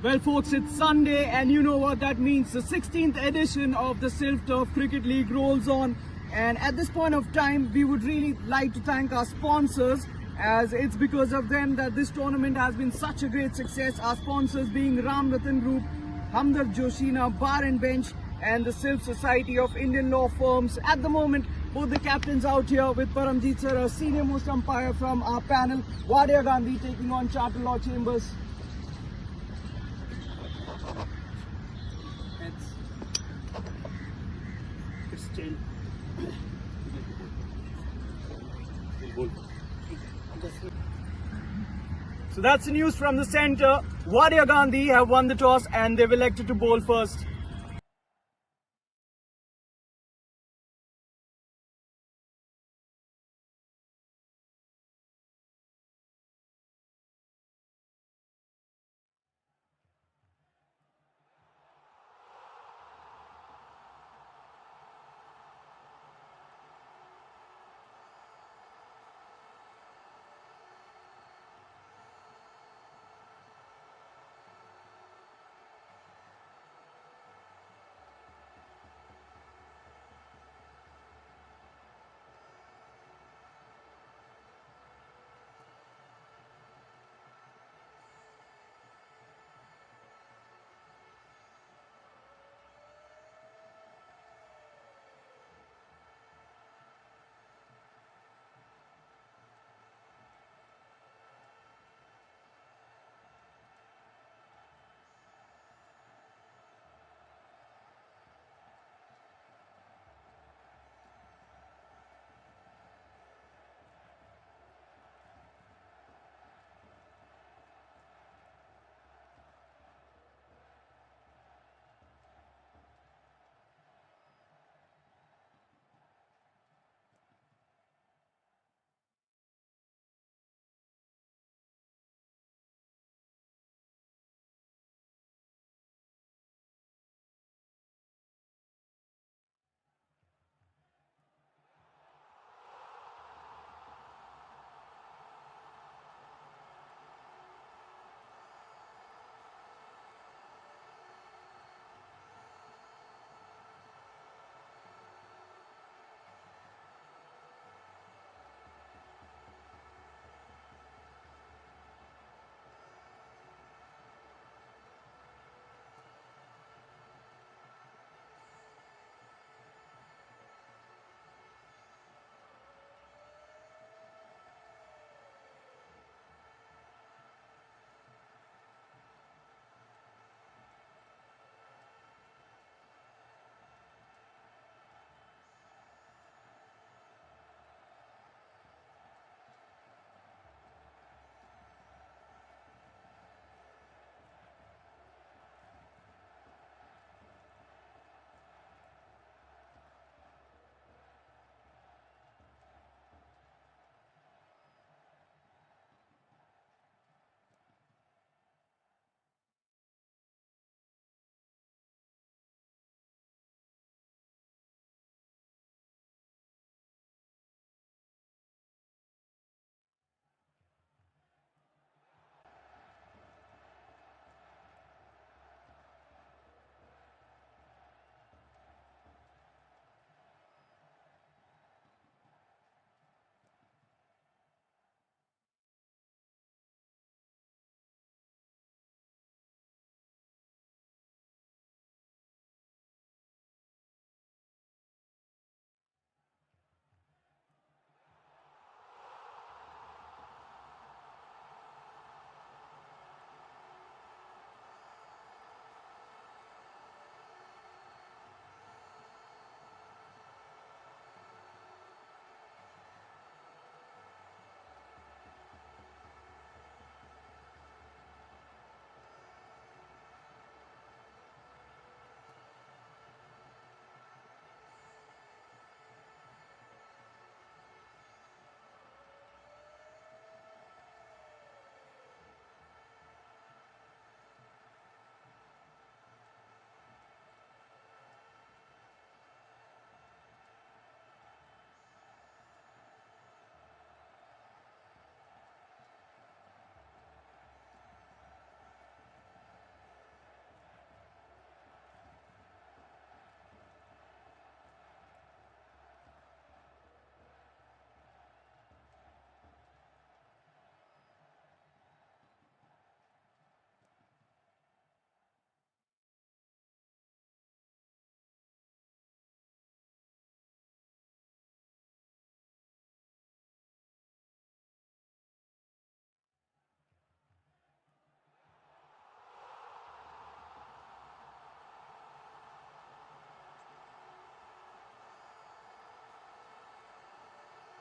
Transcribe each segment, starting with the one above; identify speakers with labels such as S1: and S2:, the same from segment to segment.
S1: Well, folks, it's Sunday, and you know what that means. The 16th edition of the Silk Turf Cricket League rolls on. And at this point of time, we would really like to thank our sponsors, as it's because of them that this tournament has been such a great success. Our sponsors being Ram Ratan Group, Hamdard Joshina Bar and Bench, and the Silk Society of Indian Law Firms. At the moment, both the captains out here with Paramjeet sir, a senior most umpire from our panel, Wadia Ghandy taking on Charter Law Chambers. So that's the news from the centre. Wadia Ghandy have won the toss and they've elected to bowl first.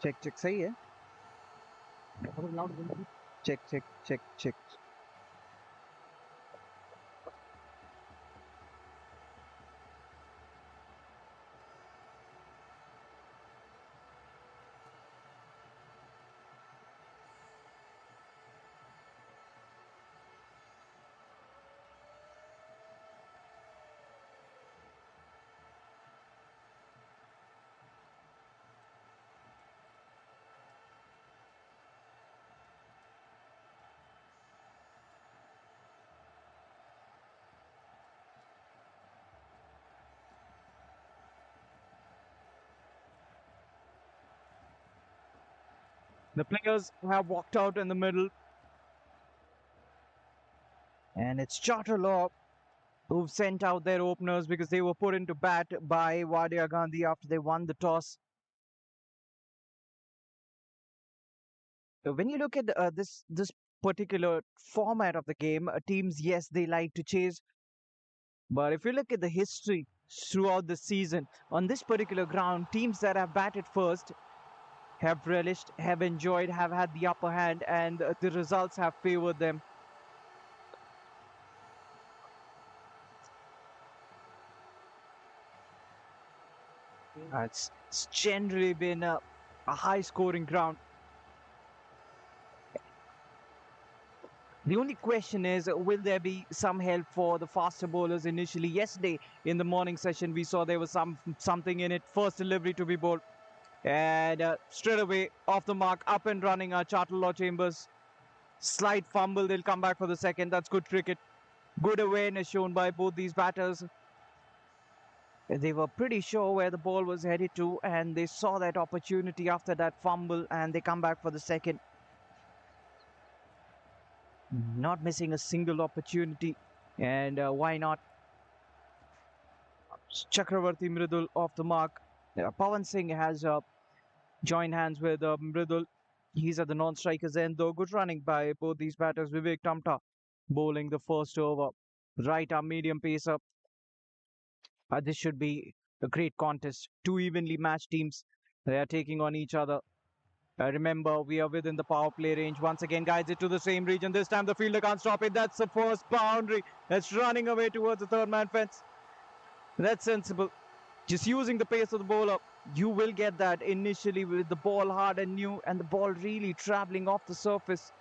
S2: Check check सही है. Check check check check. The players have walked out in the middle, and it's Charter Law who've sent out their openers because they were put into bat by Wadia Ghandy after they won the toss. When you look at this particular format of the game, teams, yes, they like to chase, but if you look at the history throughout the season on this particular ground, teams that have batted first have relished, have enjoyed, have had the upper hand, and the results have favored them. It's generally been a high-scoring ground. The only question is, will there be some help for the faster bowlers initially? Yesterday in the morning session, we saw there was something in it. First delivery to be bowled, and straight away off the mark, up and running. Charter Chambers, slight fumble. They'll come back for the second. That's good cricket. Good awareness shown by both these batters. They were pretty sure where the ball was headed to, and they saw that opportunity after that fumble, and they come back for the second. Not missing a single opportunity, and why not? Chakravarti Mridul off the mark. Pawan Singh has joined hands with Mridul. He's at the non-strikers end, though. Good running by both these batters. Vivek Tamta bowling the first over. Right arm medium pacer. This should be a great contest. Two evenly matched teams. They are taking on each other. Remember, we are within the power play range. Once again, guides it to the same region. This time the fielder can't stop it. That's the first boundary. That's running away towards the third man fence. That's sensible. Just using the pace of the bowler, you will get that initially with the ball hard and new and the ball really traveling off the surface.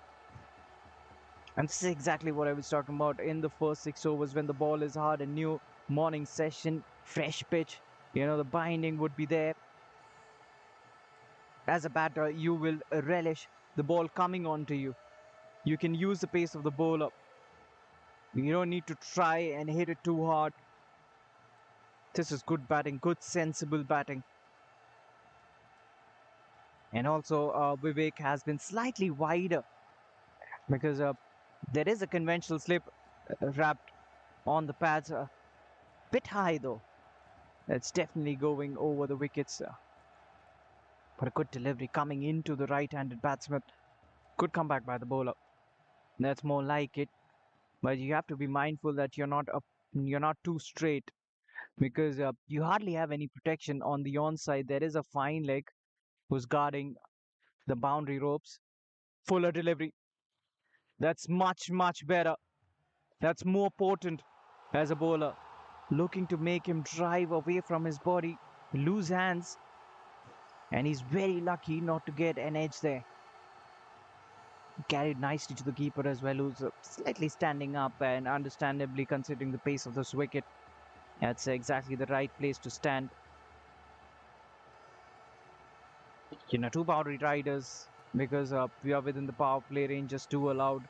S2: And this is exactly what I was talking about in the first 6 overs when the ball is hard and new. Morning session, fresh pitch, the binding would be there. As a batter, you will relish the ball coming onto you. You can use the pace of the bowler. You don't need to try and hit it too hard. This is good batting, good sensible batting. And also, Vivek has been slightly wider because there is a conventional slip wrapped on the pads. Bit high though. It's definitely going over the wickets. But a good delivery coming into the right-handed batsman. Good comeback by the bowler. That's more like it. But you have to be mindful that you're not too straight because you hardly have any protection on the onside. There is a fine leg who's guarding the boundary ropes. Fuller delivery. That's much better. That's more potent as a bowler. Looking to make him drive away from his body, lose hands, and he's very lucky not to get an edge there. Carried nicely to the keeper as well, who's slightly standing up and understandably considering the pace of this wicket. That's exactly the right place to stand. Two boundary riders because we are within the power play range, just two allowed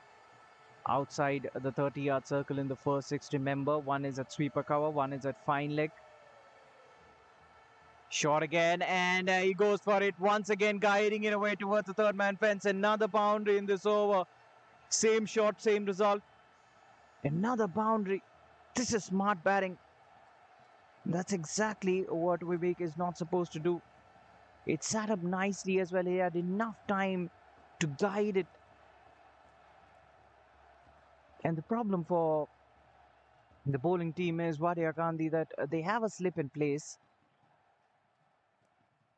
S2: outside the 30-yard circle in the first six. Remember, one is at sweeper cover, one is at fine leg. Shot again, and he goes for it once again, guiding it away towards the third man fence. Another boundary in this over. Same shot, same result. Another boundary. This is smart batting. That's exactly what Vivek is not supposed to do. It sat up nicely as well. He had enough time to guide it. And the problem for the bowling team is Wadia Ghandy that they have a slip in place.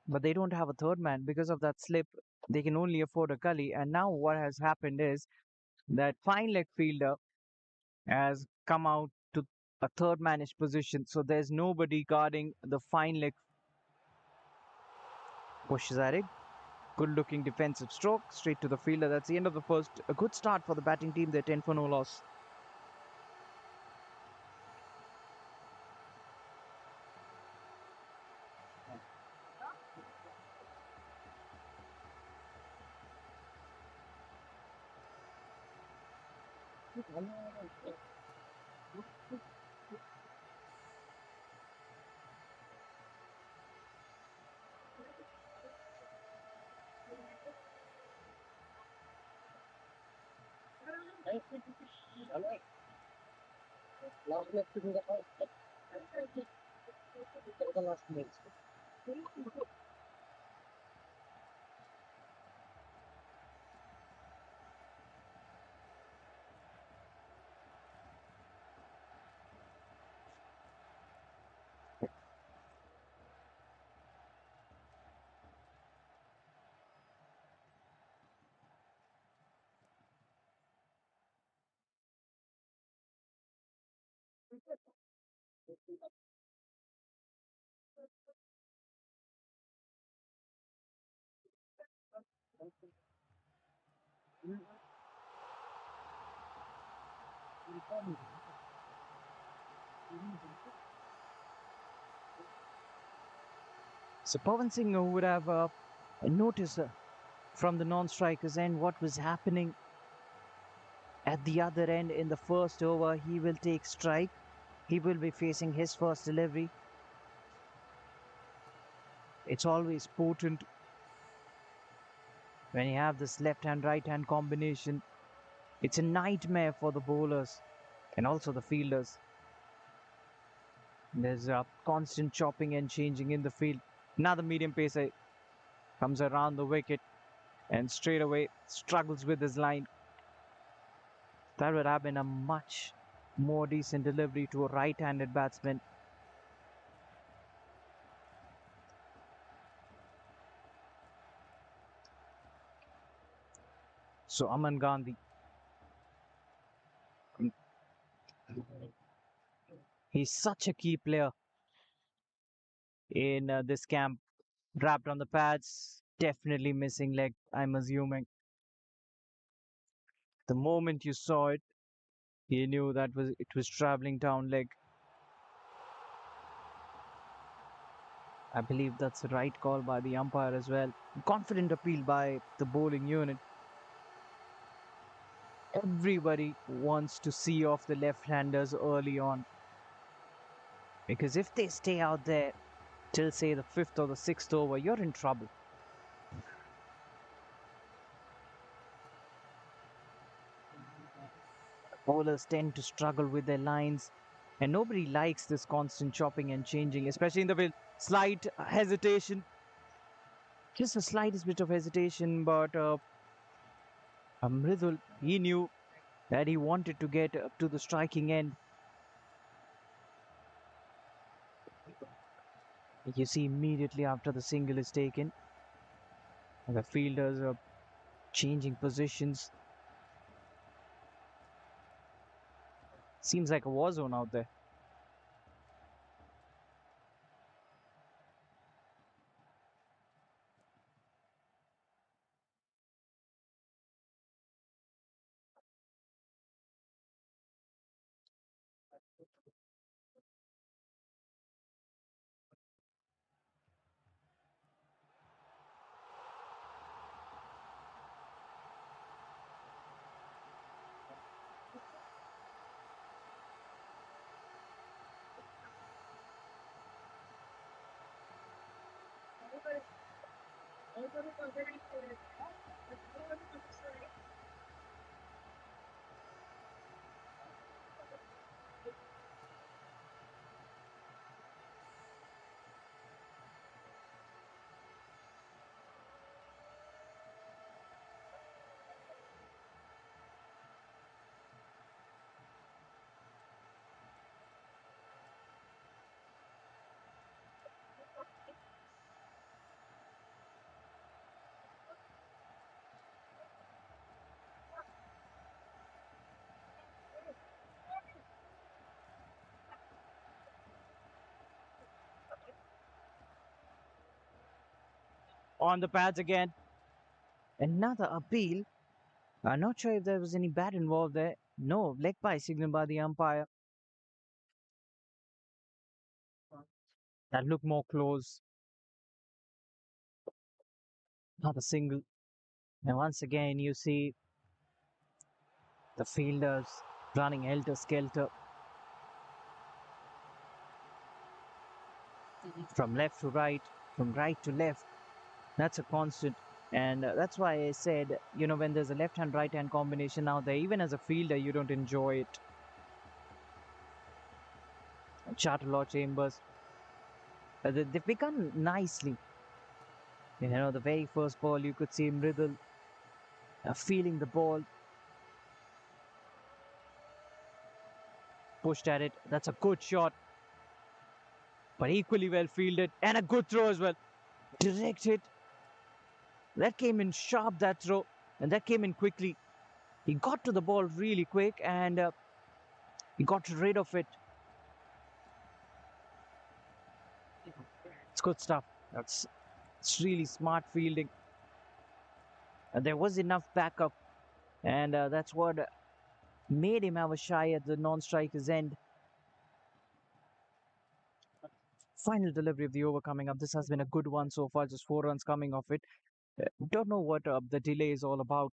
S2: but they don't have a third man. Because of that slip, they can only afford a gully. And now what has happened is that fine leg fielder has come out to a third manish position. So there's nobody guarding the fine leg. Pushes at it. Good looking defensive stroke straight to the fielder. That's the end of the first. A good start for the batting team. They're 10 for no loss. So Pawan Singh would have noticed from the non-strikers end what was happening at the other end in the first over. He will take strike. He will be facing his first delivery. It's always potent when you have this left-hand, right-hand combination. It's a nightmare for the bowlers and also the fielders. There's a constant chopping and changing in the field. Now the medium pacer comes around the wicket and straight away struggles with his line. That would have been a much more decent delivery to a right-handed batsman. So Aman Gandhi, he's such a key player in this camp. Wrapped on the pads, definitely missing leg, I'm assuming. The moment you saw it, you knew that it was traveling down leg. I believe that's the right call by the umpire as well. Confident appeal by the bowling unit. Everybody wants to see off the left-handers early on, because if they stay out there till say the fifth or the sixth over, you're in trouble. Bowlers tend to struggle with their lines, and nobody likes this constant chopping and changing, especially in the field. Slight hesitation, just the slightest bit of hesitation, but Mridul, he knew that he wanted to get up to the striking end. You see, immediately after the single is taken, the fielders are changing positions. Seems like a war zone out there. on the pads again. Another appeal. I'm not sure if there was any bat involved there. No, leg by signal by the umpire. That looked more close. Not a single. And once again, you see the fielders running helter-skelter from left to right, from right to left. That's a constant. And that's why I said, when there's a left-hand, right-hand combination out there, even as a fielder, you don't enjoy it. Charter Chambers, they've begun nicely. The very first ball, you could see Mridul feeling the ball, pushed at it. That's a good shot, but equally well fielded, and a good throw as well. Direct hit. That came in sharp, that throw, and that came in quickly. He got to the ball really quick, and he got rid of it. It's good stuff. It's really smart fielding. There was enough backup, and that's what made him have a shy at the non-striker's end. Final delivery of the over coming up. This has been a good one so far, just 4 runs coming off it. Don't know what the delay is all about.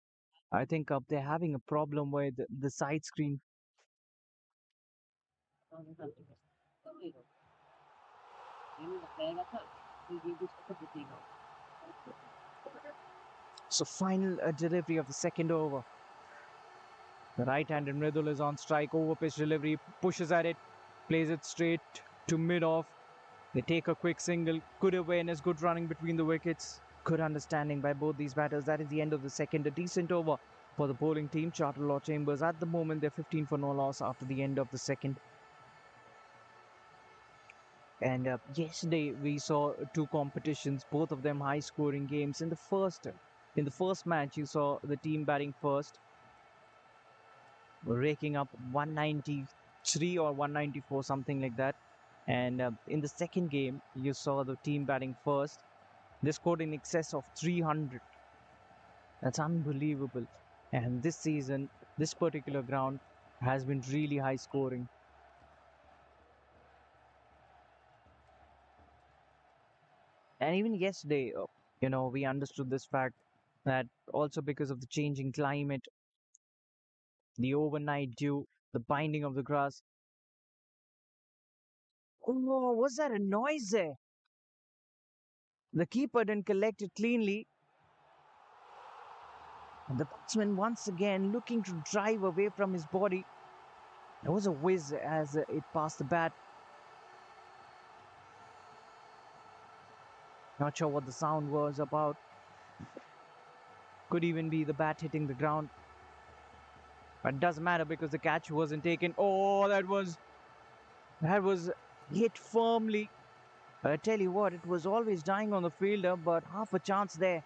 S2: I think they're having a problem with the side screen. So final delivery of the second over. The right-handed Mridul is on strike. Over pitch delivery, pushes at it, plays it straight to mid-off. They take a quick single. Good awareness, good running between the wickets. Good understanding by both these batters. That is the end of the second. A decent over for the bowling team. Charter Chambers at the moment, they're 15 for no loss after the end of the second. And yesterday we saw two competitions, both of them high-scoring games. In the first match, you saw the team batting first, raking up 193 or 194, something like that. And in the second game, you saw the team batting first. They scored in excess of 300. That's unbelievable. And this season, this particular ground has been really high scoring. And even yesterday, we understood this fact that also because of the changing climate, the overnight dew, the binding of the grass. Oh, was that a noise there? The keeper didn't collect it cleanly. And the batsman once again looking to drive away from his body. There was a whiz as it passed the bat. Not sure what the sound was about. Could even be the bat hitting the ground. But it doesn't matter because the catch wasn't taken. Oh, that was hit firmly. I tell you what, it was always dying on the fielder, but half a chance there.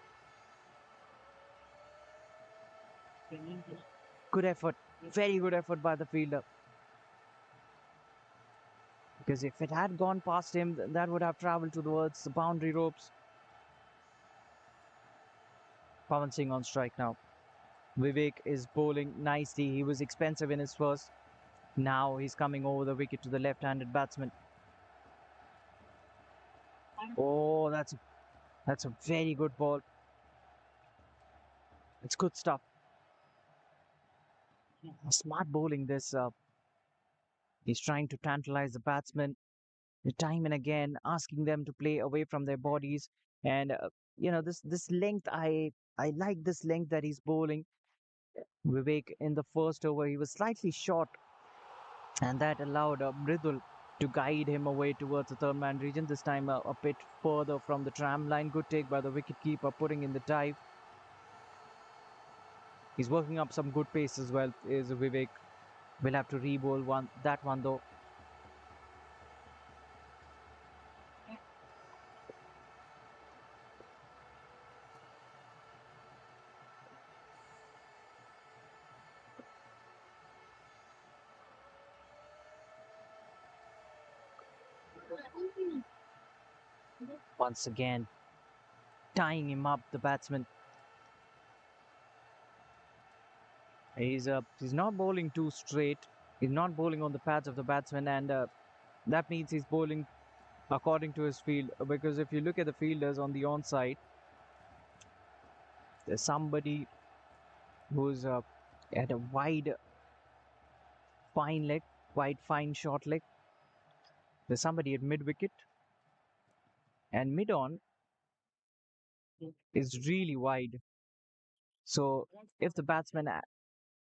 S2: Good effort. Very good effort by the fielder. Because if it had gone past him, that would have travelled towards the boundary ropes. Pawan Singh on strike now. Vivek is bowling nicely. He was expensive in his first. Now he's coming over the wicket to the left-handed batsman. Oh, that's a very good ball. It's good stuff. Smart bowling this. He's trying to tantalize the batsman time and again, asking them to play away from their bodies. And this length, I like this length that he's bowling. Vivek in the first over, he was slightly short, and that allowed Mridul to guide him away towards the third man region. This time a bit further from the tram line. Good take by the wicketkeeper, putting in the dive. He's working up some good pace as well. Is Vivek. We'll have to re-bowl that one though. Once again, tying him up, the batsman. He's not bowling too straight. He's not bowling on the pads of the batsman, and that means he's bowling according to his field. Because if you look at the fielders on the onside, there's somebody who's at a wide, fine leg, wide, fine, short leg. There's somebody at mid wicket, and mid on is really wide. So if the batsman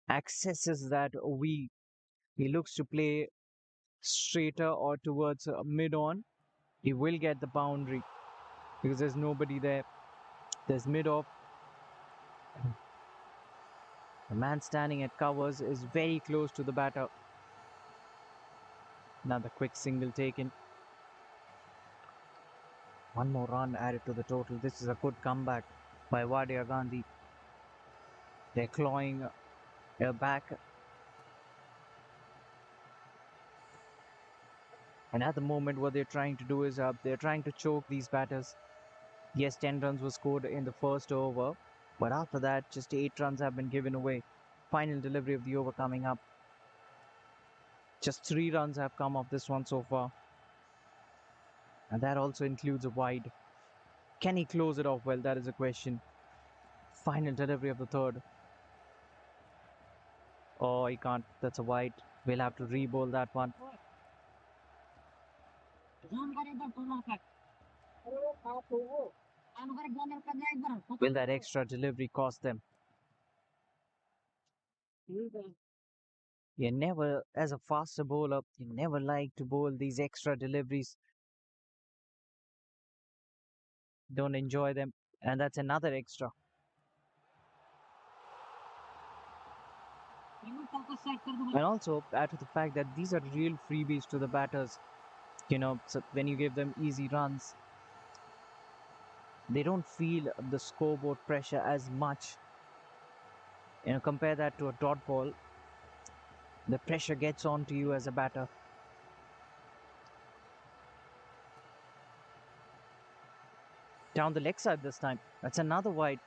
S2: accesses that weak, he looks to play straighter or towards mid on, he will get the boundary because there's nobody there. There's mid off. The man standing at covers is very close to the batter. Another quick single taken. One more run added to the total. This is a good comeback by Wadia Ghandy. They're clawing back. And at the moment, what they're trying to do is they're trying to choke these batters. Yes, 10 runs were scored in the first over, but after that, just 8 runs have been given away. Final delivery of the over coming up. Just 3 runs have come off this one so far. And that also includes a wide. Can he close it off well? That is a question. Final delivery of the third. Oh, he can't. That's a wide. We'll have to re-bowl that one. Will that extra delivery cost them? You never, as a faster bowler, you never like to bowl these extra deliveries. Don't enjoy them. And that's another extra. And also, add to the fact that these are real freebies to the batters. So when you give them easy runs, they don't feel the scoreboard pressure as much. Compare that to a dot ball. The pressure gets onto you as a batter. Down the leg side this time. That's another wide.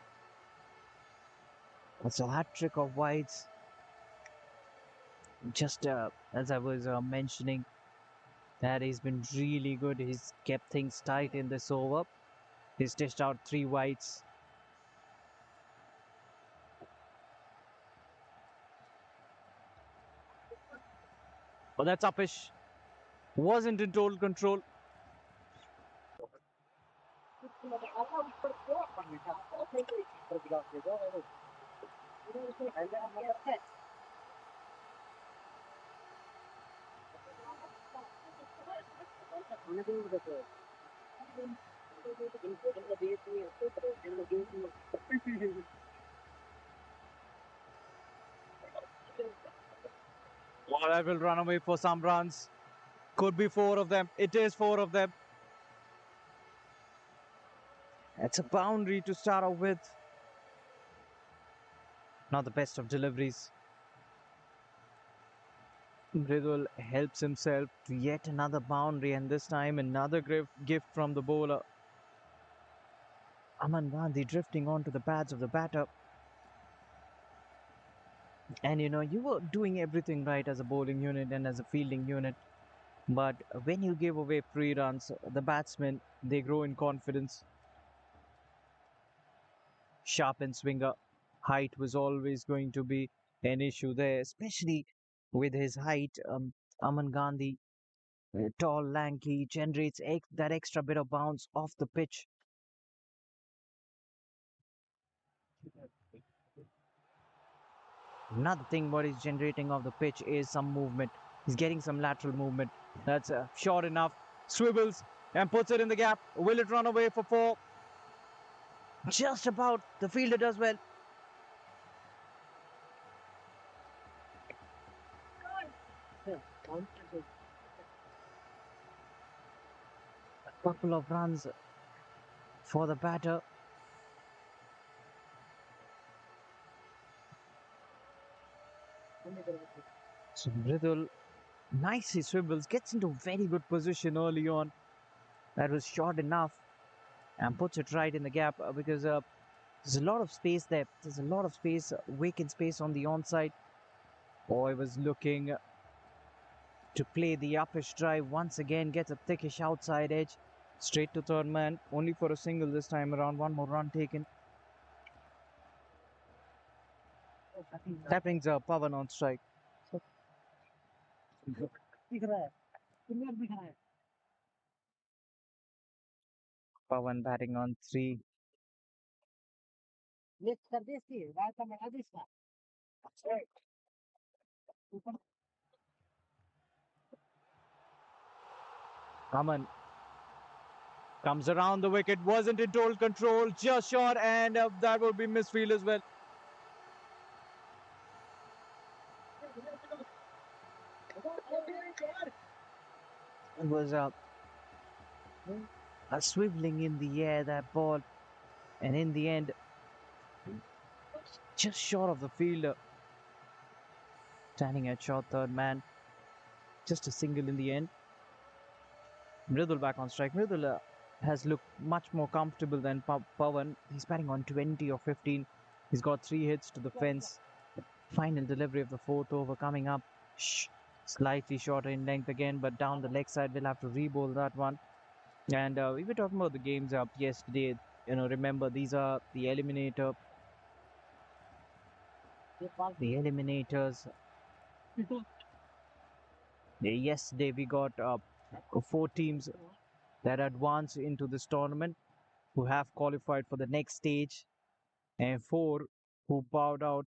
S2: That's a hat trick of wides. Just as I was mentioning, that he's been really good. He's kept things tight in this over. He's dished out 3 wides. But that's uppish. Wasn't in total control. Well, that will run away for some runs. Could be 4 of them. It is 4 of them. It's a boundary to start off with. Not the best of deliveries. Mridul helps himself to yet another boundary, and this time another gift from the bowler. Aman Gandhi drifting onto the pads of the batter. And you were doing everything right as a bowling unit and as a fielding unit. But when you give away 3 runs, the batsmen, they grow in confidence. Sharp and swinger. Height was always going to be an issue there, especially with his height. Aman Gandhi, tall, lanky, generates that extra bit of bounce off the pitch. Another thing what he's generating off the pitch is some movement. He's getting some lateral movement. That's short enough. Swivels and puts it in the gap. Will it run away for 4? Just about. The fielder does well. A couple of runs for the batter. So Mridul nicely swivels, gets into very good position early on. That was short enough. and puts it right in the gap because there's a lot of space there. There's a lot of space, vacant space on the onside. Boy was looking to play the uppish drive once again, gets a thickish outside edge, straight to third man, only for a single this time around. One more run taken. That brings Pawan on strike. Pawan batting on 3. Aman comes around the wicket, wasn't in total control, just short, and that would be misfield as well. It was a swiveling in the air, that ball, and in the end, just short of the fielder. Standing at short third man, just a single in the end. Mridul back on strike. Mridul has looked much more comfortable than Pawan. He's batting on 20 or 15. He's got 3 hits to the fence. Final delivery of the 4th over coming up. Slightly shorter in length again, but down the leg side, we'll have to re-bowl that one. And we were talking about the games up yesterday. Remember, these are the Eliminator. The Eliminators. Yesterday, we got 4 teams that advance into this tournament who have qualified for the next stage, and 4 who bowed out.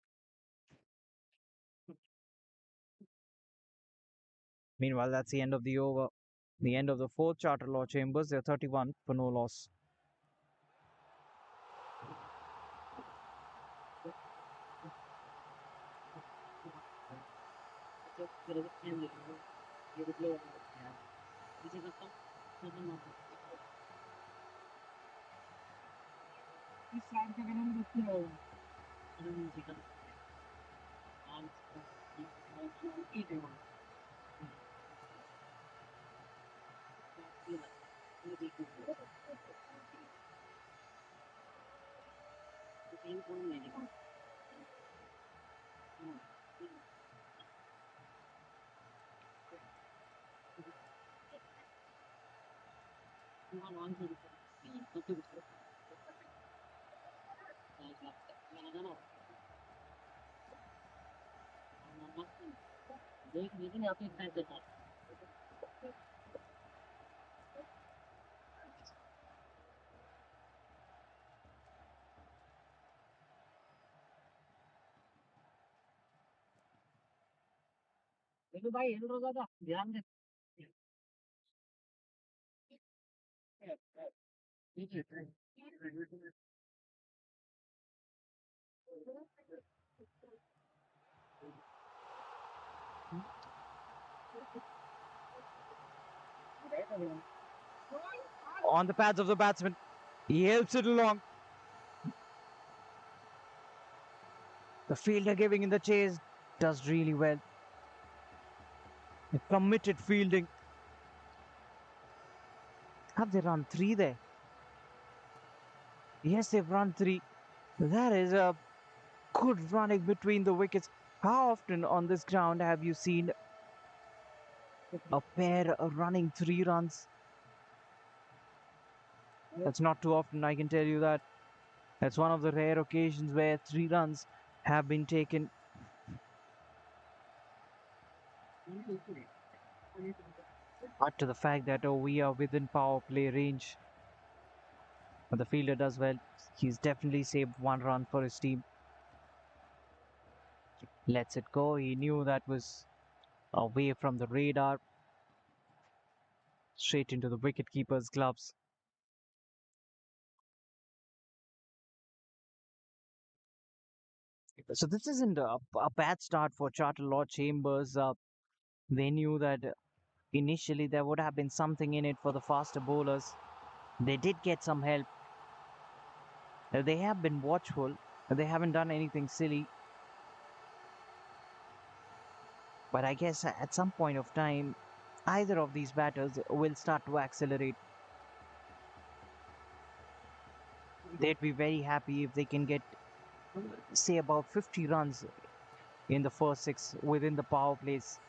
S2: Meanwhile, that's the end of the over. The end of the 4th Charter Law Chambers. They're 31 for no loss. On the pads of the batsman, he helps it along. The fielder giving in the chase does really well. A committed fielding. Have they run 3 there? Yes, they've run 3. That is a good running between the wickets. How often on this ground have you seen a pair running 3 runs? That's not too often, I can tell you that. That's one of the rare occasions where 3 runs have been taken. But to the fact that we are within power play range. But the fielder does well. He's definitely saved 1 run for his team. Lets it go. He knew that was away from the radar. Straight into the wicketkeeper's gloves. So this isn't a bad start for Charter Law Chambers. They knew that initially there would have been something in it for the faster bowlers. They did get some help. They have been watchful. They haven't done anything silly. But I guess at some point of time, either of these batters will start to accelerate. They'd be very happy if they can get, say, about 50 runs in the first six within the power plays.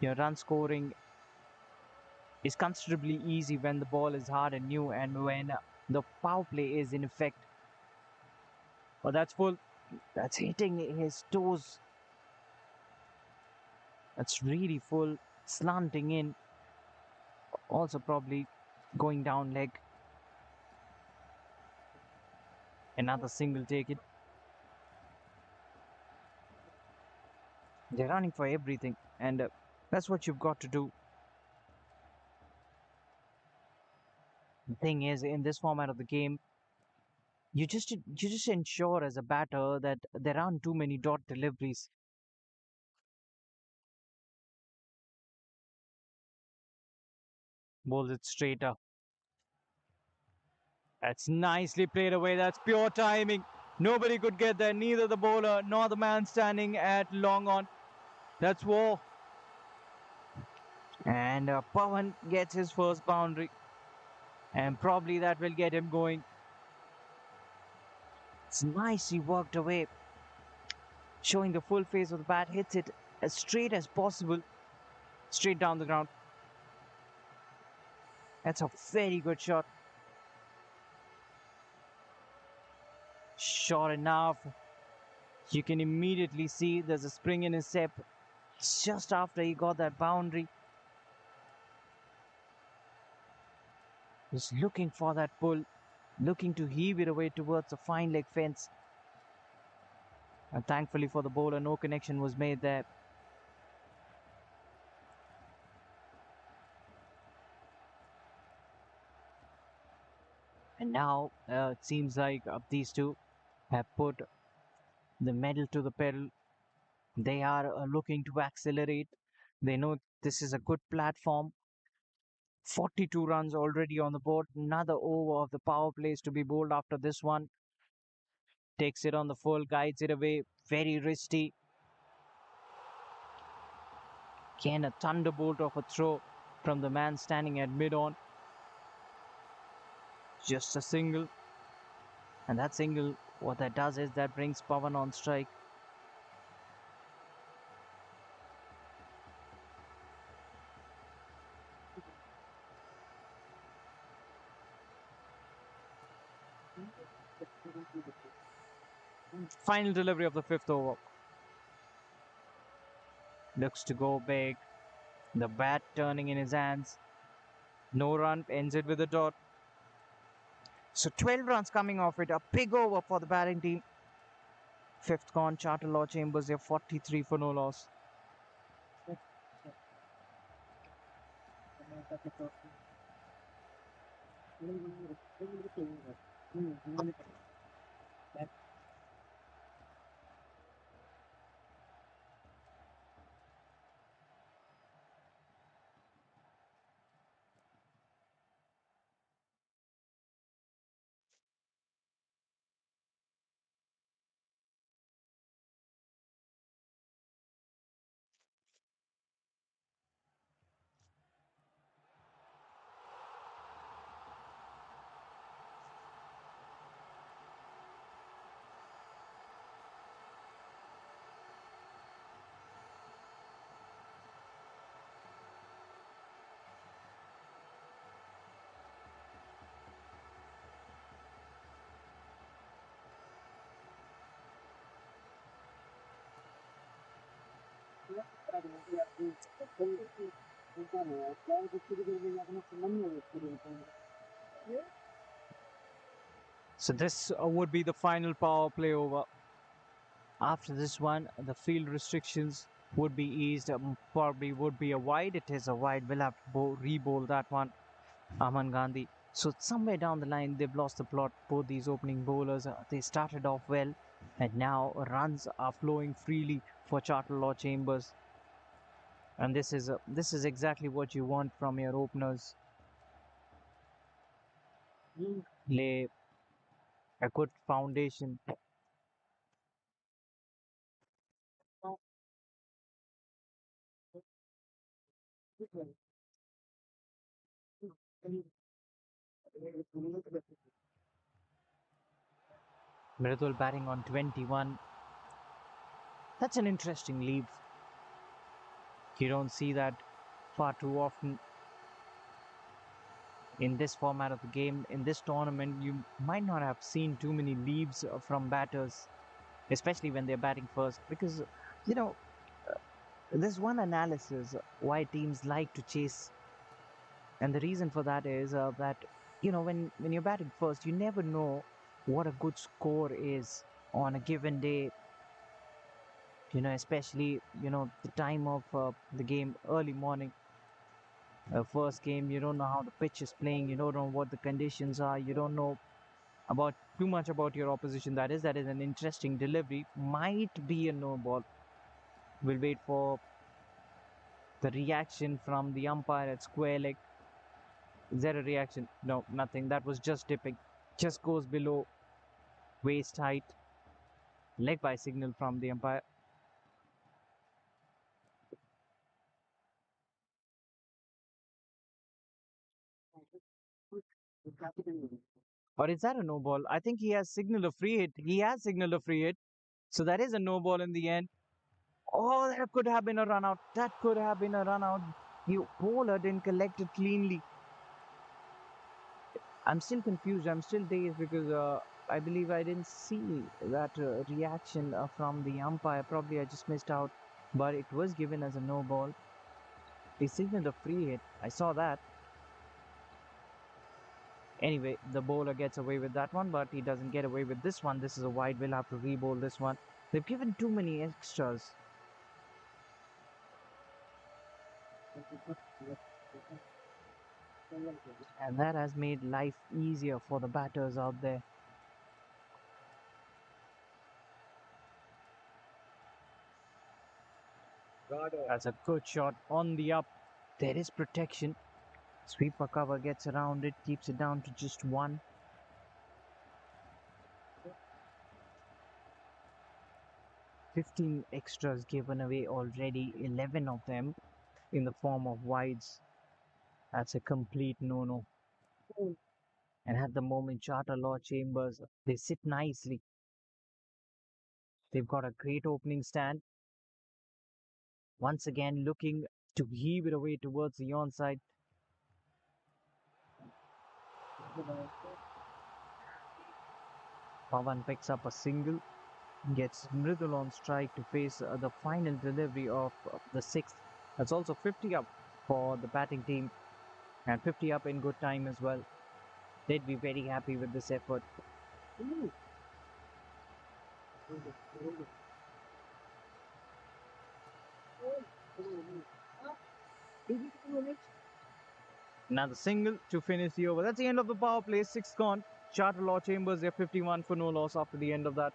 S2: Your run scoring is considerably easy when the ball is hard and new and when the power play is in effect. Oh, that's full. That's hitting his toes. That's really full, slanting in. Also, probably going down leg. Another single take it. They're running for everything, and that's what you've got to do. The thing is, in this format of the game, you just ensure as a batter that there aren't too many dot deliveries. Bowls it straighter. That's nicely played away. That's pure timing. Nobody could get there, neither the bowler nor the man standing at long on. That's war. And Pawan gets his first boundary, and probably that will get him going. It's nicely worked away, showing the full face of the bat. Hits it as straight as possible, straight down the ground. That's a very good shot. Sure enough, you can immediately see there's a spring in his step just after he got that boundary. He's looking for that pull, looking to heave it away towards the fine leg fence. And thankfully for the bowler, no connection was made there. And now it seems like these two have put the medal to the pedal. They are looking to accelerate. They know this is a good platform. 42 runs already on the board. Another over of the power plays to be bowled after this one. Takes it on the full, guides it away. Very risky. Again, a thunderbolt of a throw from the man standing at mid-on. Just a single. And that single, what that does is that brings Pawan on strike. Final delivery of the fifth over. Looks to go big. The bat turning in his hands. No run, ends it with a dot. So 12 runs coming off it. A big over for the batting team. Fifth gone, Charter Law Chambers, they're 43 for no loss. So this would be the final power play over. After this one, the field restrictions would be eased. Probably would be a wide. It is a wide. We'll have to re-bowl that one. Aman Gandhi. So somewhere down the line, they've lost the plot. Both these opening bowlers, they started off well, and now runs are flowing freely for Charter Law Chambers. And this is exactly what you want from your openers. Lay a good foundation. Mridul batting on 21. That's an interesting lead. You don't see that far too often in this format of the game. In this tournament, you might not have seen too many leaves from batters, especially when they're batting first, because, you know, there's one analysis why teams like to chase, and the reason for that is that, when you're batting first, you never know what a good score is on a given day, especially, the time of the game, early morning. First game, you don't know how the pitch is playing, you don't know what the conditions are, you don't know about too much about your opposition. That is an interesting delivery. Might be a no ball. We'll wait for the reaction from the umpire at square leg. Is there a reaction? No, nothing. That was just dipping. Just goes below waist height. Leg by signal from the umpire. Or is that a no ball? I think he has signaled a free hit. He has signaled a free hit. So that is a no ball in the end. Oh, that could have been a run out. That could have been a run out. The bowler didn't collect it cleanly. I'm still confused. I'm still dazed because I believe I didn't see that reaction from the umpire. Probably I just missed out. But it was given as a no ball. He signaled a free hit. I saw that. Anyway, the bowler gets away with that one, but he doesn't get away with this one. This is a wide. We'll have to re-bowl this one. They've given too many extras. And that has made life easier for the batters out there. That's a good shot on the up. There is protection. Sweeper cover gets around it, keeps it down to just one. 15 extras given away already, 11 of them in the form of wides. That's a complete no-no. And at the moment, Charter Law Chambers, they sit nicely. They've got a great opening stand. Once again, looking to heave it away towards the onside. Pawan picks up a single, gets Mridul on strike to face the final delivery of the sixth. That's also 50 up for the batting team and 50 up in good time as well. They'd be very happy with this effort. Another single to finish the over. That's the end of the power play. Six gone. Charter Law Chambers, they're 51 for no loss after the end of that.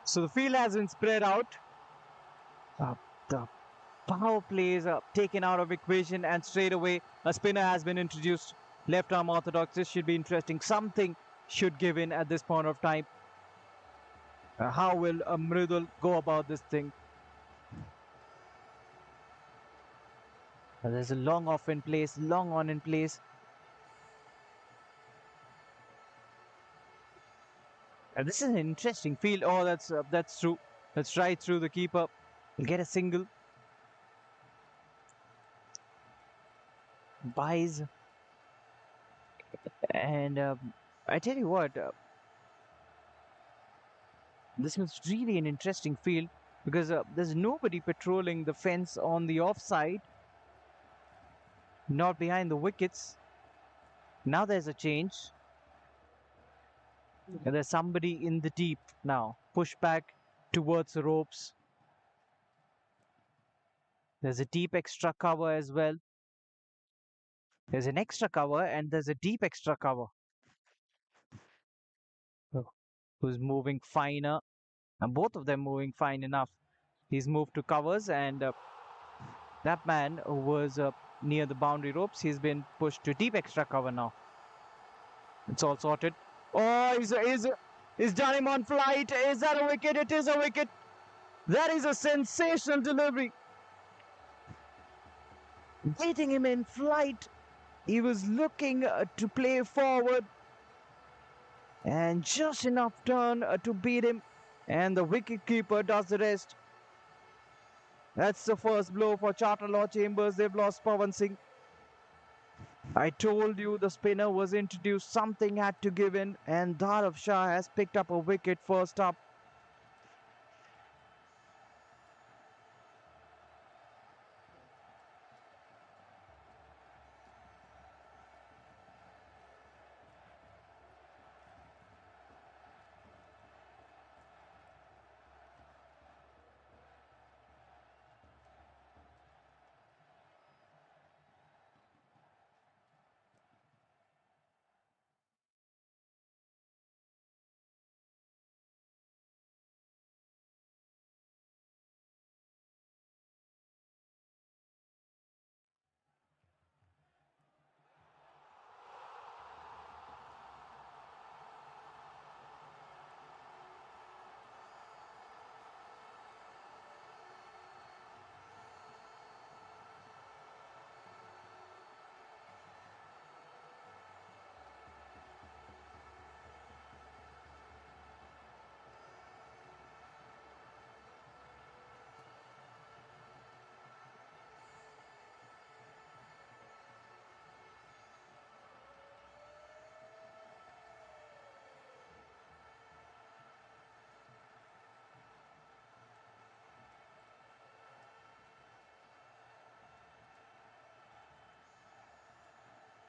S2: So the field has been spread out. The power play is taken out of equation, and straight away a spinner has been introduced. Left arm orthodox. This should be interesting. Something should give in at this point of time. How will Mridul go about this thing? There's a long off in place, long on in place. And this is an interesting field. Oh, that's true. That's right through the keeper. Will get a single. Buys. And I tell you what, this was really an interesting field because there's nobody patrolling the fence on the offside, not behind the wickets. Now there's a change. And there's somebody in the deep now. Push back towards the ropes. There's a deep extra cover as well. There's an extra cover and there's a deep extra cover. Oh, who's moving finer? And both of them moving fine enough. He's moved to covers, and that man who was near the boundary ropes, he's been pushed to deep extra cover now. It's all sorted. Oh, he's done him on flight. Is that a wicket? It is a wicket. That is a sensational delivery. Beating him in flight. He was looking to play forward. And just enough turn to beat him. And the wicketkeeper does the rest. That's the first blow for Charter Law Chambers. They've lost Pawan Singh. I told you the spinner was introduced. Something had to give in. And Dharav Shah has picked up a wicket first up.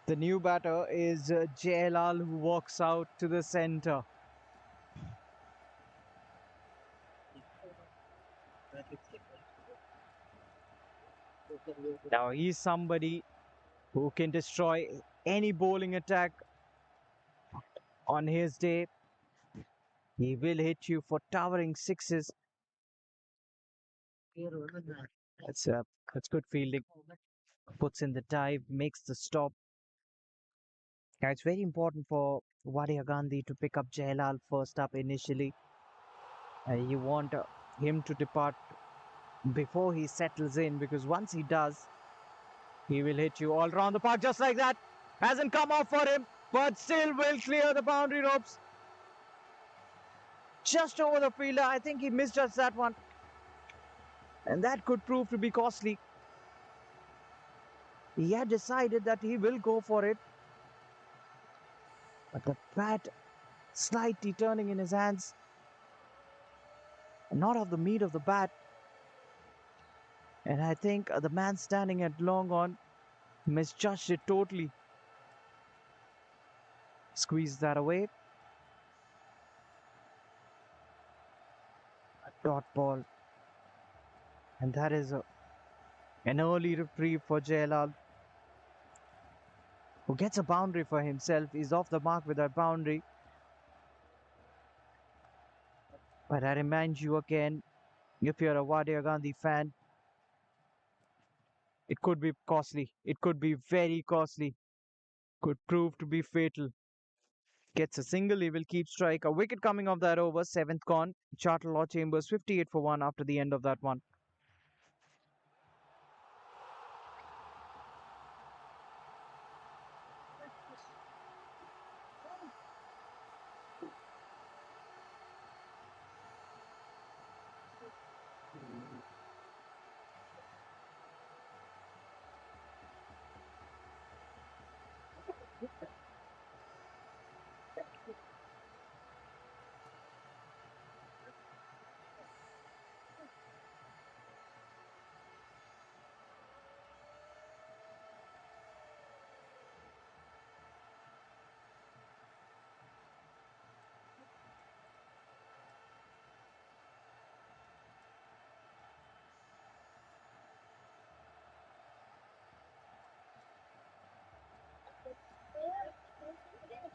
S2: The new batter is Jailal, who walks out to the center. Now he's somebody who can destroy any bowling attack on his day. He will hit you for towering sixes. That's uh, that's good fielding. Puts in the dive, makes the stop. Now it's very important for Wadia Ghandy to pick up Jailal first up initially. You want him to depart before he settles in, because once he does, he will hit you all around the park just like that. Hasn't come off for him, but still will clear the boundary ropes. Just over the fielder. I think he misjudged that one. And that could prove to be costly. He had decided that he will go for it. But the bat slightly turning in his hands. Not of the meat of the bat. And I think the man standing at long on misjudged it totally. Squeeze that away. A dot ball. And that is an early reprieve for Jailal, who gets a boundary for himself. He's off the mark with that boundary. But I remind you again, if you're a Wadia Gandhi fan, it could be costly. It could be very costly. Could prove to be fatal. Gets a single, he will keep strike. A wicket coming off that over, seventh gone. Charter Law Chambers 58 for 1 after the end of that one.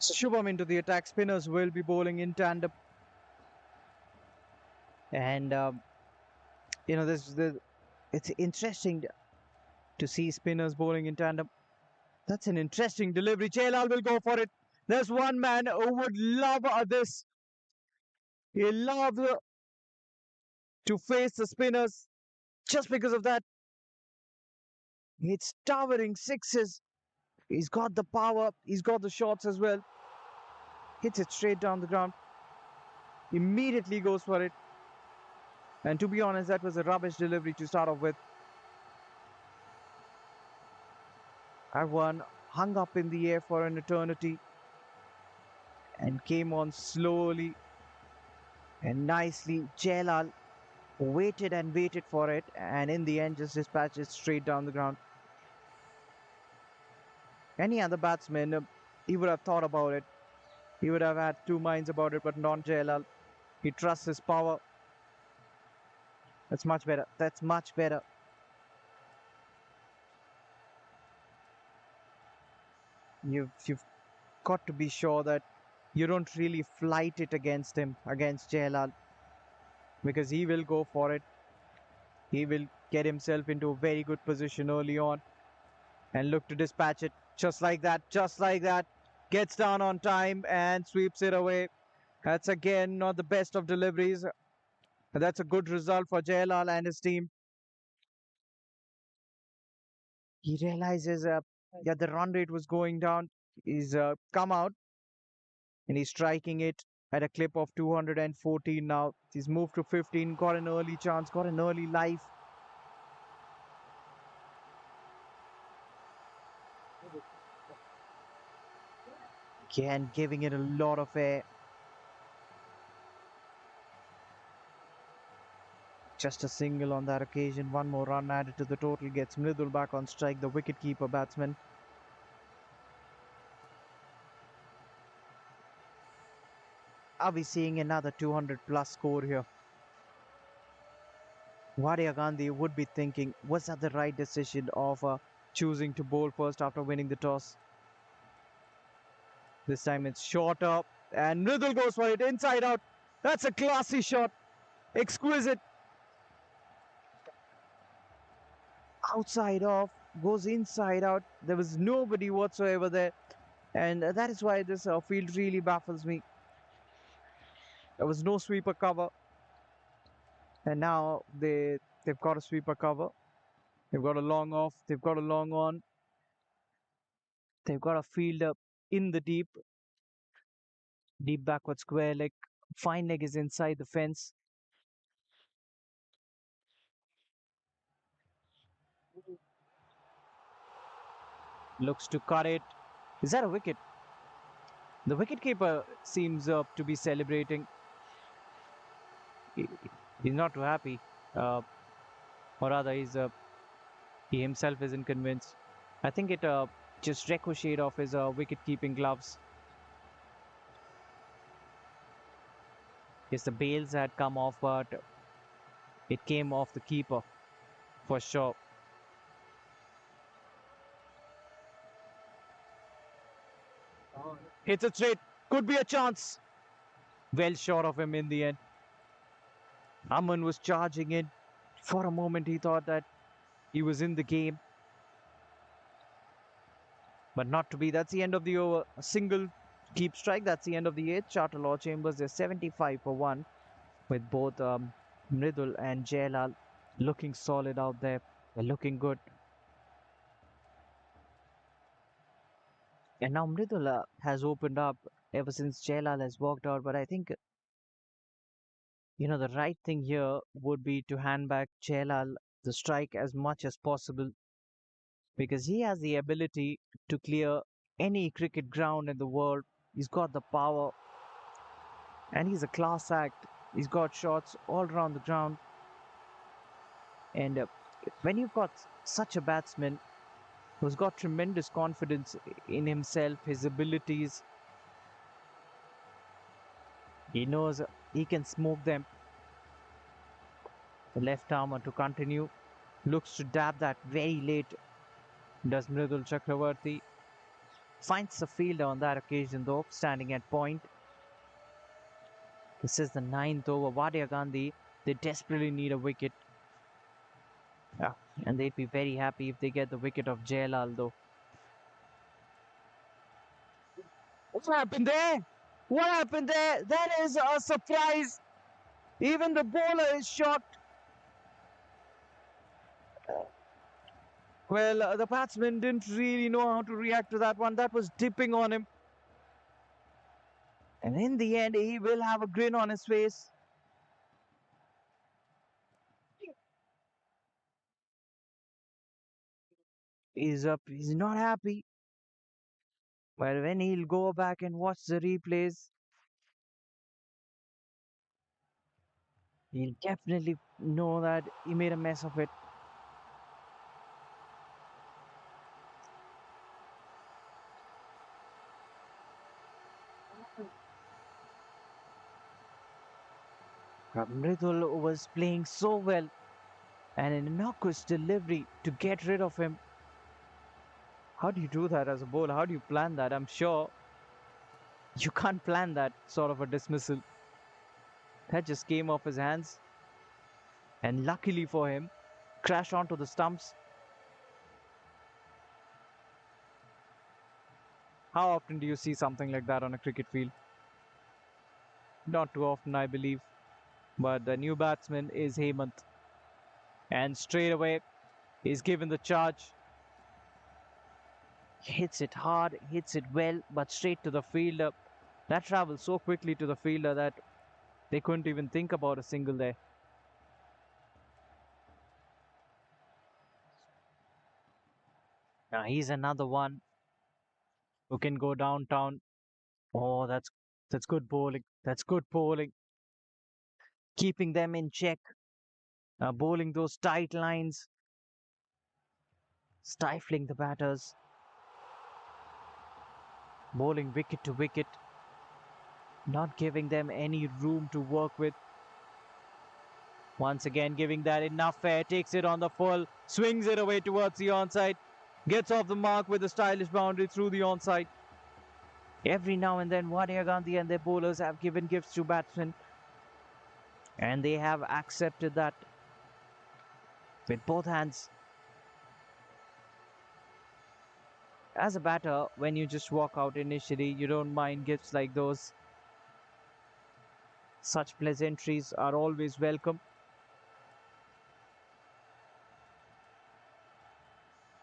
S2: Shubham into the attack. Spinners will be bowling in tandem. And, it's interesting to see spinners bowling in tandem. That's an interesting delivery. Jailal will go for it. There's one man who would love this. He loves to face the spinners just because of that. It's towering sixes. He's got the power. He's got the shots as well. Hits it straight down the ground. Immediately goes for it. And to be honest, that was a rubbish delivery to start off with. That one hung up in the air for an eternity and came on slowly and nicely. Jailal waited and waited for it, and in the end, just dispatched it straight down the ground. Any other batsman, he would have thought about it. He would have had two minds about it, but not Jailal. He trusts his power. That's much better. That's much better. You've got to be sure that you don't really flight it against him, against Jailal, because he will go for it. He will get himself into a very good position early on and look to dispatch it just like that, just like that. Gets down on time and sweeps it away. That's again not the best of deliveries. But that's a good result for Jailal and his team. He realizes that the run rate was going down. He's come out and he's striking it at a clip of 214 now. He's moved to 15, got an early chance, got an early life. Again, giving it a lot of air. Just a single on that occasion. One more run added to the total. Gets Mridul back on strike, the wicketkeeper batsman. Are we seeing another 200 plus score here? Wadia Gandhi would be thinking, was that the right decision of choosing to bowl first after winning the toss? This time it's shorter, and Mridul goes for it inside out. That's a classy shot. Exquisite. Outside off, goes inside out. There was nobody whatsoever there. And that is why this field really baffles me. There was no sweeper cover. And now they've got a sweeper cover. They've got a long off. They've got a long on. They've got a fielder in the deep backward square leg. Fine leg is inside the fence. Looks to cut it. Is that a wicket? The wicketkeeper seems to be celebrating. He's not too happy. Or rather, he himself isn't convinced. I think it just ricocheted off his wicket-keeping gloves. Yes, the bails had come off, but it came off the keeper for sure. Hits it straight. Could be a chance. Well short of him in the end. Aman was charging in. For a moment, he thought that he was in the game, but not to be. That's the end of the over. A single keep strike. That's the end of the eighth. Charter Chambers, they're 75 for 1, with both Mridul and Jailal looking solid out there. They're looking good. And now Mridul has opened up ever since Jailal has walked out. But I think, the right thing here would be to hand back Jailal the strike as much as possible, because he has the ability to clear any cricket ground in the world. He's got the power and he's a class act. He's got shots all around the ground. And when you've got such a batsman who's got tremendous confidence in himself, his abilities, he knows he can smoke them. The left armer to continue. Looks to dab that very late. Does Mridul Chakravarti. Finds the fielder on that occasion though, standing at point. This is the ninth over. Wadia Ghandy, they desperately need a wicket. Yeah, and they'd be very happy if they get the wicket of Jailal though. What happened there? What happened there? That is a surprise. Even the bowler is shocked. Well, the batsman didn't really know how to react to that one. That was dipping on him. And in the end, he will have a grin on his face. He's up. He's not happy. But when he'll go back and watch the replays, he'll definitely know that he made a mess of it. Mridul was playing so well, and an innocuous delivery to get rid of him. How do you do that as a bowler? How do you plan that? I'm sure you can't plan that sort of a dismissal. That just came off his hands, and luckily for him, crashed onto the stumps. How often do you see something like that on a cricket field? Not too often, I believe. But the new batsman is Hemant, and straight away he's given the charge. Hits it hard, hits it well, but straight to the fielder. That travels so quickly to the fielder that they couldn't even think about a single there. Now he's another one who can go downtown. Oh, that's good bowling. That's good bowling. Keeping them in check. Bowling those tight lines. Stifling the batters. Bowling wicket to wicket. Not giving them any room to work with. Once again giving that enough air. Takes it on the full. Swings it away towards the onside. Gets off the mark with a stylish boundary through the onside. Every now and then, Wadia Gandhi and their bowlers have given gifts to batsmen, and they have accepted that with both hands. As a batter, when you just walk out initially, you don't mind gifts like those. Such pleasantries are always welcome.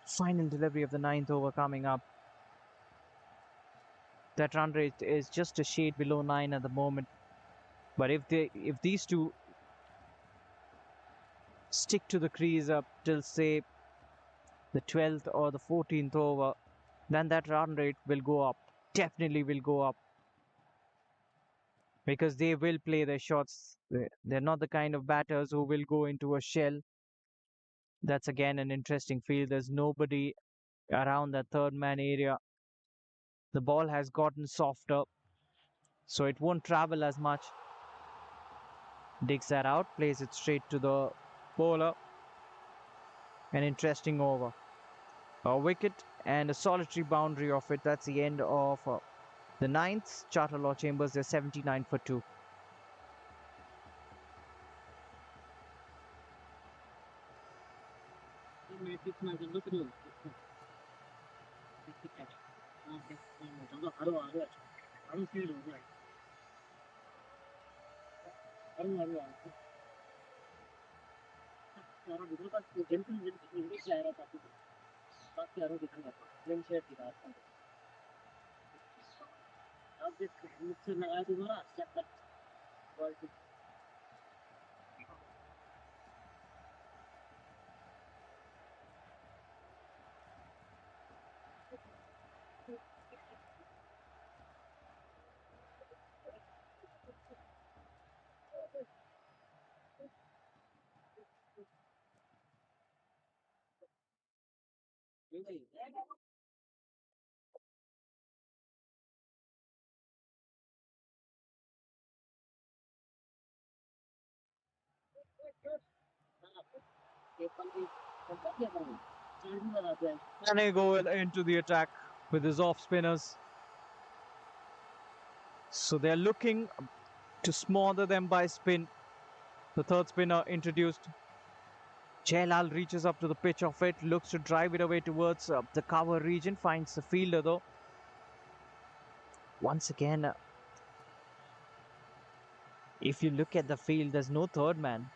S2: Final delivery of the ninth over coming up. That run rate is just a shade below 9 at the moment. But if these two stick to the crease up till say the 12th or the 14th over, then that run rate will go up. Definitely will go up. Because they will play their shots. They're not the kind of batters who will go into a shell. That's again an interesting field. There's nobody around that third man area. The ball has gotten softer, so it won't travel as much. Digs that out, plays it straight to the bowler. An interesting over. A wicket and a solitary boundary of it. That's the end of the ninth. Charter Chambers, they're 79 for 2. And they go into the attack with his off spinners. So they're looking to smother them by spin. The third spinner introduced. Jailal reaches up to the pitch of it, looks to drive it away towards the cover region, finds the fielder though. Once again, if you look at the field, there's no third man.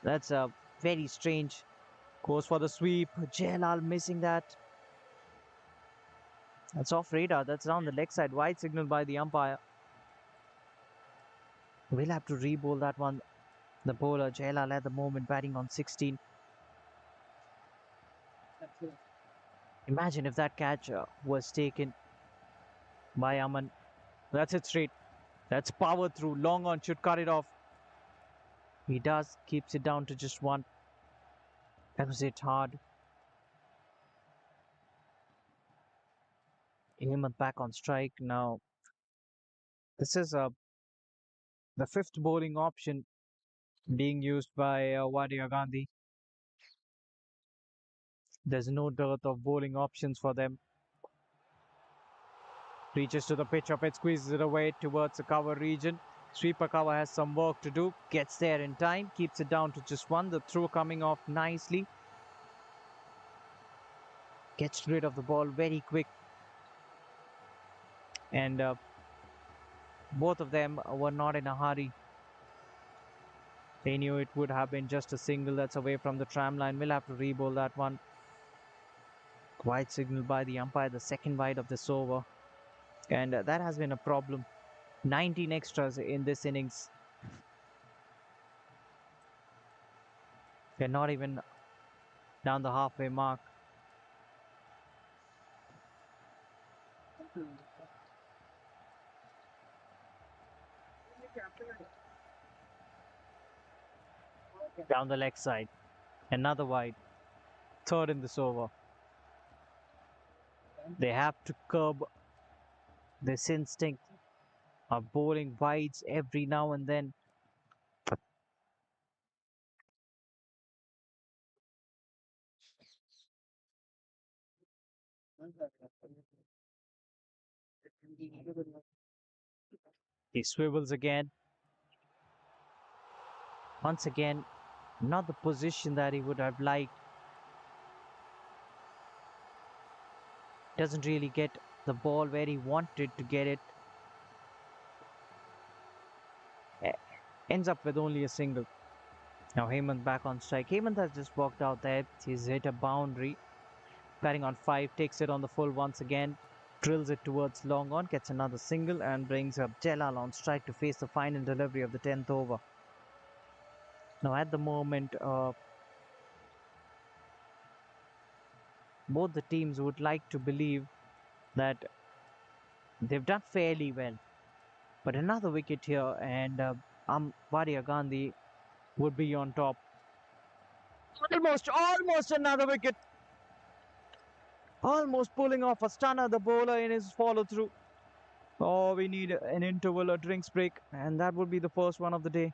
S2: That's very strange. Goes for the sweep. Jailal missing that. That's off radar. That's down the leg side. Wide signal by the umpire. We'll have to re-bowl that one. The bowler, Jailal, at the moment batting on 16. Imagine if that catch was taken by Aman. That's it straight. That's power through. Long on should cut it off. He does. Keeps it down to just one. That was it hard. Hemant back on strike now. This is the fifth bowling option being used by Wadia Ghandy. There's no dearth of bowling options for them. Reaches to the pitch of it, squeezes it away towards the cover region. Sweeper cover has some work to do. Gets there in time, keeps it down to just one. The throw coming off nicely. Gets rid of the ball very quick. And both of them were not in a hurry. They knew it would have been just a single that's away from the tram line. We'll have to re-bowl that one. Wide signal by the umpire, the second wide of this over. And that has been a problem. 19 extras in this innings. They're not even down the halfway mark. Down the leg side. Another wide. Third in this over. They have to curb this instinct of bowling wides every now and then. He swivels again. Once again, not the position that he would have liked. Doesn't really get the ball where he wanted to get it. Ends up with only a single. Now Hemant back on strike. Hemant has just walked out there. He's hit a boundary. Batting on 5, takes it on the full once again. Drills it towards long on, gets another single and brings up Jelal on strike to face the final delivery of the 10th over. Now at the moment, both the teams would like to believe that they've done fairly well. But another wicket here and Wadia Gandhi would be on top. Almost another wicket. Almost pulling off a stunner, the bowler in his follow through. Oh, we need an interval, a drinks break, and that would be the first one of the day.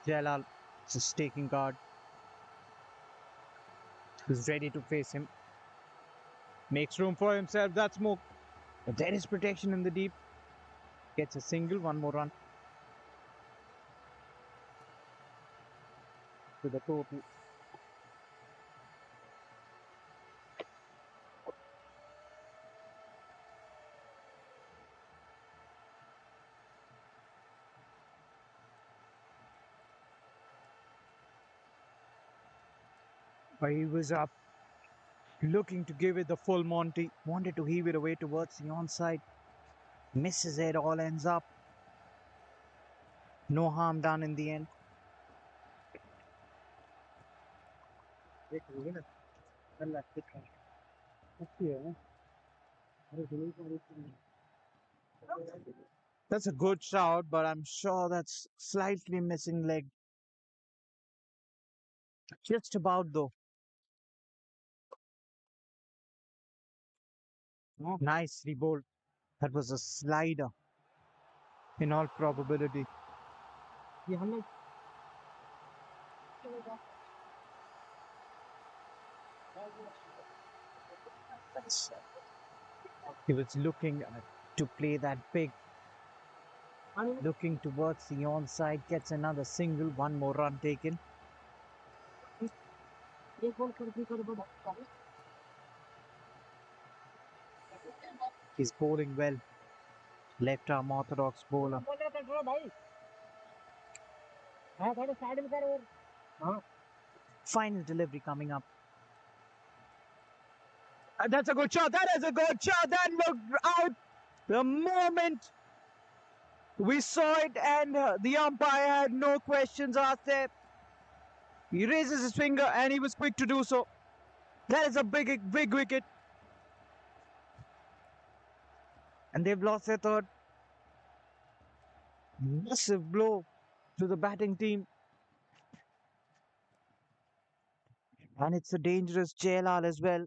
S2: Jalal is taking guard. He's ready to face him. Makes room for himself. That's smoke. But there is protection in the deep. Gets a single, one more run to the total. But he was up, looking to give it the full Monty. Wanted to heave it away towards the onside. Misses it, all ends up. No harm done in the end. That's a good shout, but I'm sure that's slightly missing leg. Just about though. Nicely bowled. That was a slider in all probability. He was looking to play that big, looking towards the onside, gets another single, one more run taken. He's bowling well. Left arm orthodox bowler. Final delivery coming up. That's a good shot. That is a good shot. That looked out the moment we saw it, and the umpire had no questions asked there. He raises his finger and he was quick to do so. That is a big wicket. And they've lost their third. Massive blow to the batting team. And it's a dangerous JLR as well.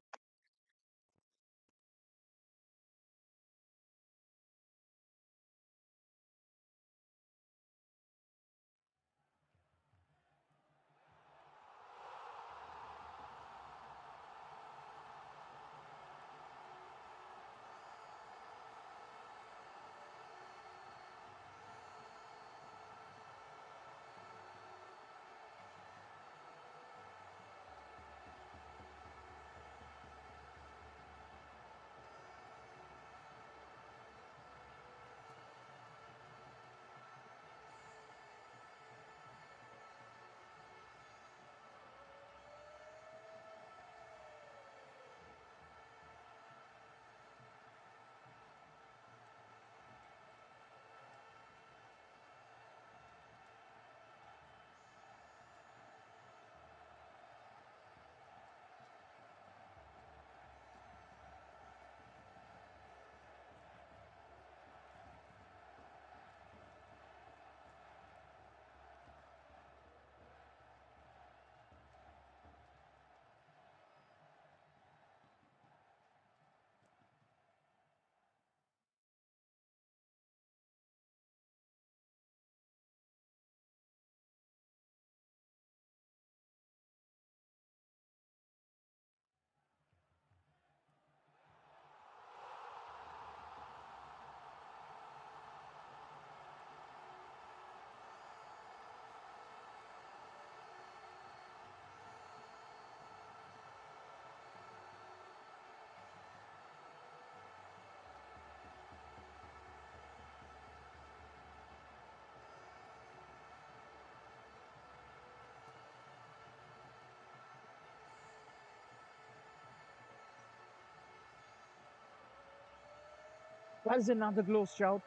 S2: That's another close shout.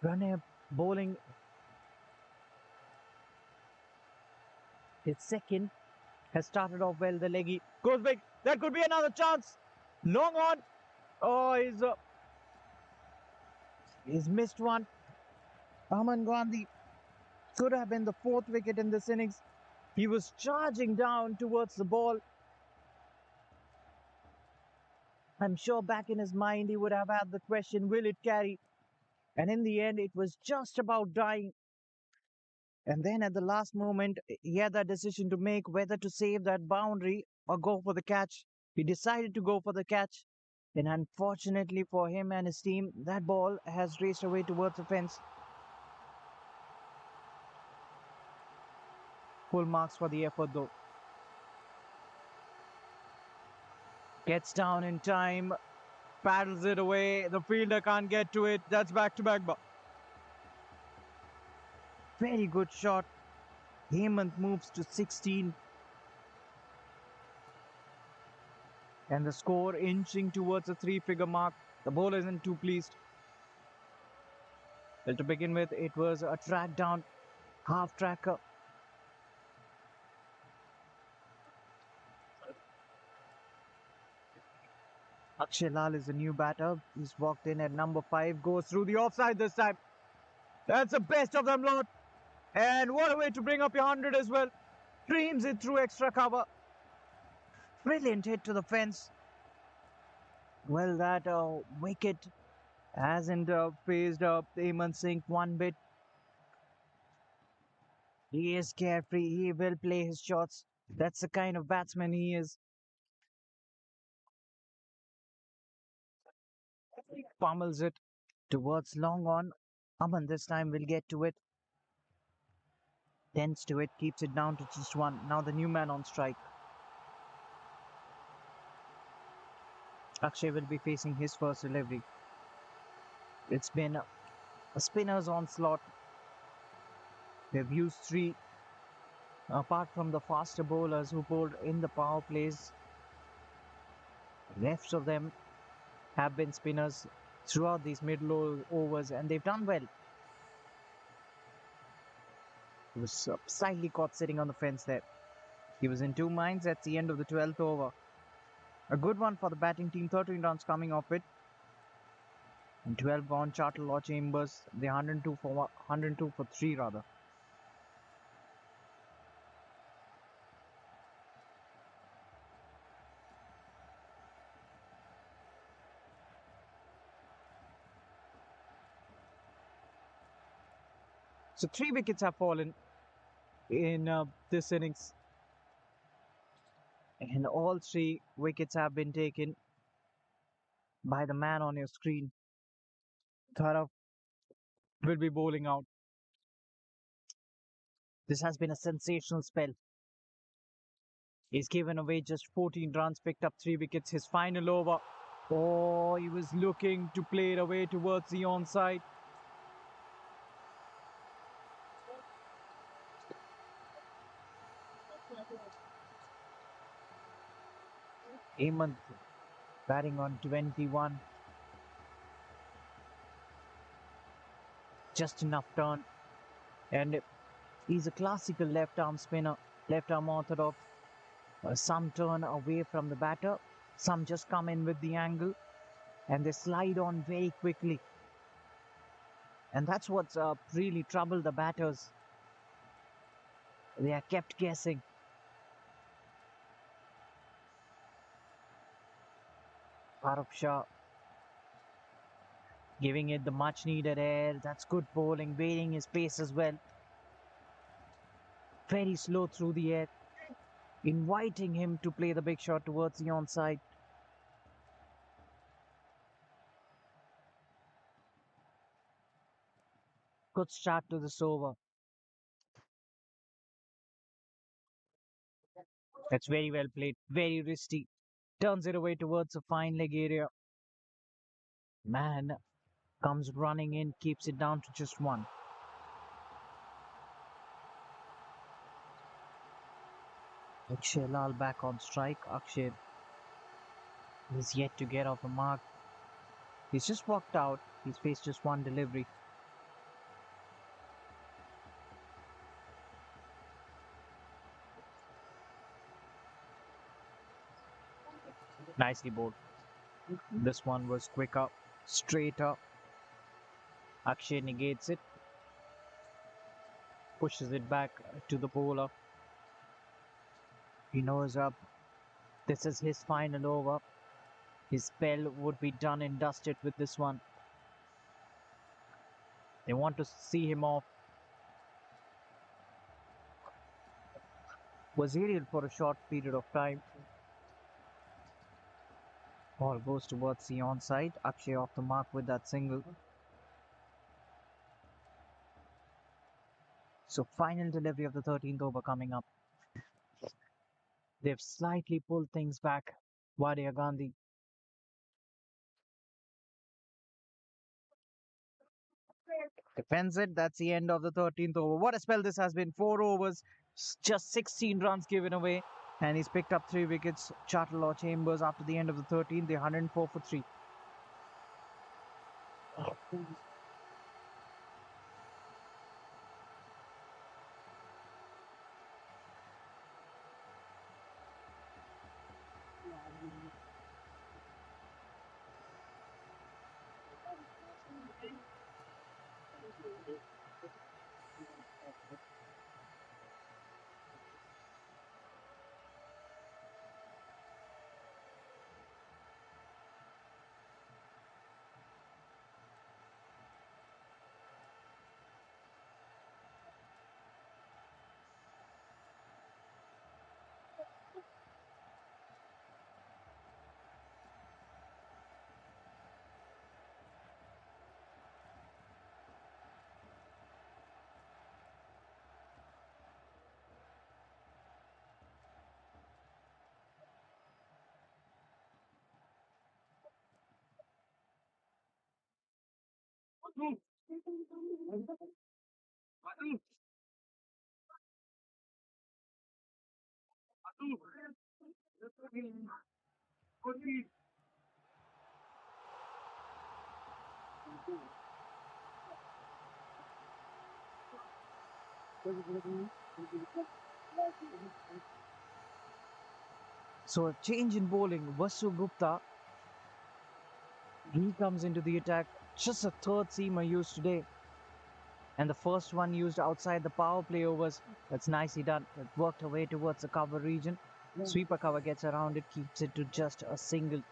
S2: Runner bowling his second has started off well. The leggy goes big. That could be another chance. Long on. Oh, he's missed one. Wadia Ghandy could have been the fourth wicket in this innings. He was charging down towards the ball. I'm sure back in his mind he would have had the question, will it carry? And in the end, it was just about dying. And then at the last moment, he had that decision to make whether to save that boundary or go for the catch. He decided to go for the catch. And unfortunately for him and his team, that ball has raced away towards the fence. Full marks for the effort though. Gets down in time, paddles it away. The fielder can't get to it. That's back to back. Very good shot. Hemant moves to 16. And the score inching towards a three-figure mark. The bowler isn't too pleased. Well, to begin with, it was a track down, half tracker. Akshay Lal is the new batter. He's walked in at number 5, goes through the offside this time. That's the best of them lot. And what a way to bring up your 100 as well. Dreams it through extra cover. Brilliant hit to the fence. Well, that wicket hasn't phased Hemant Singh one bit. He is carefree. He will play his shots. That's the kind of batsman he is. Pummels it towards long on. Aman this time will get to it. Tends to it, keeps it down to just one. Now the new man on strike. Akshay will be facing his first delivery. It's been a spinner's onslaught. They've used three, apart from the faster bowlers who bowled in the power plays. The rest of them have been spinners throughout these middle overs, and they've done well. He was slightly caught sitting on the fence there. He was in two minds at the end of the 12th over. A good one for the batting team, 13 runs coming off it. And 12 gone, Chartel or Chambers, the 102 for 3 rather. So 3 wickets have fallen in this innings. And all 3 wickets have been taken by the man on your screen. Tharaf will be bowling out. This has been a sensational spell. He's given away just 14 runs, picked up 3 wickets. His final over. Oh, he was looking to play it away towards the onside. Hemant batting on 21. Just enough turn. And he's a classical left arm spinner, left arm orthodox. Some turn away from the batter, some just come in with the angle, and they slide on very quickly. And that's what's really troubled the batters. They are kept guessing. Arab Shah giving it the much needed air. That's good bowling, waiting his pace as well. Very slow through the air, inviting him to play the big shot towards the onside. Good start to this over. That's very well played, very risky. Turns it away towards a fine leg area. Man comes running in, keeps it down to just one. Akshay Lal back on strike. Akshay is yet to get off the mark. He's just walked out. He's faced just one delivery. Nicely bowled. This one was quicker, straighter. Akshay negates it. Pushes it back to the bowler. He knows this is his final over. His spell would be done and dusted with this one. They want to see him off. Was aerial for a short period of time. Ball goes towards the onside. Akshay off the mark with that single. So final delivery of the 13th over coming up. They've slightly pulled things back. Wadia Ghandy. Defends it. That's the end of the 13th over. What a spell this has been. 4 overs, just 16 runs given away. And he's picked up 3 wickets. Chartlaw Chambers after the end of the 13th. They're 104 for 3. So a change in bowling. Vasu Gupta, he comes into the attack. Just a third seamer used today. And the first one used outside the power play overs. That's nicely done. It worked her way towards the cover region. Sweeper cover gets around it, keeps it to just a single.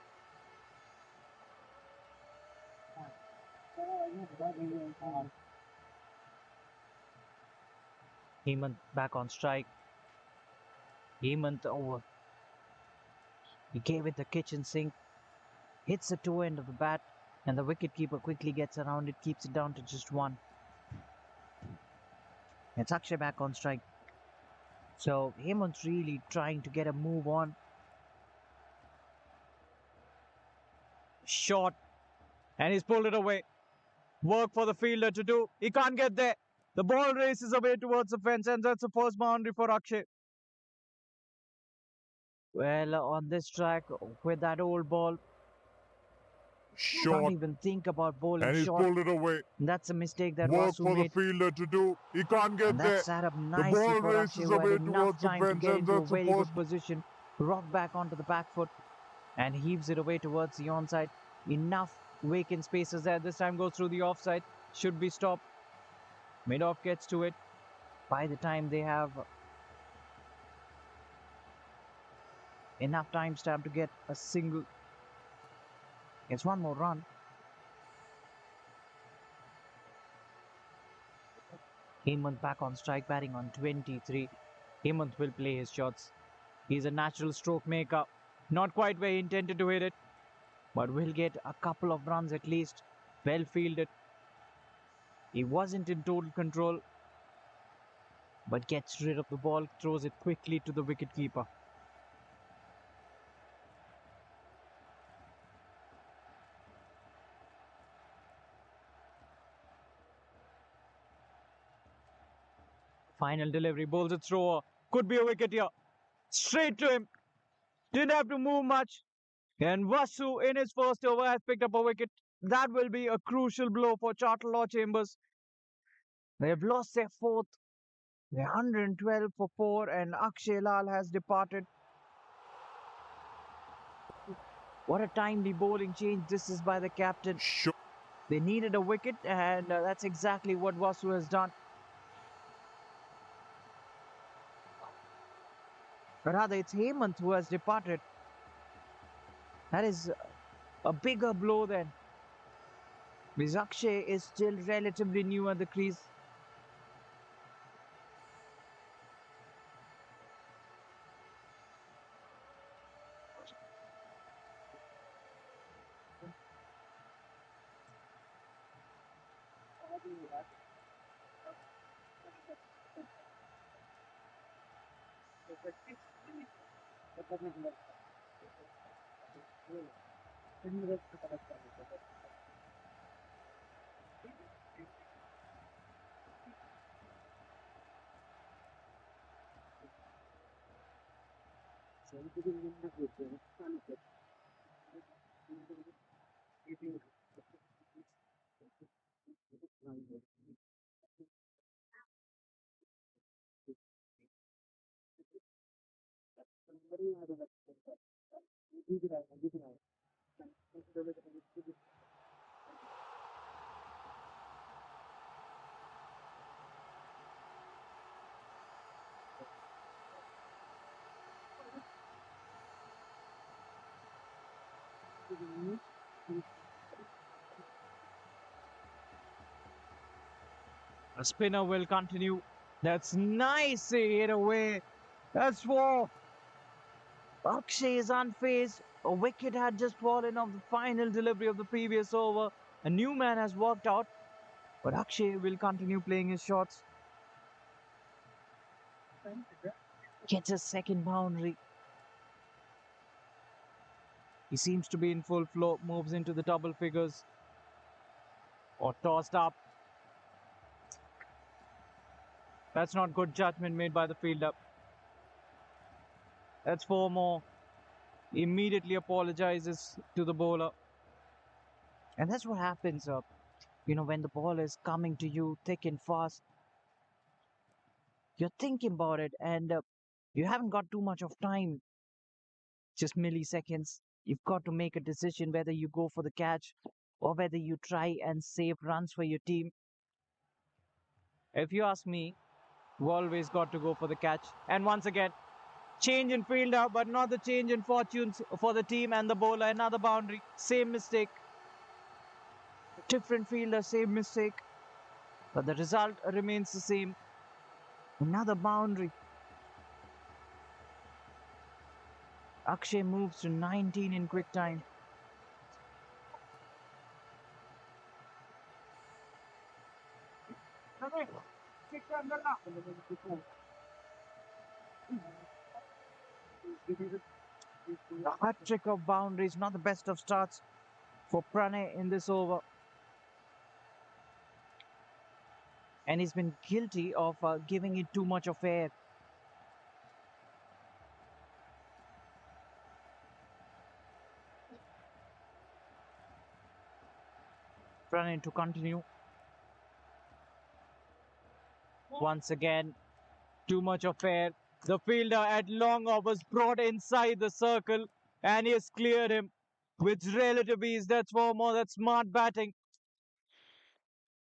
S2: Hemant back on strike. Hemant over. He gave it the kitchen sink. Hits the toe end of the bat. And the wicketkeeper quickly gets around it, keeps it down to just 1. It's Akshay back on strike. So Hemant's really trying to get a move on. Shot. And he's pulled it away. Work for the fielder to do. He can't get there. The ball races away towards the fence, and that's the first boundary for Akshay. Well, on this track, with that old ball, can't even think about bowling
S3: and he's
S2: short.
S3: pulled it away.
S2: That's a mistake that
S3: Work
S2: Vasu
S3: for
S2: made.
S3: the fielder to do. He can't get
S2: And
S3: there.
S2: that set up
S3: The
S2: nicely
S3: ball
S2: for Akshay,
S3: races
S2: who had
S3: away
S2: enough
S3: towards the
S2: time to
S3: fence,
S2: get
S3: and
S2: into a
S3: that's
S2: very
S3: the
S2: good
S3: first.
S2: position. Rock back onto the back foot and heaves it away towards the onside. Enough vacant spaces there. This time goes through the offside. Should be stopped. Mid-off gets to it. By the time they have enough time stamp to get a single. It's one more run. Hemant back on strike, batting on 23. Hemant will play his shots. He's a natural stroke maker. Not quite where he intended to hit it, but will get a couple of runs at least. Well fielded. He wasn't in total control, but gets rid of the ball, throws it quickly to the wicketkeeper. Final delivery, bowls a thrower. Could be a wicket here. Straight to him. Didn't have to move much. And Vasu in his first over has picked up a wicket. That will be a crucial blow for Chartlaw Chambers. They have lost their fourth. They're 112 for 4 and Akshay Lal has departed. What a timely bowling change this is by the captain. They needed a wicket and that's exactly what Vasu has done. But rather, it's Hemant who has departed. That is a bigger blow then. Akshay is still relatively new at the crease. A spinner will continue. That's nice hit away. That's four. Akshay is unfazed. A wicket had just fallen off the final delivery of the previous over. A new man has walked out, but Akshay will continue playing his shots. Gets a second boundary. He seems to be in full flow, moves into the double figures. Or tossed up. That's not good judgment made by the fielder. That's four more. He immediately apologizes to the bowler. And that's what happens, when the ball is coming to you thick and fast. You're thinking about it and you haven't got too much of time, just milliseconds. You've got to make a decision whether you go for the catch or whether you try and save runs for your team. If you ask me, we've always got to go for the catch. And once again, change in fielder, but not the change in fortunes for the team and the bowler. Another boundary, same mistake. Different fielder, same mistake. But the result remains the same. Another boundary. Akshay moves to 19 in quick time. The hat trick of boundaries, not the best of starts for Pranay in this over. And he's been guilty of giving it too much of air. Pranay to continue. Once again, too much of air. The fielder at long off was brought inside the circle and he has cleared him with relative ease. That's four more. That's smart batting.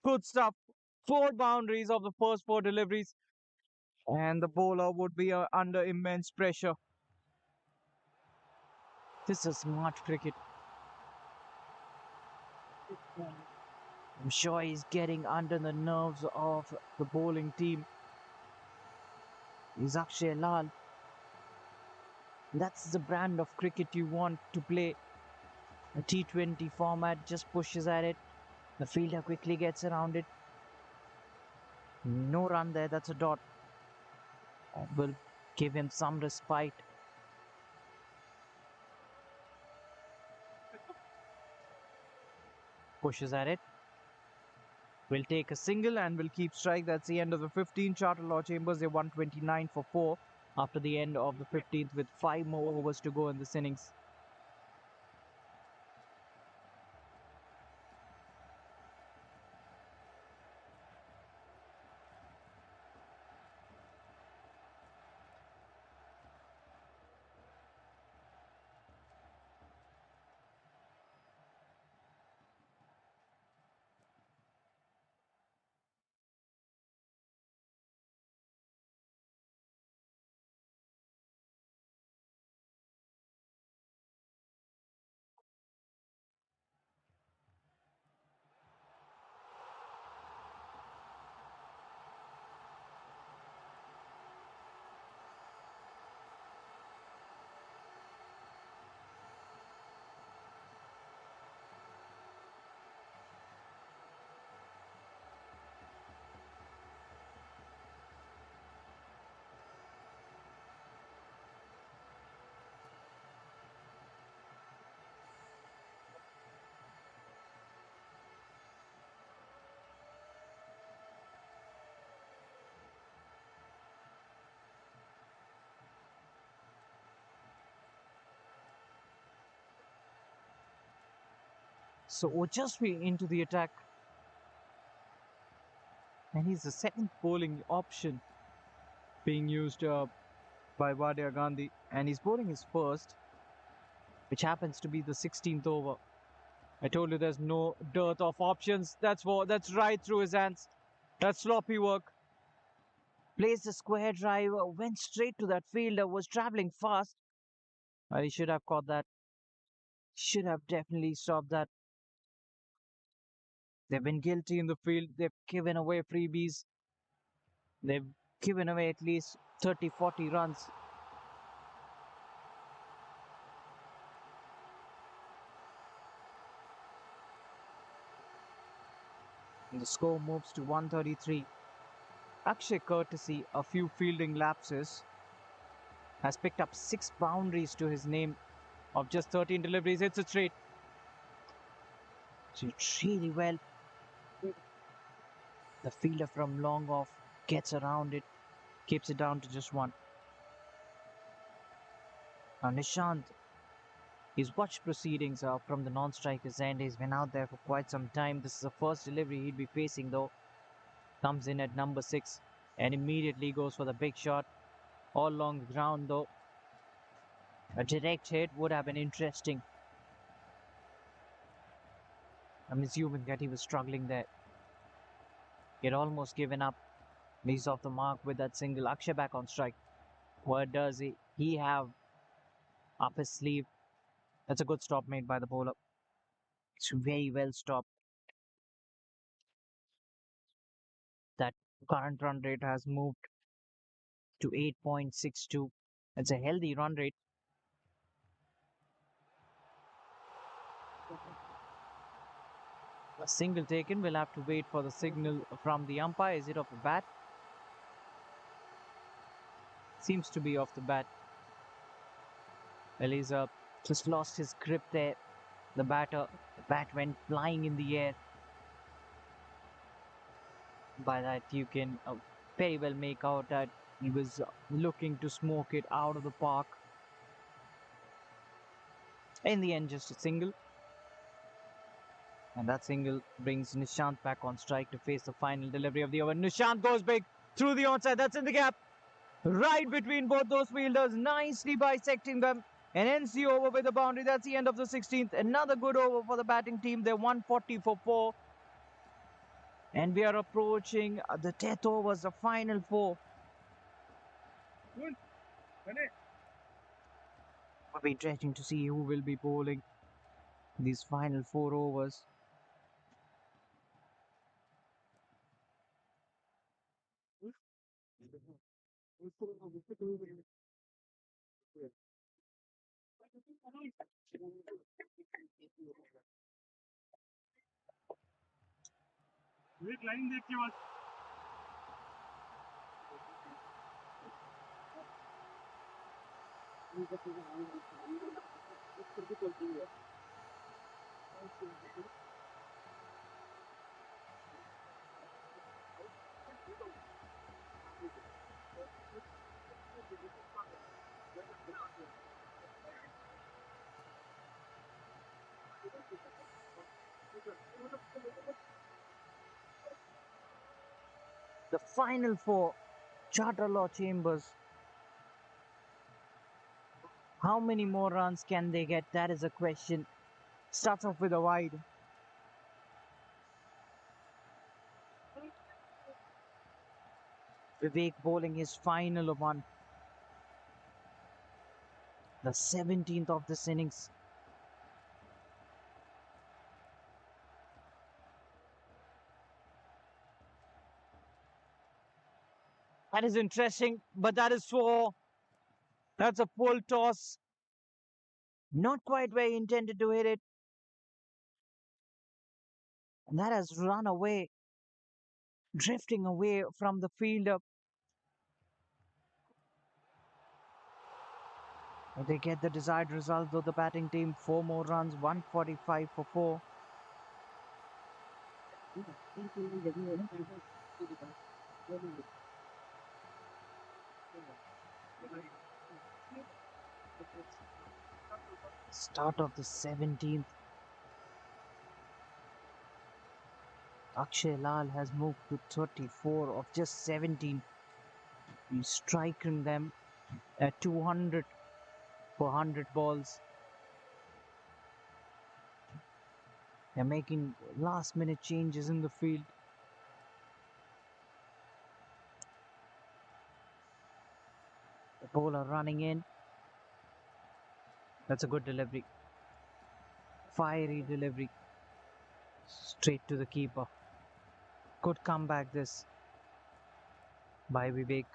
S2: Good stuff. Four boundaries of the first four deliveries. And the bowler would be under immense pressure. This is smart cricket. I'm sure he's getting under the nerves of the bowling team. He's Akshay Lal. That's the brand of cricket you want to play. A T20 format just pushes at it. The fielder quickly gets around it. No run there, that's a dot. That will give him some respite. Pushes at it. Will take a single and will keep strike. That's the end of the 15th. Charter Law Chambers, they won 29 for 4 after the end of the 15th with 5 more overs to go in this innings. So Ojasvi into the attack. And he's the second bowling option being used by Wadia Ghandy. And he's bowling his first, which happens to be the 16th over. I told you there's no dearth of options. That's right through his hands. That's sloppy work. Plays the square drive, went straight to that fielder, was travelling fast. He should have caught that. Should have definitely stopped that. They've been guilty in the field. They've given away freebies. They've given away at least 30, 40 runs. And the score moves to 133. Akshay courtesy, a few fielding lapses, has picked up 6 boundaries to his name of just 13 deliveries. It's a straight. So really well. The fielder from long off gets around it, keeps it down to just 1. Now Nishant, he's watched proceedings from the non-striker's end. He's been out there for quite some time. This is the first delivery he'd be facing though. Comes in at number 6 and immediately goes for the big shot. All along the ground though. A direct hit would have been interesting. I'm assuming that he was struggling there. He had almost given up. He's off the mark with that single. Akshay back on strike. What does he have up his sleeve? That's a good stop made by the bowler. It's very well stopped. That current run rate has moved to 8.62. It's a healthy run rate. A single taken. We'll have to wait for the signal from the umpire. Is it off the bat? Seems to be off the bat. Well, he's just lost his grip there. The bat went flying in the air. By that, you can very well make out that he was looking to smoke it out of the park. In the end, just a single. And that single brings Nishant back on strike to face the final delivery of the over. Nishant goes big through the onside. That's in the gap. Right between both those fielders, nicely bisecting them. And ends the over with a boundary. That's the end of the 16th. Another good over for the batting team. They're 140 for 4. And we are approaching the death overs, the final 4. It'll be interesting to see who will be bowling these final 4 overs. The final 4, Charter Law Chambers. How many more runs can they get? That is a question. Starts off with a wide. Vivek bowling his final 1. The 17th of this innings. That is interesting, but that is 4. That's a full toss. Not quite where he intended to hit it. And that has run away, drifting away from the fielder. They get the desired result, though the batting team 4 more runs, 145 for 4. Start of the 17th. Akshay Lal has moved to 34 of just 17. He's striking them at 200 for 100 balls. They're making last minute changes in the field. The bowler running in. That's a good delivery. Fiery delivery. Straight to the keeper. Good comeback this by Vivek.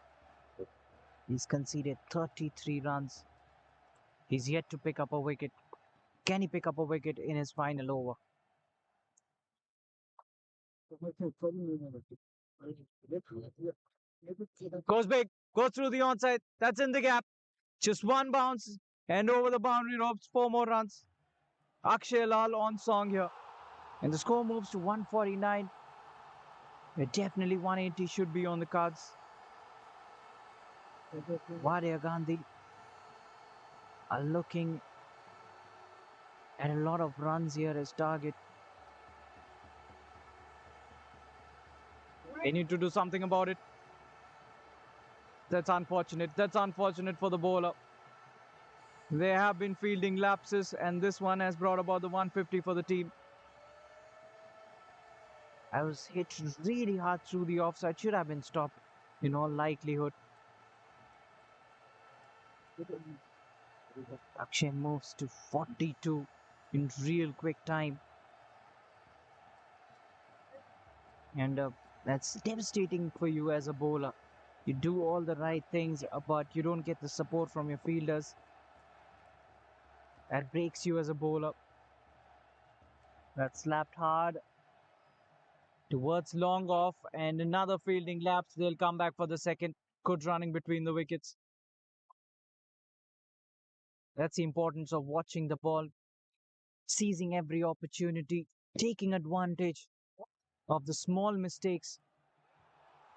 S2: He's conceded 33 runs. He's yet to pick up a wicket. Can he pick up a wicket in his final over? Goes big, goes through the onside. That's in the gap. Just one bounce and over the boundary ropes. 4 more runs. Akshay Lal on song here. And the score moves to 149. Definitely 180 should be on the cards. Wadia Ghandy are looking at a lot of runs here as target. They need to do something about it. That's unfortunate. That's unfortunate for the bowler. They have been fielding lapses, and this one has brought about the 150 for the team. I was hit really hard through the offside. Should have been stopped in all likelihood. Akshay moves to 42 in real quick time. And that's devastating for you as a bowler. You do all the right things, but you don't get the support from your fielders. That breaks you as a bowler. That's slapped hard towards long off, and another fielding lapse. They'll come back for the second. Good running between the wickets. That's the importance of watching the ball, seizing every opportunity, taking advantage of the small mistakes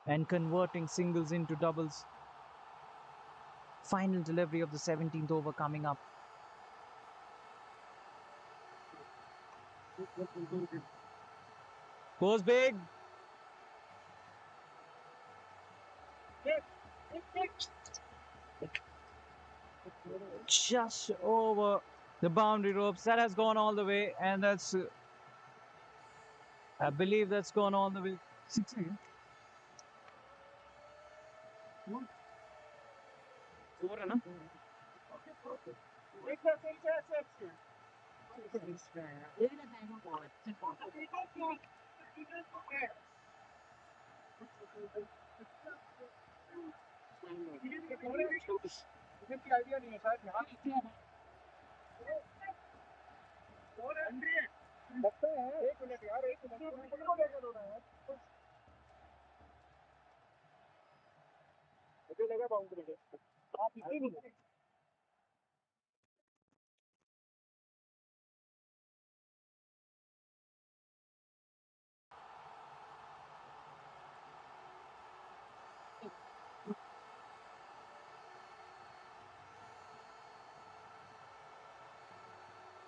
S2: and converting singles into doubles. Final delivery of the 17th over coming up. Goes big. Just over the boundary ropes. That has gone all the way, and that's, I believe that's gone all the way. 6 again. 4 है ना?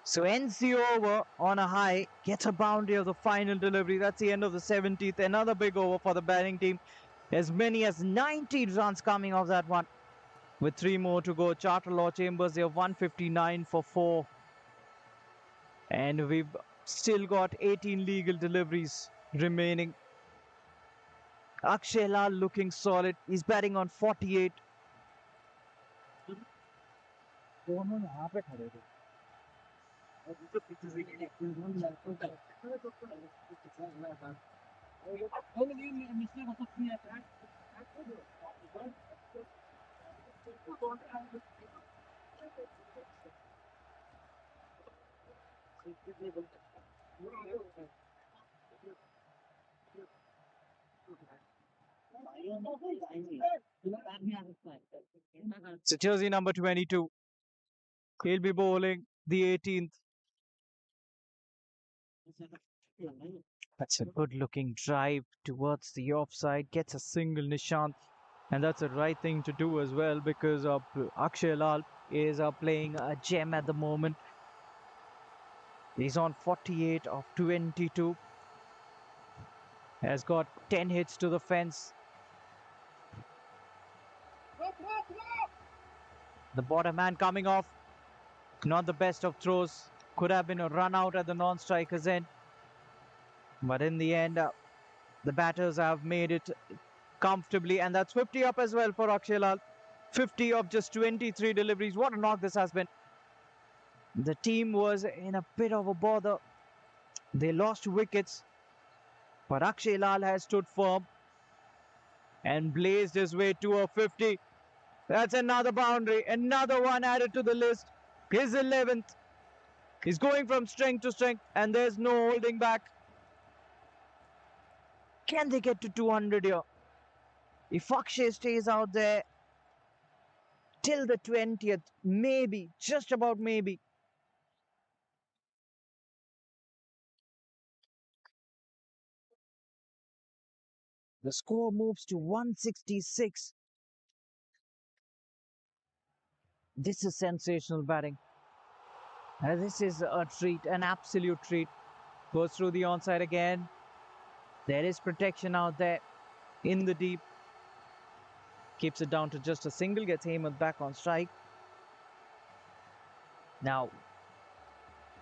S2: So ends the over on a high, gets a boundary of the final delivery. That's the end of the 17th. Another big over for the batting team. As many as 90 runs coming off that one. With 3 more to go, Charter Law Chambers, they have 159 for 4. And we've still got 18 legal deliveries remaining. Akshay Lal looking solid. He's batting on 48. So jersey number 22. He'll be bowling the 18th. That's a good looking drive towards the offside. Gets a single, Nishant. And that's the right thing to do as well, because Akshay Lal is playing a gem at the moment. He's on 48 of 22. has got 10 hits to the fence. The bottom man coming off. Not the best of throws. Could have been a run out at the non-striker's end. But in the end, the batters have made it comfortably. And that's 50 up as well for Akshay Lal. 50 of just 23 deliveries. What a knock this has been. The team was in a bit of a bother. They lost wickets. But Akshay Lal has stood firm and blazed his way to a 50. That's another boundary. Another one added to the list. His 11th. He's going from strength to strength, and there's no holding back. Can they get to 200 here? If Akshay stays out there till the 20th, maybe, just about maybe. The score moves to 166. This is sensational batting. This is a treat, an absolute treat. Goes through the onside again. There is protection out there in the deep. Keeps it down to just a single, gets Hemant back on strike. Now,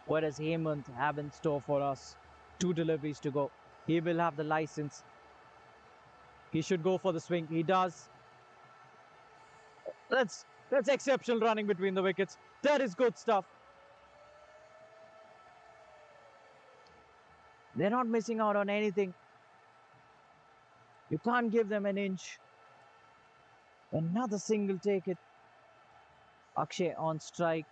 S2: what does Hemant have in store for us? 2 deliveries to go. He will have the license. He should go for the swing. He does. That's exceptional running between the wickets. That is good stuff. They're not missing out on anything. You can't give them an inch. Another single, take it. Akshay on strike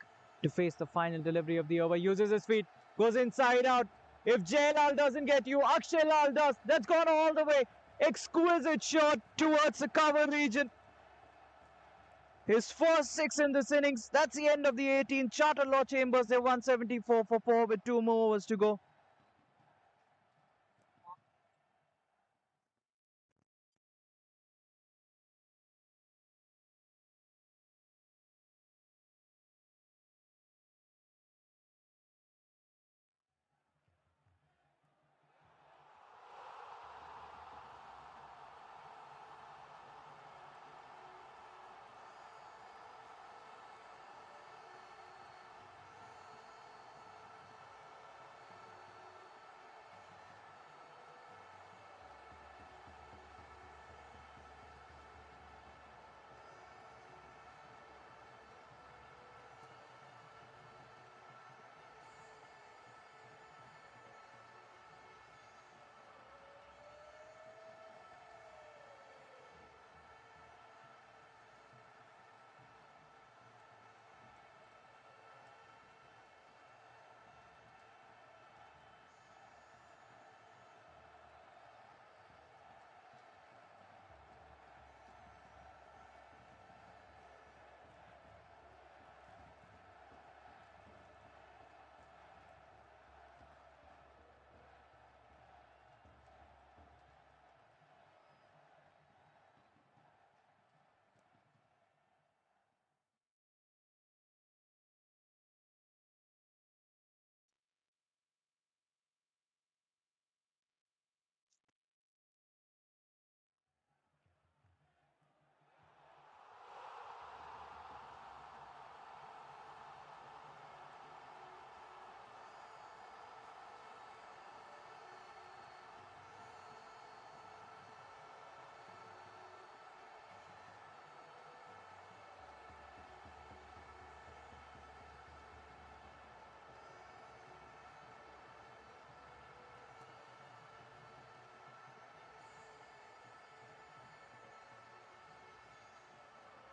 S2: to face the final delivery of the over. Uses his feet. Goes inside out. If Jailal doesn't get you, Akshay Lal does. That's gone all the way. Exquisite shot towards the cover region. His first 6 in this innings. That's the end of the 18th. Charter Law Chambers, they're 174 for 4 with 2 more overs to go.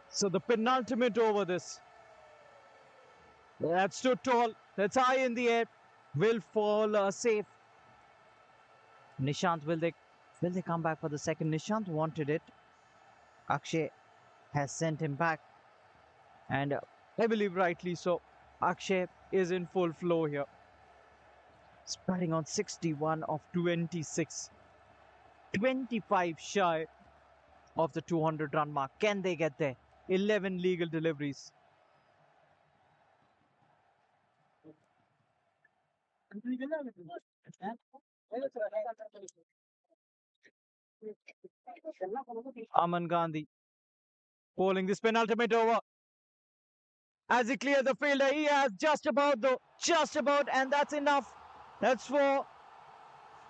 S2: So the penultimate over this. That's too tall. That's high in the air. Will fall safe. Nishant, will they come back for the second? Nishant wanted it. Akshay has sent him back. And I believe rightly so. Akshay is in full flow here. Batting on 61 of 26. 25 shy of the 200 run mark. Can they get there? 11 legal deliveries. Aman Gandhi bowling this penultimate over. As he clears the fielder, he has just about though, just about, and that's enough. That's four.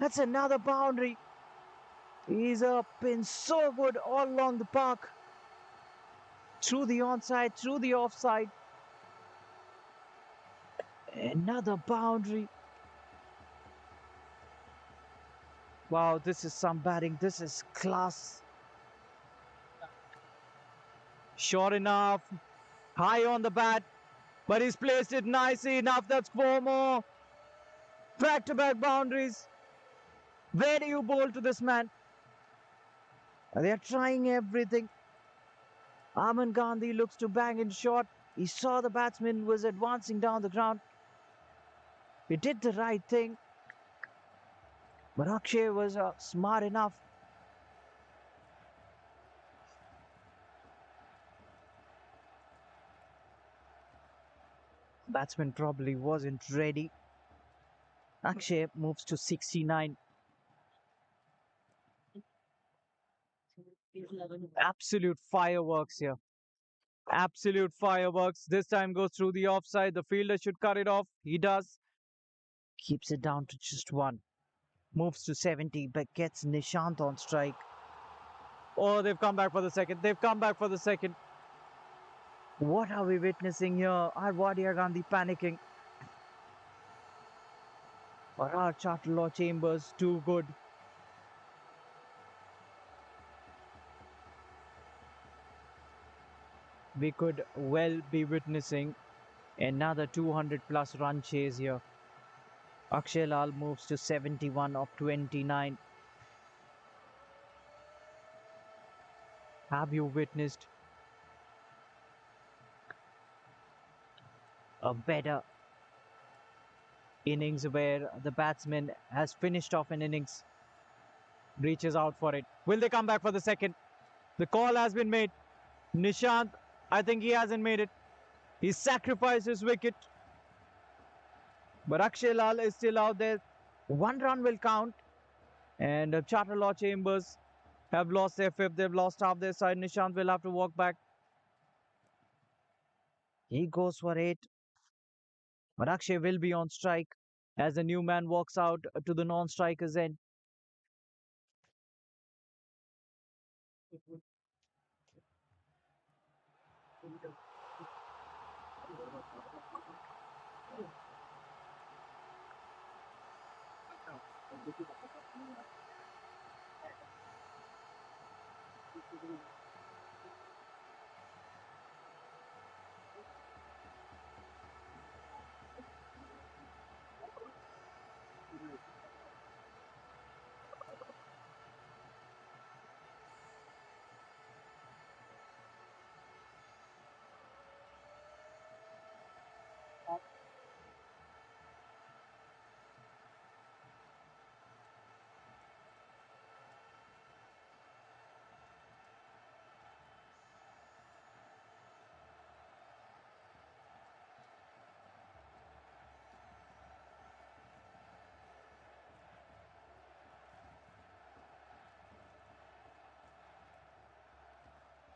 S2: That's another boundary. He's been so good all along the park. Through the onside, through the offside. Another boundary. Wow, this is some batting. This is class. Short enough. High on the bat. But he's placed it nicely enough. That's four more. Back-to-back boundaries. Where do you bowl to this man? They're trying everything. Aman Gandhi looks to bang in short. He saw the batsman was advancing down the ground. He did the right thing. But Akshay was smart enough. Batsman probably wasn't ready. Akshay moves to 69. Absolute fireworks here. Absolute fireworks. This time goes through the offside. The fielder should cut it off. He does. Keeps it down to just one. Moves to 70 but gets Nishant on strike. Oh, they've come back for the second. They've come back for the second. What are we witnessing here? Are Wadia Ghandy panicking? Or are Charter Chambers too good? We could well be witnessing another 200 plus run chase here. Akshay Lal moves to 71 of 29. Have you witnessed a better innings where the batsman has finished off an innings, reaches out for it? Will they come back for the second? The call has been made. Nishant, I think he hasn't made it. He sacrificed his wicket. But Akshay Lal is still out there. One run will count. And Charter Chambers have lost their fifth. They've lost half their side. Nishant will have to walk back. He goes for 8. But Akshay will be on strike as the new man walks out to the non-striker's end.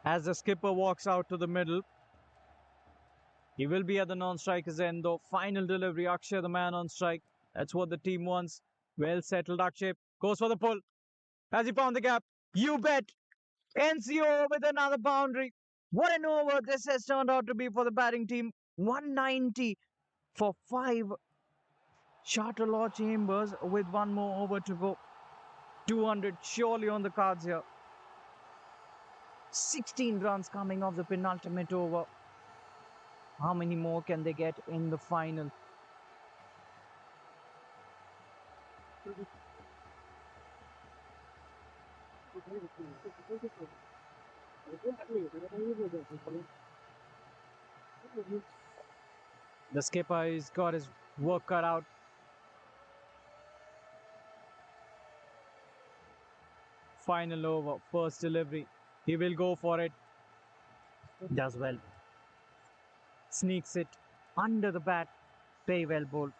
S2: As the skipper walks out to the middle, he will be at the non-striker's end though. Final delivery, Akshay the man on strike. That's what the team wants. Well settled, Akshay goes for the pull. Has he found the gap? You bet. NCO with another boundary. What an over this has turned out to be for the batting team. 190 for 5. Charter Chambers with one more over to go. 200 surely on the cards here. 16 runs coming off the penultimate over. How many more can they get in the final? The skipper has got his work cut out. Final over, first delivery. He will go for it. Does well. Sneaks it under the bat. Very well bowled.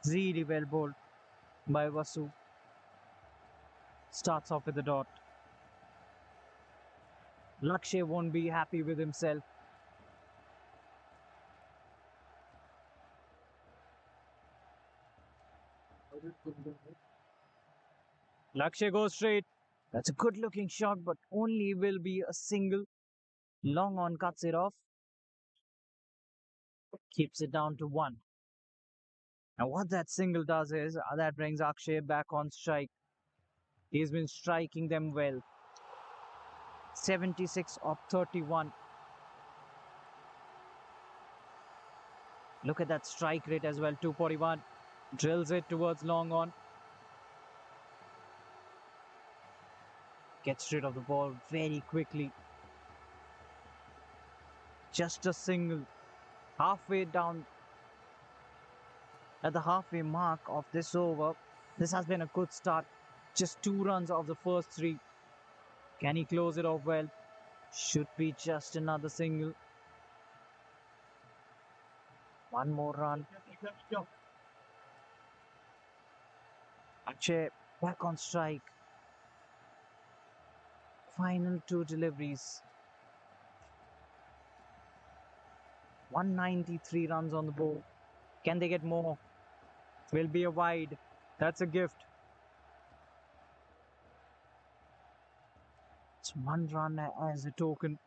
S2: Really well bowled by Vasu. Starts off with a dot. Lakshay won't be happy with himself. Lakshay goes straight. That's a good looking shot, but only will be a single. Long on cuts it off. Keeps it down to 1. And what that single does is that brings Akshay back on strike. He's been striking them well. 76 of 31. Look at that strike rate as well, 241. Drills it towards long on. Gets rid of the ball very quickly. Just a single. Halfway down at the halfway mark of this over. This has been a good start. Just 2 runs of the first 3. Can he close it off well? Should be just another single. 1 more run. Akshay back on strike. Final 2 deliveries. 193 runs on the board. Can they get more? Will be a wide. That's a gift. It's 1 run as a token.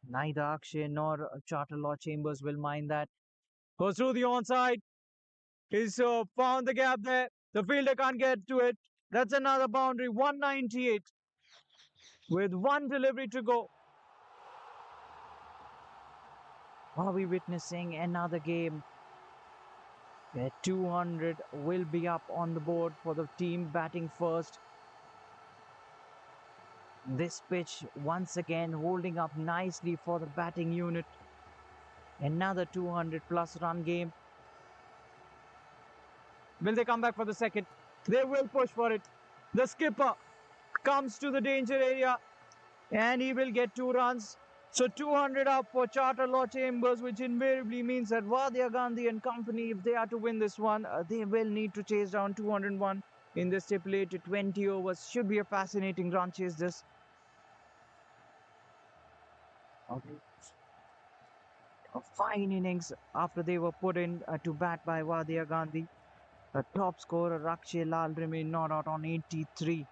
S2: Neither Akshay nor Charter Law Chambers will mind that. Goes through the onside. He's found the gap there. The fielder can't get to it. That's another boundary. 198 with 1 delivery to go. Are we witnessing another game where 200 will be up on the board for the team batting first? This pitch once again holding up nicely for the batting unit. Another 200 plus run game. Will they come back for the second? They will push for it. The skipper comes to the danger area and he will get 2 runs. So 200 up for Charter Law Chambers, which invariably means that Wadia Ghandy and company, if they are to win this one, they will need to chase down 201 in the stipulated 20 overs. Should be a fascinating run chase this. Okay. A fine innings after they were put in to bat by Wadia Ghandy. The top scorer Rakshay Lal remained not out on 83.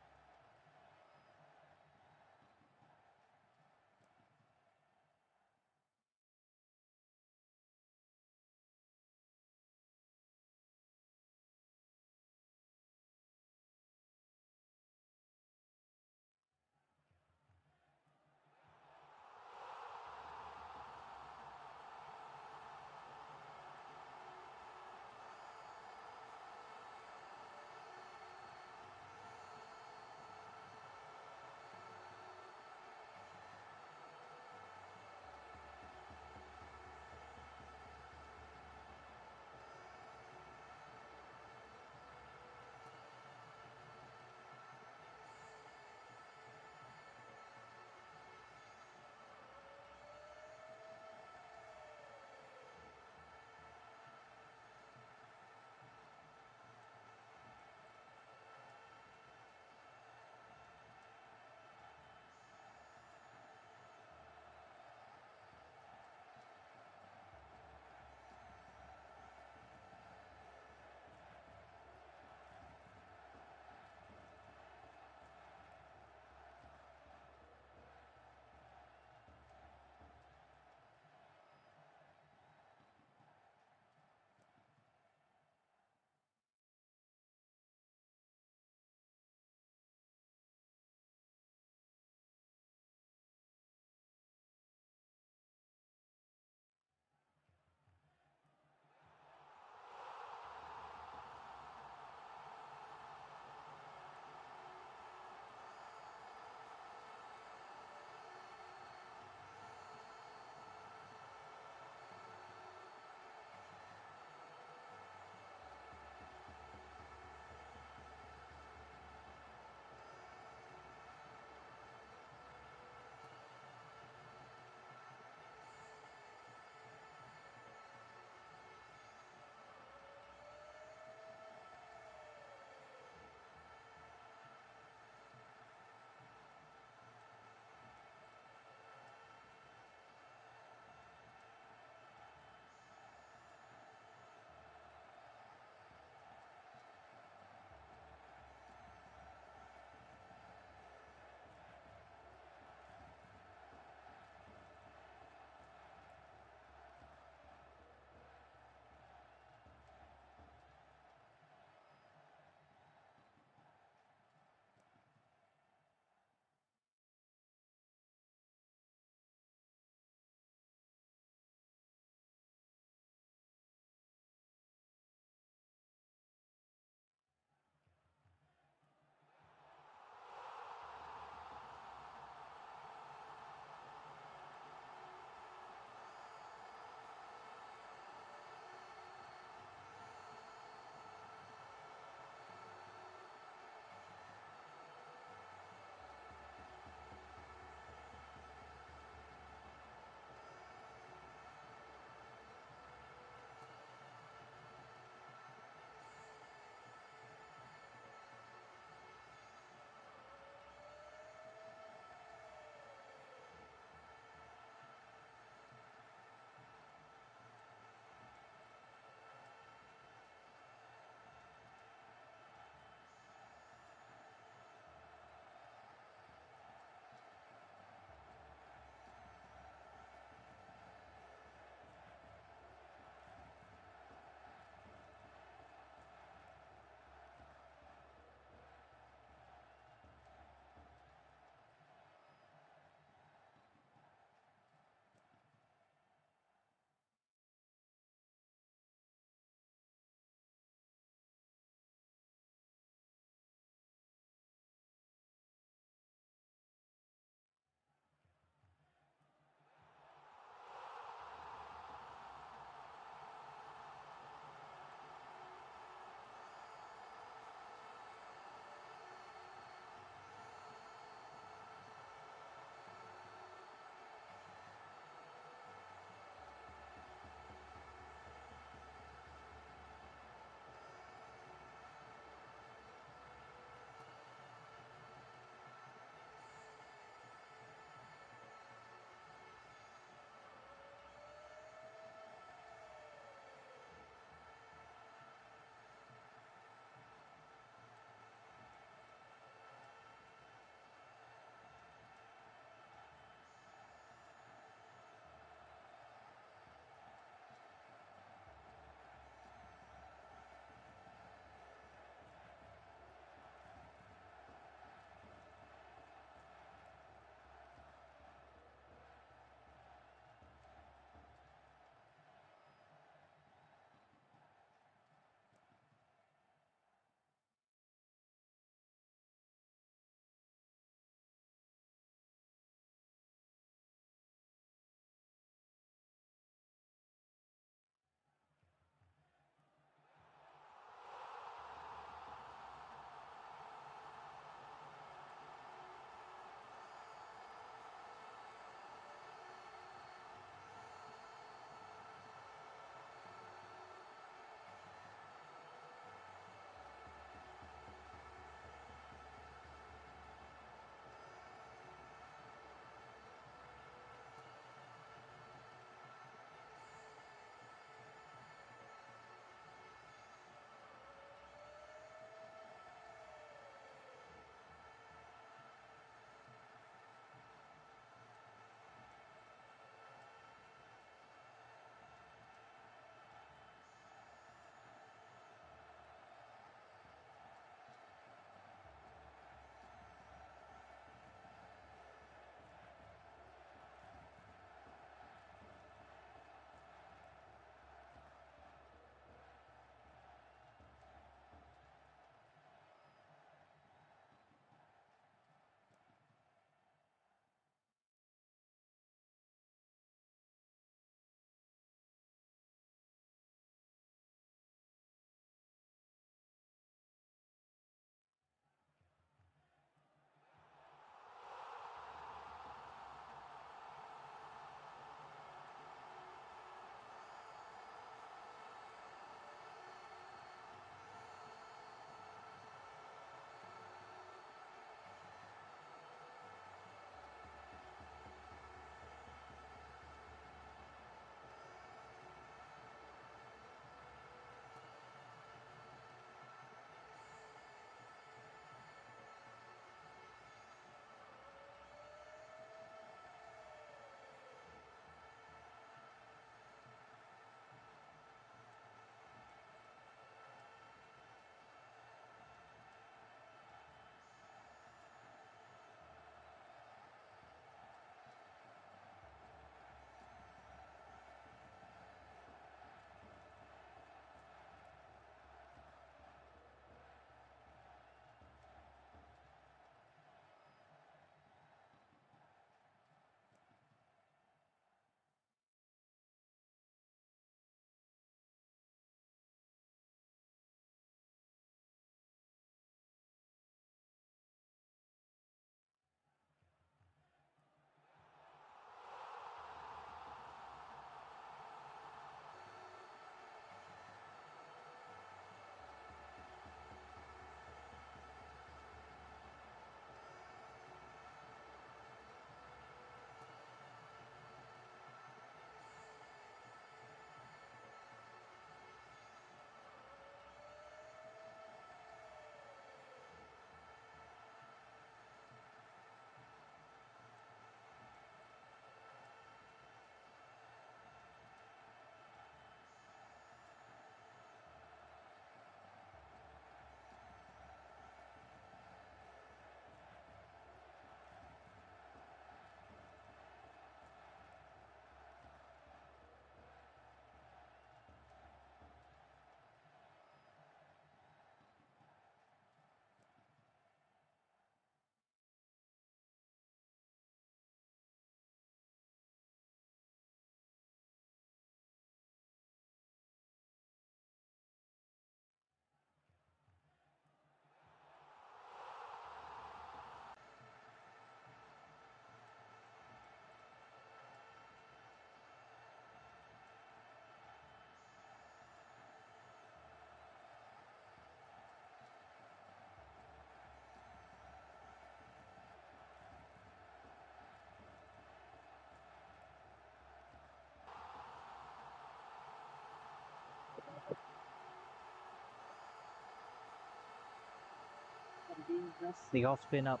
S2: The off spin up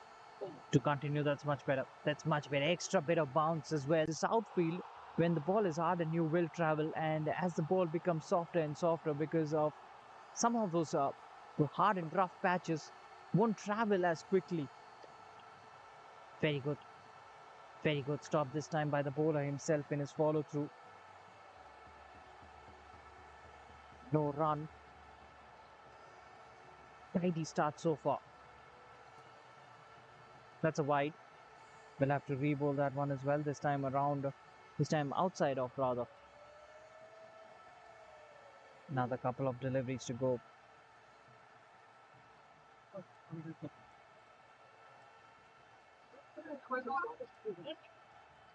S2: to continue. That's much better. That's much better. Extra bit of bounce as well. This outfield, when the ball is hard and you will travel, and as the ball becomes softer and softer because of some of those hard and rough patches, won't travel as quickly. Very good. Very good stop this time by the bowler himself in his follow through. No run. Tidy start so far. That's a wide. We'll have to re-bowl that one as well this time around. This time outside of rather. Another couple of deliveries to go.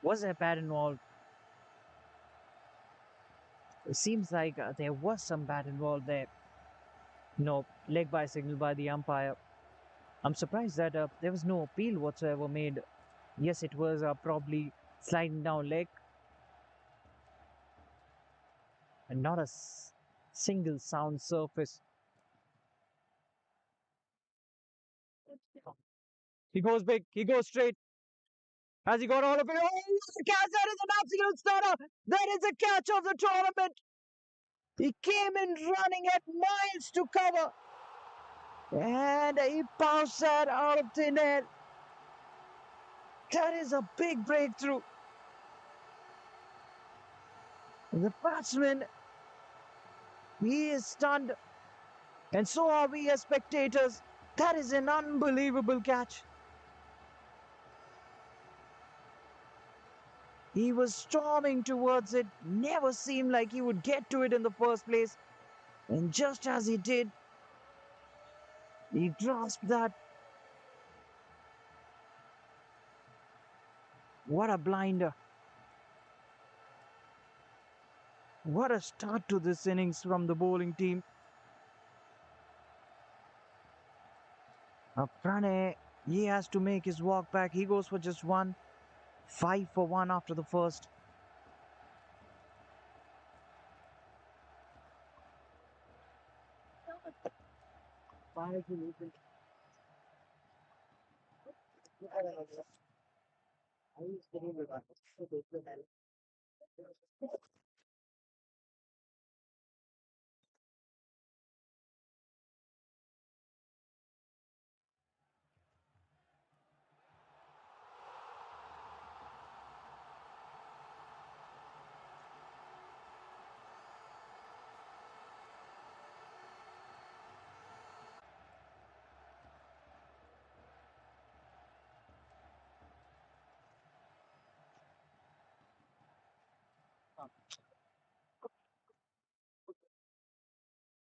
S2: Was there a bat involved? It seems like there was some bat involved there. No, leg by signal by the umpire. I'm surprised that there was no appeal whatsoever made. Yes, it was probably sliding down leg. And not a single sound surface. He goes big. He goes straight. Has he got all of it? Oh, the catch! That is an absolute stunner! That is a catch of the tournament! He came in running at miles to cover. And he pounced that out of thin air. That is a big breakthrough. The batsman, he is stunned. And so are we as spectators. That is an unbelievable catch. He was storming towards it. Never seemed like he would get to it in the first place. And just as he did, he grasped that. What a blinder. What a start to this innings from the bowling team. Pranay, he has to make his walk back. He goes for just one. 5 for 1 after the first.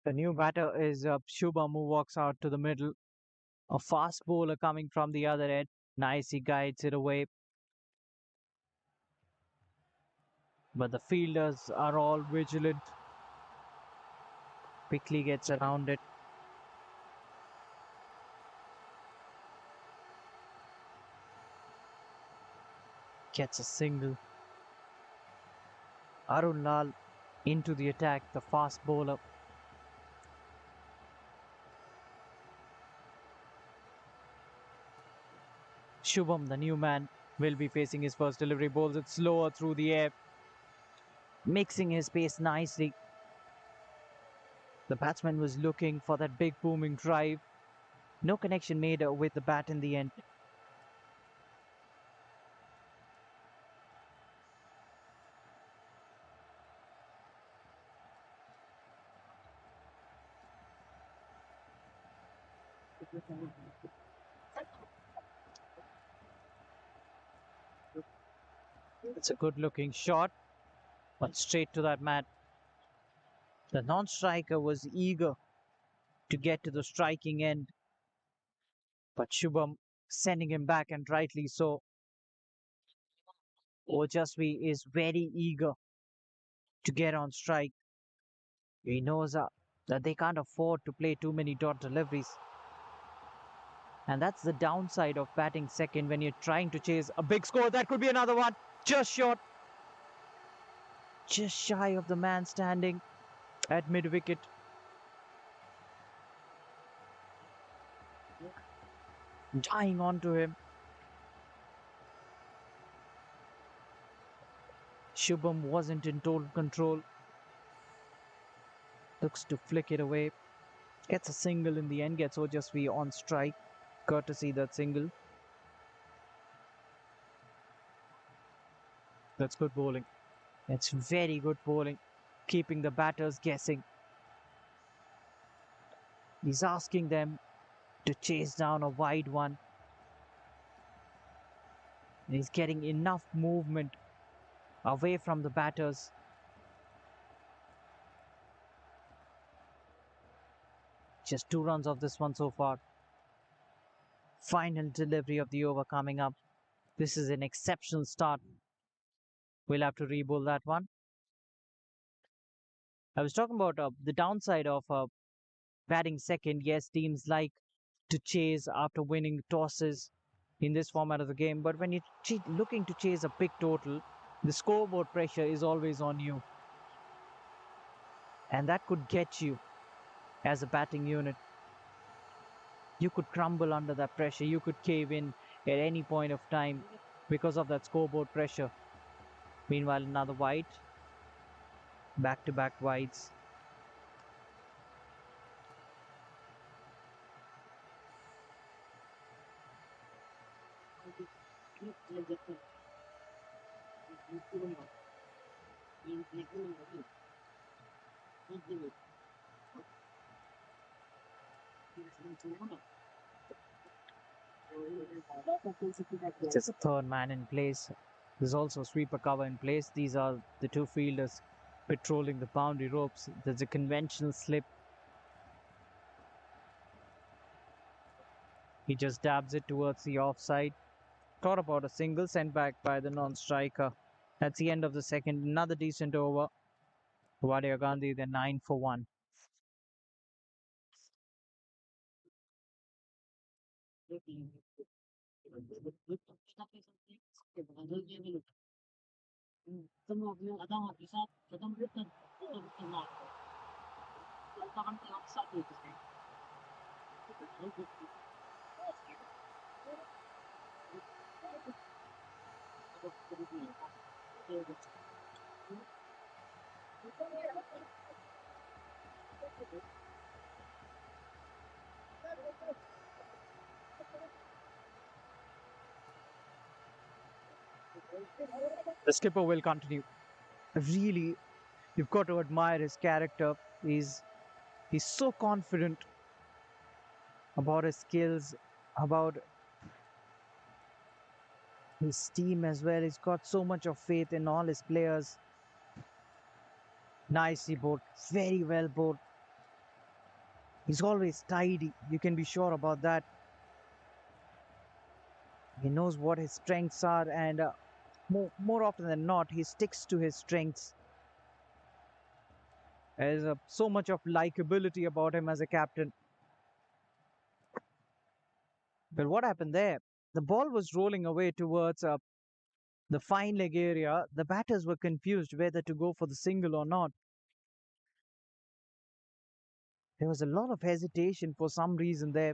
S2: The new batter is Shubham, who walks out to the middle. A fast bowler coming from the other end. Nice, he guides it away. But the fielders are all vigilant. Quickly gets around it. Gets a single. Arun Lal into the attack, the fast bowler. Shubham, the new man, will be facing his first delivery. Bowls it slower through the air, mixing his pace nicely. The batsman was looking for that big booming drive. No connection made with the bat in the end. It's a good looking shot, but straight to that mat. The non-striker was eager to get to the striking end, but Shubham sending him back, and rightly so. Ojasvi is very eager to get on strike. He knows that they can't afford to play too many dot deliveries. And that's the downside of batting second when you're trying to chase a big score. That could be another one. Just short. Just shy of the man standing at mid-wicket. dying onto him. Shubham wasn't in total control. Looks to flick it away. Gets a single in the end. Gets Ojasvi on strike. Courtesy that single. That's good bowling. It's very good bowling. Keeping the batters guessing. He's asking them to chase down a wide one. And he's getting enough movement away from the batters. Just 2 runs off this one so far. Final delivery of the over coming up. This is an exceptional start. We'll have to re-bowl that one. I was talking about the downside of batting second. Yes, teams like to chase after winning tosses in this format of the game. But when you're looking to chase a big total, the scoreboard pressure is always on you. And that could get you as a batting unit. You could crumble under that pressure. You could cave in at any point of time because of that scoreboard pressure. Meanwhile, another wide. Back-to-back wides. There's a third man in place. There's also a sweeper cover in place. These are the two fielders patrolling the boundary ropes. There's a conventional slip. He just dabs it towards the offside. Thought about a single sent back by the non-striker. That's the end of the second. Another decent over. Wadia Ghandy, they're 9 for 1. The skipper will continue. Really, you've got to admire his character. He's so confident about his skills, about his team as well. He's got so much of faith in all his players. Nicely bowled, very well bowled. He's always tidy, you can be sure about that. He knows what his strengths are, and more often than not, he sticks to his strengths. There's so much of likability about him as a captain. But what happened there? The ball was rolling away towards the fine leg area. The batters were confused whether to go for the single or not. There was a lot of hesitation for some reason there.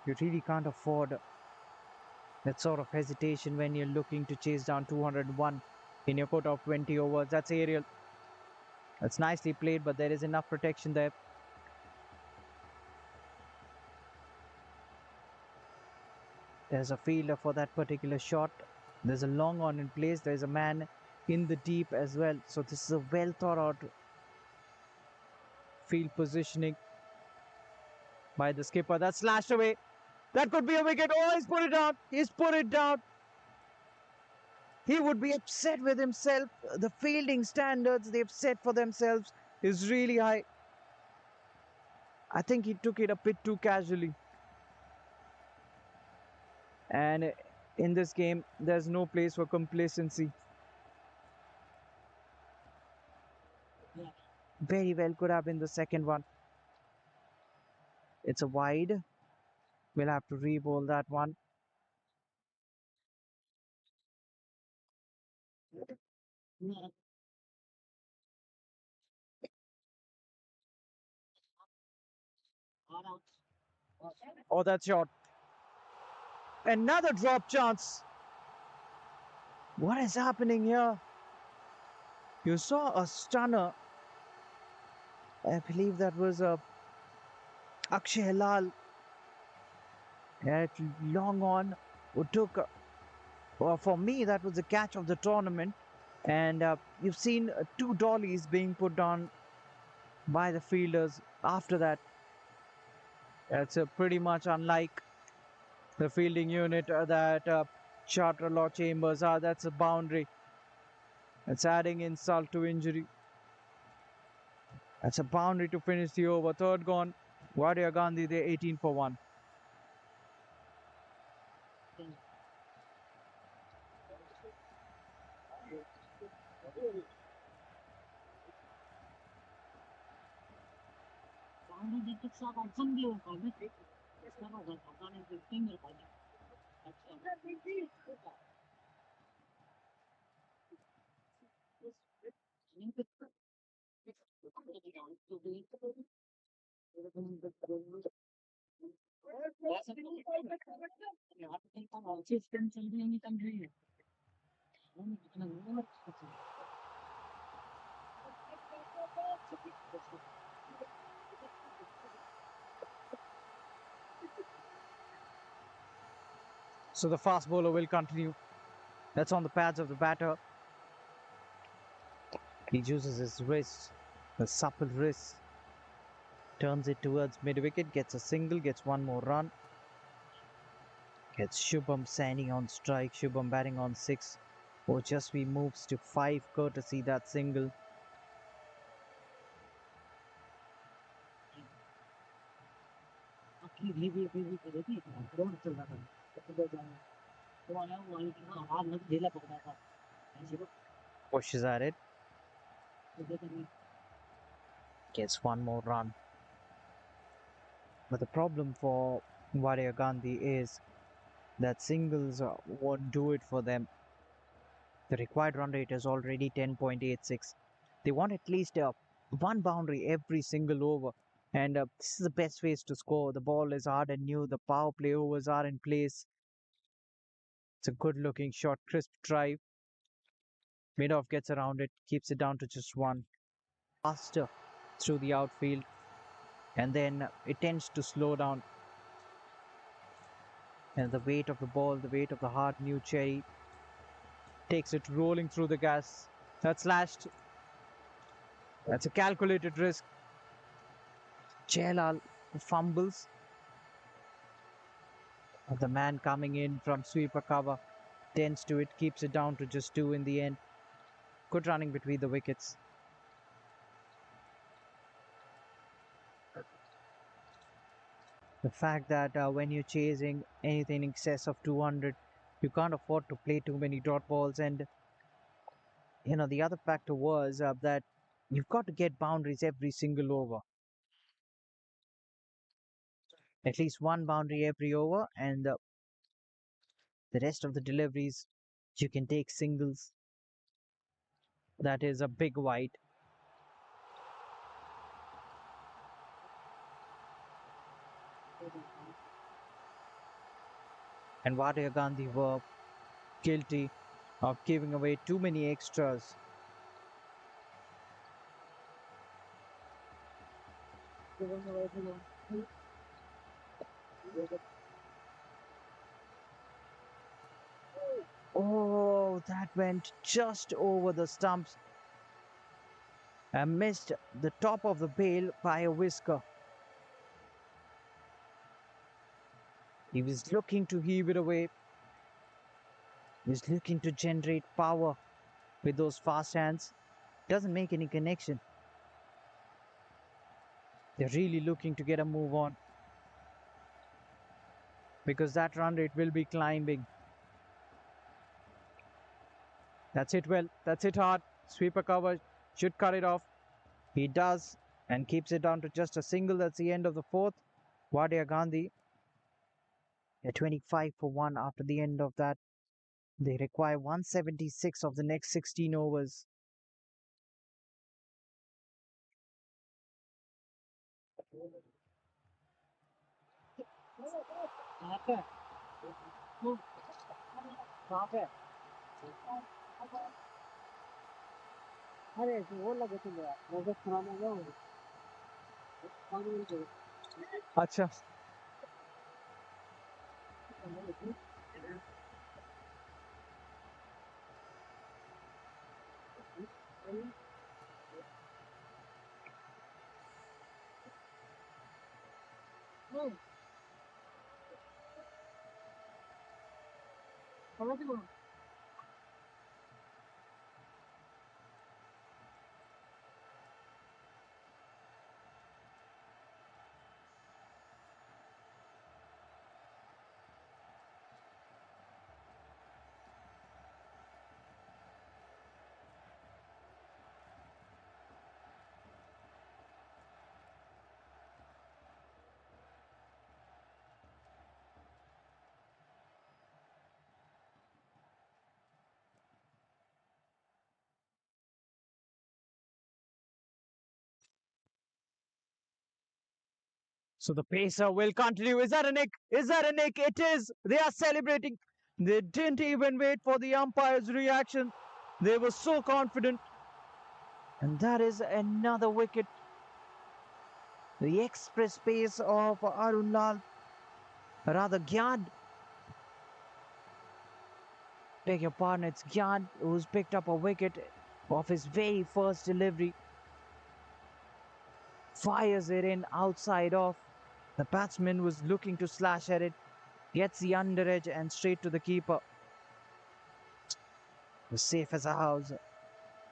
S2: You really can't afford that sort of hesitation when you're looking to chase down 201 in your quota of 20 overs. That's aerial. That's nicely played, but there is enough protection there. There's a fielder for that particular shot. There's a long on in place. There's a man in the deep as well. So this is a well thought out field positioning by the skipper. That's slashed away. That could be a wicket. Oh, he's put it down. He's put it down. He would be upset with himself. The fielding standards they've set for themselves is really high. I think he took it a bit too casually. And in this game, there's no place for complacency. Very well could have been the second one. It's a wide. We'll have to re-bowl that one. Oh, that's short. Another drop chance. What is happening here? You saw a stunner. I believe that was a Akshay Halal at long on who took, well, for me, that was the catch of the tournament. And you've seen two dollies being put down by the fielders after that. That's pretty much unlike the fielding unit that Charter Law Chambers are. That's a boundary. It's adding insult to injury. That's a boundary to finish the over. Third gone. Wadia Gandhi, they're 18 for 1. So the fast bowler will continue. That's on the pads of the batter. He uses his wrist, the supple wrist, turns it towards mid wicket, gets a single, gets one more run. Gets Shubham Saini on strike, Shubham batting on 6. Ojasvi moves to 5, courtesy that single. Pushes at it, gets one more run. But the problem for Wadia Gandhi is that singles won't do it for them. The required run rate is already 10.86. They want at least one boundary every single over. And this is the best ways to score. The ball is hard and new. The power play overs are in place. It's a good looking shot, crisp drive. Madoff gets around it, keeps it down to just one. Faster through the outfield. And then it tends to slow down. And the weight of the ball, the weight of the hard new cherry takes it rolling through the gas. That's slashed. That's a calculated risk. Jailal fumbles. The man coming in from sweeper cover tends to it, keeps it down to just 2 in the end. Good running between the wickets. The fact that when you're chasing anything in excess of 200, you can't afford to play too many dot balls. And, the other factor was that you've got to get boundaries every single over. At least one boundary every over, and the rest of the deliveries, you can take singles. That is a big wide. And Wadia Gandhi were guilty of giving away too many extras. Oh, that went just over the stumps and missed the top of the bail by a whisker. He was looking to heave it away. He was looking to generate power with those fast hands. Doesn't make any connection. They're really looking to get a move on because that run rate will be climbing. That's it well. That's it hard. Sweeper cover should cut it off. He does and keeps it down to just a single. That's the end of the fourth. Wadia Gandhi at 25 for 1 after the end of that. They require 176 of the next 16 overs. अच्छा. So the pacer will continue. Is that a nick? Is that a nick? It is. They are celebrating. They didn't even wait for the umpire's reaction. They were so confident. And that is another wicket. The express pace of Arun Lal, rather Gyad. Beg your pardon, it's Gyad who's picked up a wicket off his very first delivery. Fires it in outside off. The batsman was looking to slash at it. Gets the under edge and straight to the keeper. Was safe as a house.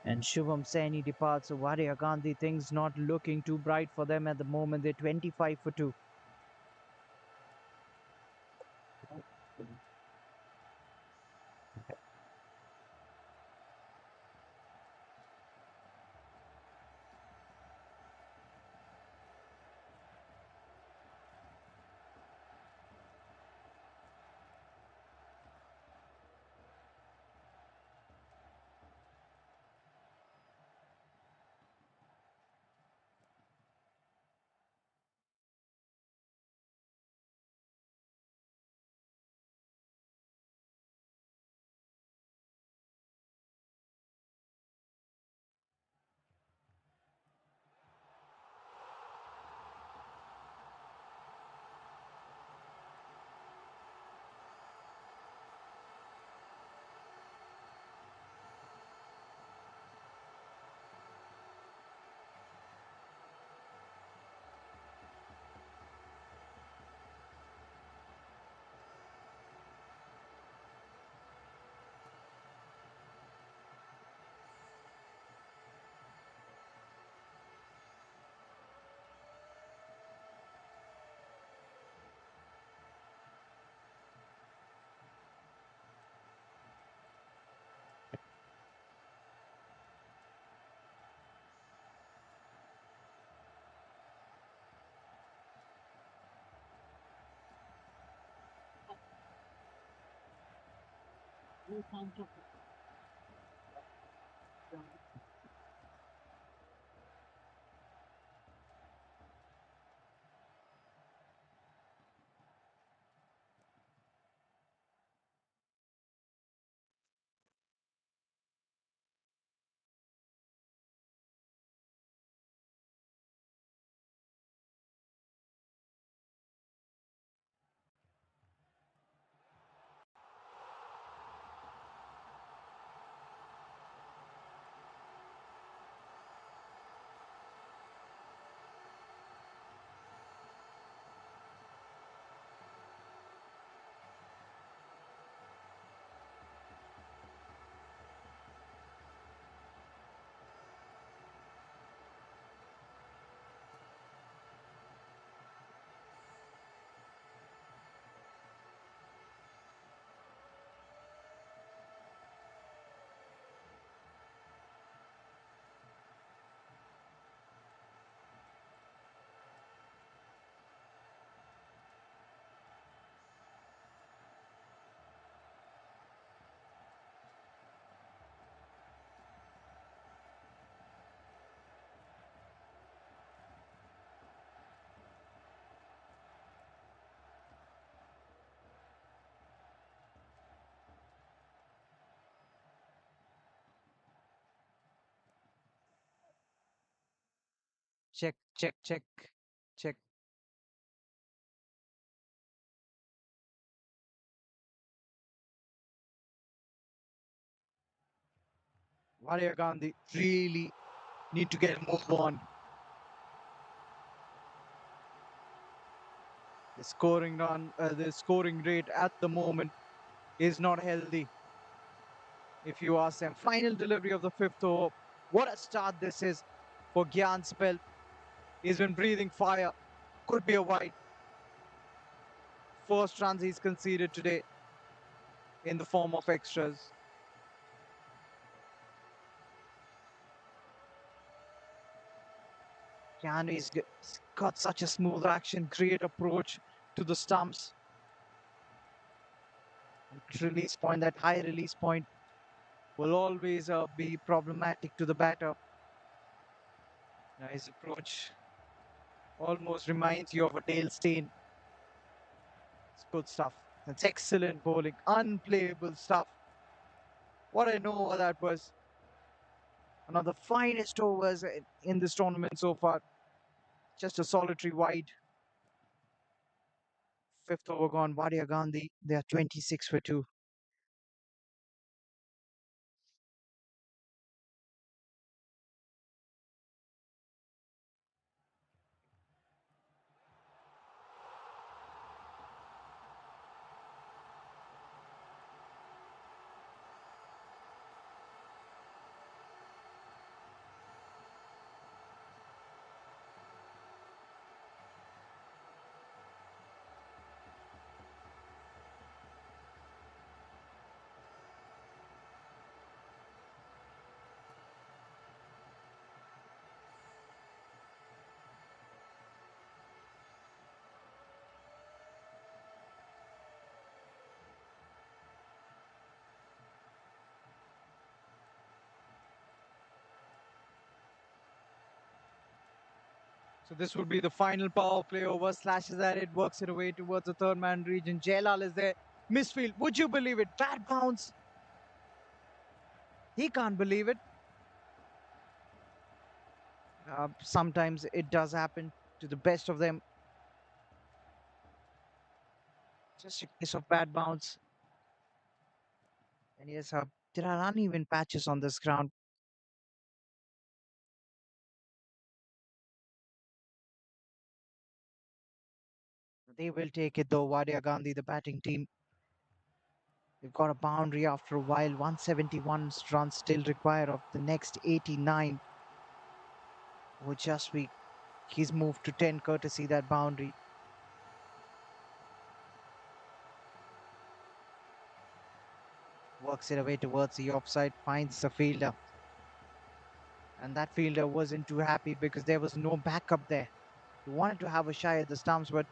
S2: And Shubham Saini departs. So Wadia Ghandy, things not looking too bright for them at the moment. They're 25 for 2. Check, check, check. Wadia Gandhi really need to get a move on. The scoring rate at the moment is not healthy. If you ask them, final delivery of the fifth over. What a start this is for Gyan Spell. He's been breathing fire. Could be a wide. First runs he's conceded today in the form of extras. Gyan's got such a smooth action, great approach to the stumps. Release point, that high release point will always be problematic to the batter. Now his approach almost reminds you of a tail stain. It's good stuff. That's excellent bowling, unplayable stuff. What I know that was one of the finest overs in this tournament so far. Just a solitary wide. Fifth over gone, Wadia Gandhi. They are 26 for 2. So this would be the final power play over. Slashes at it, works it away towards the third man region. Jailal is there. Misfield. Would you believe it? Bad bounce. He can't believe it. Sometimes it does happen to the best of them. Just a case of bad bounce. And yes, there are uneven patches on this ground. They will take it though, Wadia Gandhi, the batting team. They've got a boundary after a while. 171 runs still required of the next 89. Would just be he's moved to 10 courtesy that boundary. Works it away towards the offside, finds the fielder. And that fielder wasn't too happy because there was no backup there. He wanted to have a shy at the stumps, but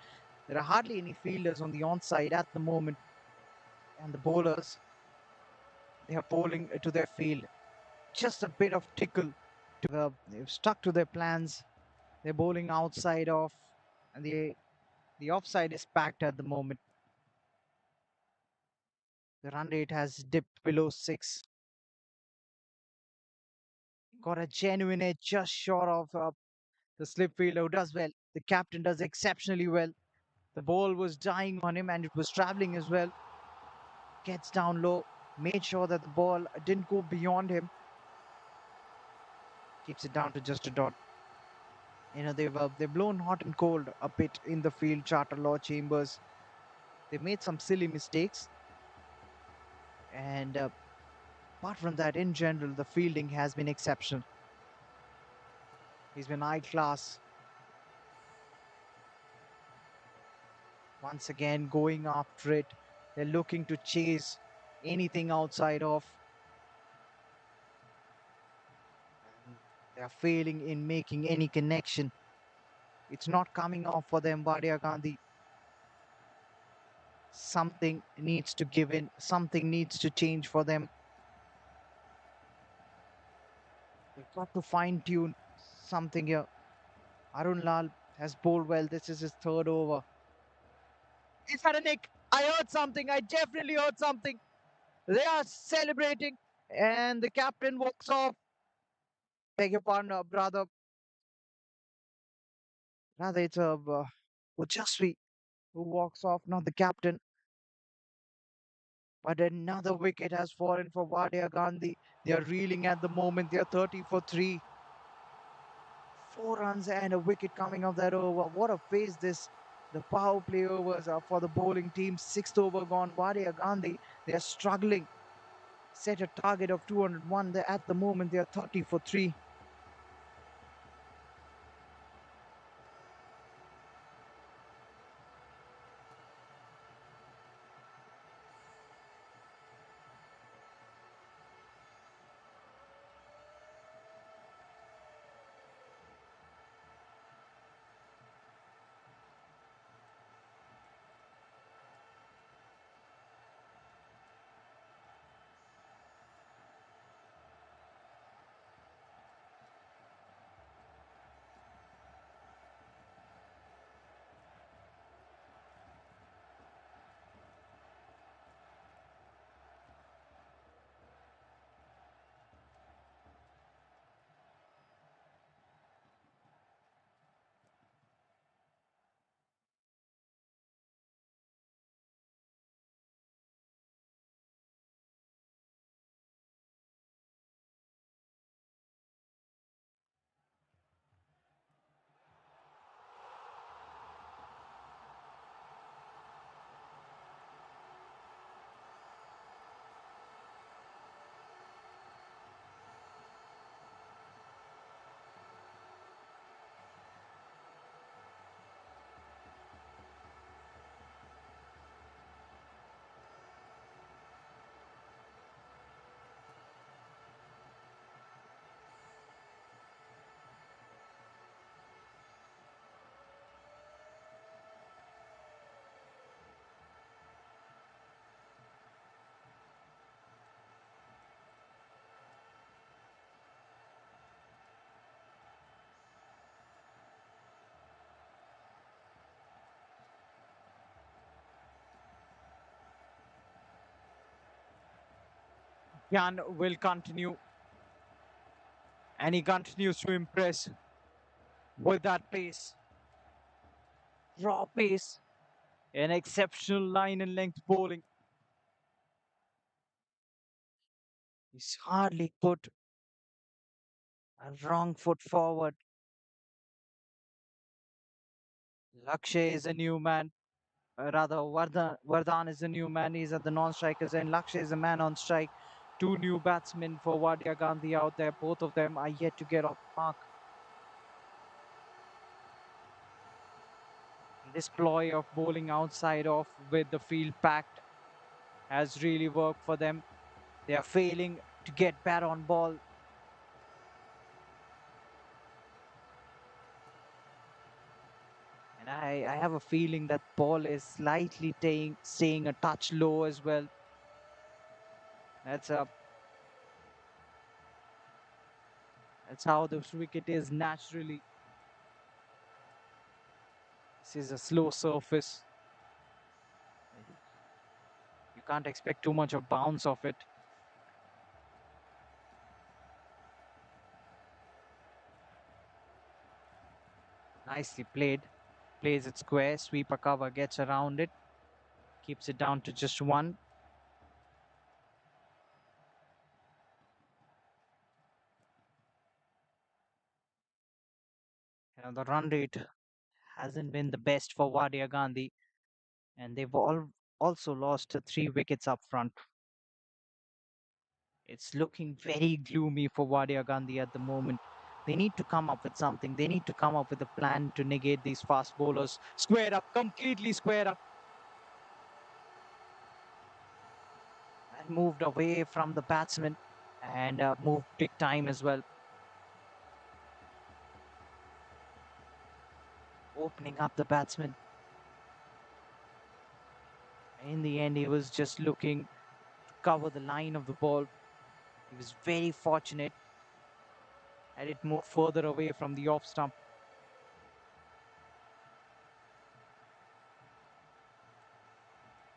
S2: there are hardly any fielders on the onside at the moment. And the bowlers, they are bowling to their field. Just a bit of tickle. They've stuck to their plans. They're bowling outside off, and the offside is packed at the moment. The run rate has dipped below 6. Got a genuine edge just short of the slip fielder who does well. The captain does exceptionally well. The ball was dying on him and it was traveling as well. Gets down low, made sure that the ball didn't go beyond him. Keeps it down to just a dot. You know, they've blown hot and cold a bit in the field, Charter Law Chambers. They've made some silly mistakes. And apart from that, in general, the fielding has been exceptional. He's been high class. Once again, going after it. They're looking to chase anything outside of. And they're failing in making any connection. It's not coming off for them, Wadia Gandhi. Something needs to give in. Something needs to change for them. They've got to fine tune something here. Arun Lal has bowled well. This is his third over. He's had a nick. I heard something. I definitely heard something. They are celebrating, and the captain walks off. Beg your pardon, brother. Rather, it's Ujasvi who walks off, not the captain. But another wicket has fallen for Wadia Gandhi. They are reeling at the moment. They are 30 for 3. 4 runs and a wicket coming off that over. What a phase this. The power play overs are for the bowling team. Sixth over gone. Wadia Gandhi, they are struggling. Set a target of 201. At the moment, they are 30 for 3. Jan will continue, and he continues to impress with that pace. Raw pace, an exceptional line and length bowling. He's hardly put a wrong foot forward. Lakshay is a new man. Rather, Vardhan is a new man. He's at the non-strikers, and Lakshay is a man on strike. Two new batsmen for Wadia Gandhi out there. Both of them are yet to get off the mark. This ploy of bowling outside off with the field packed has really worked for them. They are failing to get bat on ball. And I have a feeling that ball is slightly staying a touch low as well. That's a that's how this wicket is naturally. This is a slow surface. You can't expect too much of bounce of it. Nicely played. Plays it square. Sweeper cover gets around it. Keeps it down to just one. The run rate hasn't been the best for Wadia Gandhi, and they've also lost 3 wickets up front. It's looking very gloomy for Wadia Gandhi at the moment. They need to come up with something. They need to come up with a plan to negate these fast bowlers. Square up, completely square up. And moved away from the batsman and moved big time as well. Opening up the batsman. In the end, he was just looking to cover the line of the ball. He was very fortunate and it moved further away from the off stump.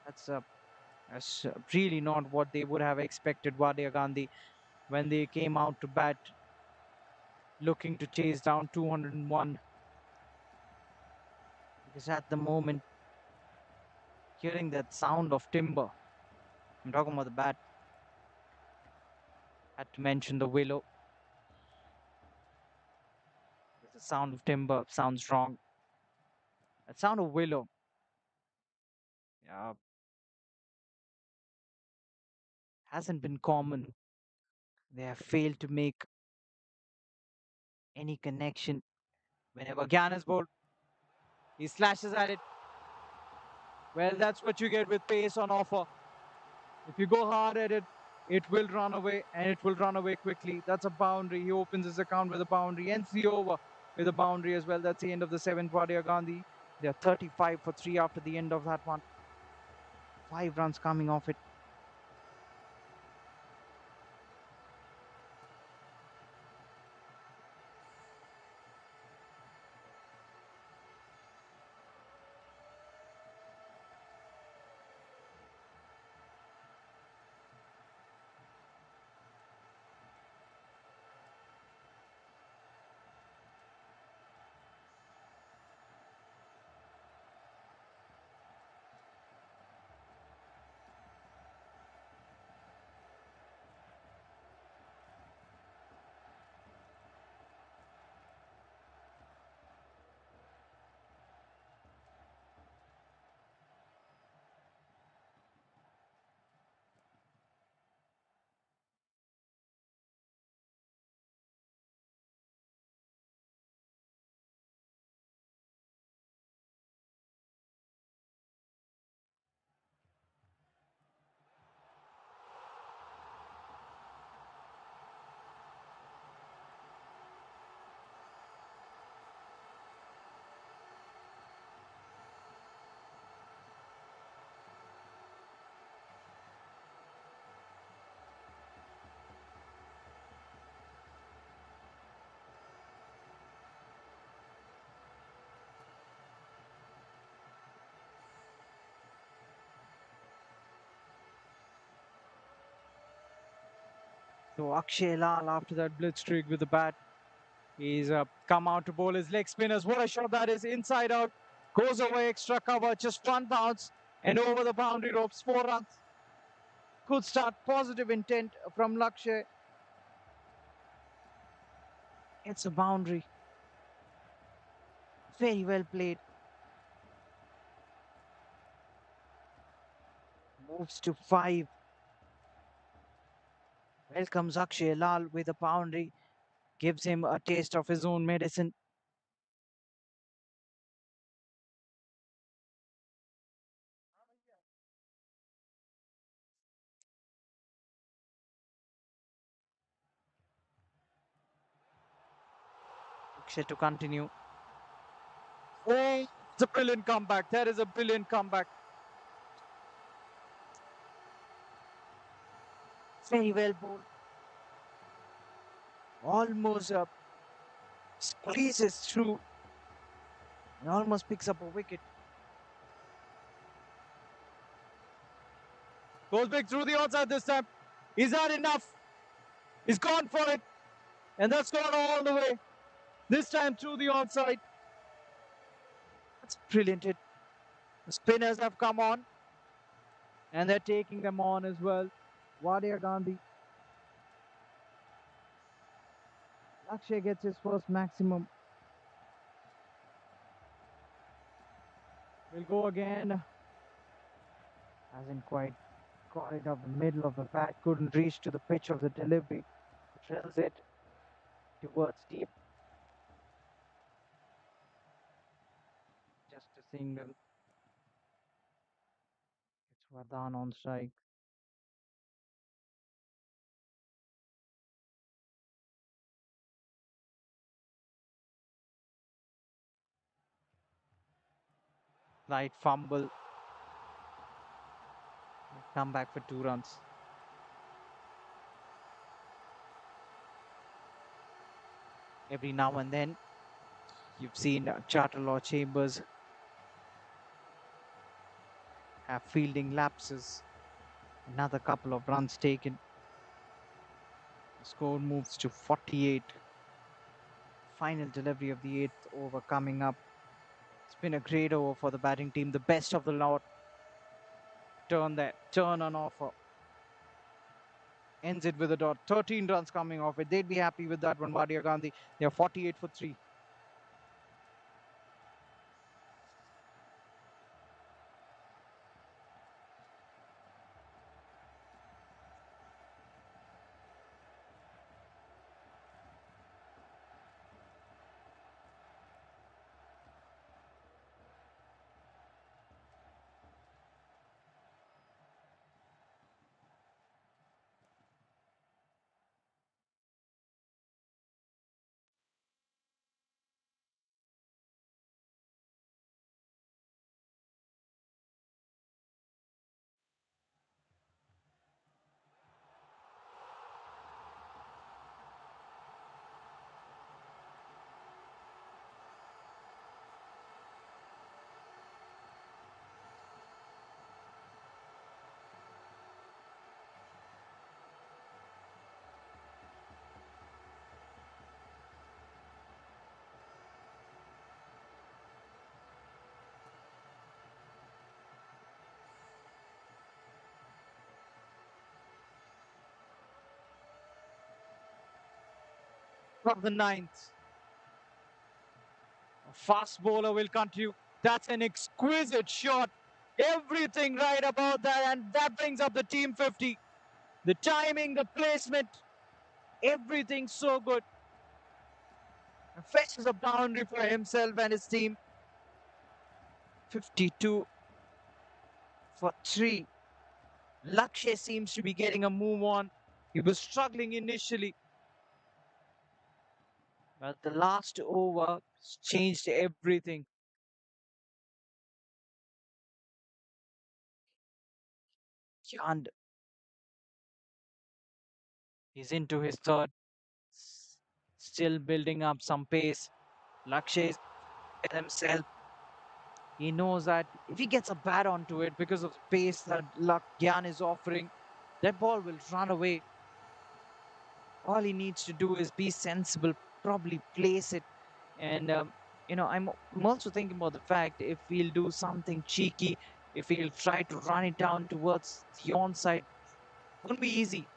S2: That's really not what they would have expected Wadia Gandhi when they came out to bat looking to chase down 201. Because at the moment, hearing that sound of timber, I'm talking about the bat, had to mention the willow. The sound of timber sounds wrong. That sound of willow, yeah, hasn't been common. They have failed to make any connection. Whenever Gyan is bowled, he slashes at it. Well, that's what you get with pace on offer. If you go hard at it, it will run away, and it will run away quickly. That's a boundary. He opens his account with a boundary, ends the over with a boundary as well. That's the end of the seventh. Wadia Gandhi. They are 35 for 3 after the end of that one. 5 runs coming off it. So Akshay Lal, after that blitz streak with the bat, he's come out to bowl his leg spinners. What a shot that is! Inside out, goes away, extra cover, just one bounce, and over the boundary ropes. 4 runs. Good start, positive intent from Lakshay. It's a boundary. Very well played. Moves to 5. Welcomes Akshay Lal with a boundary. Gives him a taste of his own medicine. Akshay to continue. Oh, it's a brilliant comeback. That is a brilliant comeback. Very well bowled. Almost squeezes through and almost picks up a wicket. Goes big through the onside this time. Is that enough? He's gone for it. And that's gone all the way. This time through the onside. That's a brilliant hit. The spinners have come on. And they're taking them on as well. Wadia Gandhi. Akshay gets his first maximum. We'll go again. Hasn't quite got it up the middle of the bat. Couldn't reach to the pitch of the delivery. Drills it towards deep. Just a single. It's Vardhan on strike. Slight fumble. Come back for 2 runs. Every now and then, you've seen Charterlaw Chambers have fielding lapses. Another couple of runs taken. The score moves to 48. Final delivery of the 8th over coming up. It's Been a great over for the batting team, the best of the lot. Turn on offer. Ends it with a dot. 13 runs coming off it. They'd be happy with that one, Wadia Gandhi. They're 48 for 3. From the ninth. A fast bowler will continue. That's an exquisite shot. Everything right about that, and that brings up the team 50. The timing, the placement, everything so good. And fetches a boundary for himself and his team. 52 for 3. Lakshay seems to be getting a move on. He was struggling initially, but the last over changed everything. And he's into his third, still building up some pace. Lakshay is himself. He knows that if he gets a bat onto it because of the pace that Gyan is offering, that ball will run away. All he needs to do is be sensible, probably place it. And, I'm also thinking about the fact if he'll do something cheeky, if he'll try to run it down towards the onside, won't be easy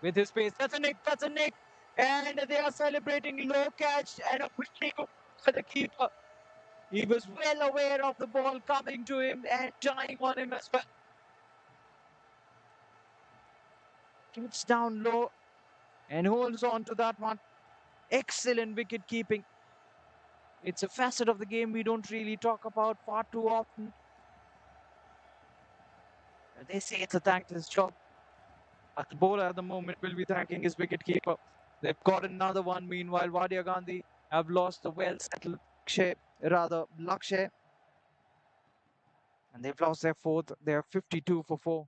S2: with his pace. That's a nick, that's a nick. And they are celebrating low catch and a pretty good for the keeper. He was well aware of the ball coming to him and dying on him as well. Gets down low and holds on to that one. Excellent wicket keeping. It's a facet of the game we don't really talk about far too often. They say it's a thankless job, but the bowler at the moment will be thanking his wicketkeeper. They've got another one. Meanwhile, Wadia Gandhi have lost the well-settled Lakshay, and they've lost their fourth. They're 52 for 4.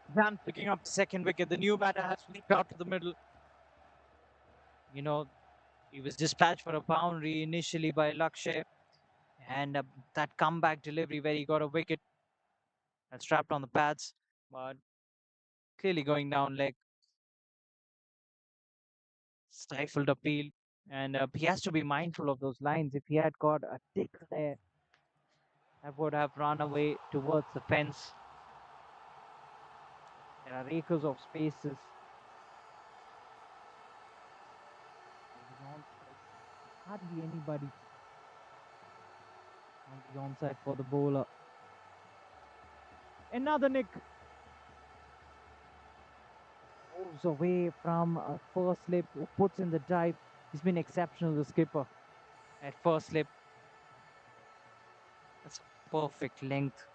S2: Van picking up the second wicket. The new batter has leaped out to the middle. You know, he was dispatched for a boundary initially by Lakshay, and that comeback delivery where he got a wicket that's trapped on the pads, but clearly going down leg, stifled appeal, and he has to be mindful of those lines. If he had got a tick there, that would have run away towards the fence. There are acres of spaces. hardly anybody on the onside for the bowler. Another nick. Moves away from first slip, puts in the dive. He's been exceptional, the skipper, at first slip. That's a perfect length.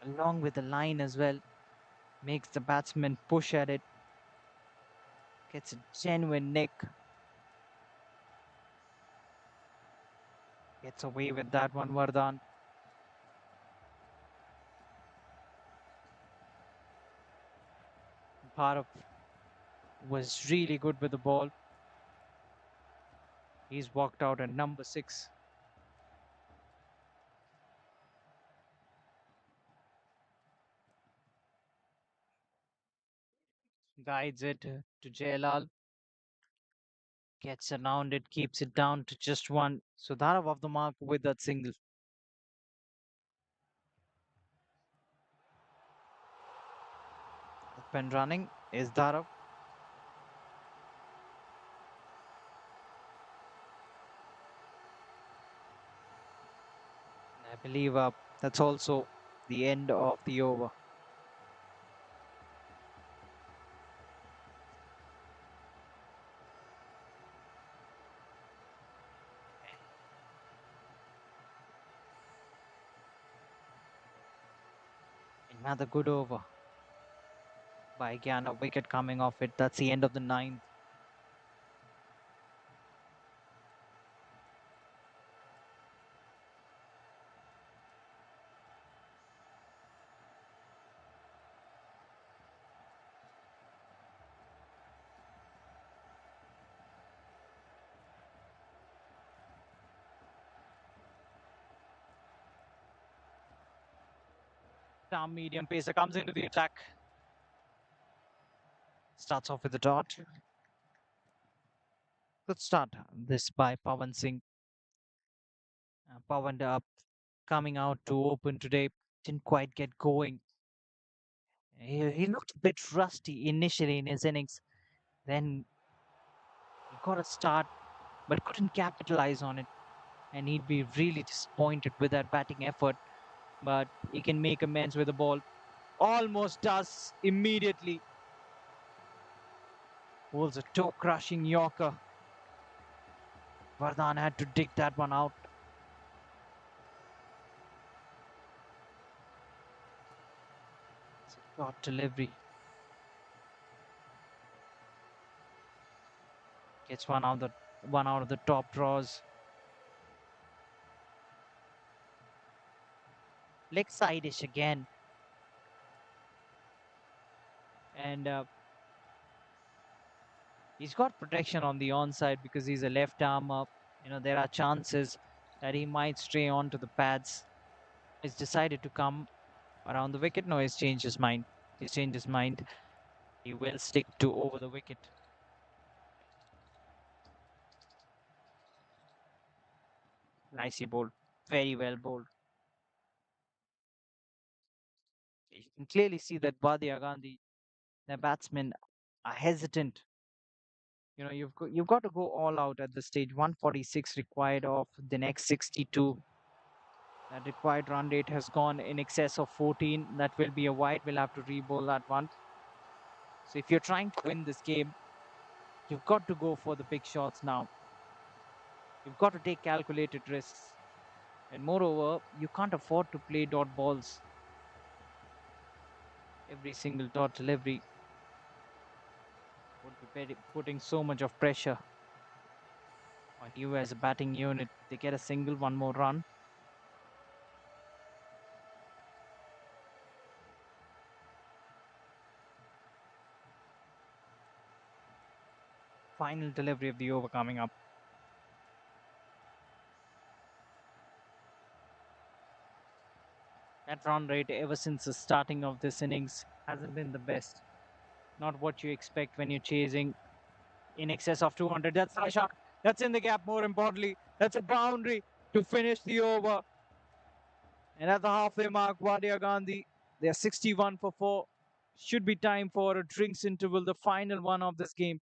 S2: Along with the line as well. Makes the batsman push at it. Gets a genuine nick. Gets away with that one, Vardhan. Bharat was really good with the ball. He's walked out at number 6. Guides it to Jailal. Gets around it, keeps it down to just 1. So Dharav off the mark with that single. Open running is Dharav. I believe that's also the end of the over. Another good over by Gyan. A wicket coming off it. That's the end of the 9th. Down medium pacer comes into the attack. Starts off with a dot. Good start. This by Pawan Singh. Pawan coming out to open today. Didn't quite get going. He looked a bit rusty initially in his innings. Then he got a start but couldn't capitalize on it. And he'd be really disappointed with that batting effort. But he can make amends with the ball. Almost does immediately. Bowls a toe crushing Yorker. Vardhan had to dig that one out. It's a short delivery. Gets one out of the top draws. Leg side-ish again. And he's got protection on the onside because he's a left armer. There are chances that he might stray onto the pads. He's decided to come around the wicket. No, he's changed his mind. He's changed his mind. He will stick to over the wicket. Nicely bowled. Very well bowled. You can clearly see that Wadia Ghandy, the batsmen, are hesitant. You've got to go all out at the stage. 146 required of the next 62. That required run rate has gone in excess of 14. That will be a wide. We'll have to re-bowl that one. So if you're trying to win this game, you've got to go for the big shots now. You've got to take calculated risks. And moreover, you can't afford to play dot balls. Every single dot delivery would be putting so much of pressure on you as a batting unit. They get a single, one more run. Final delivery of the over coming up. That run rate ever since the starting of this innings hasn't been the best. Not what you expect when you're chasing in excess of 200. That's a shot. That's in the gap, more importantly. That's a boundary to finish the over. And at the halfway mark, Wadia Gandhi, they're 61 for 4. Should be time for a drinks interval, the final one of this game.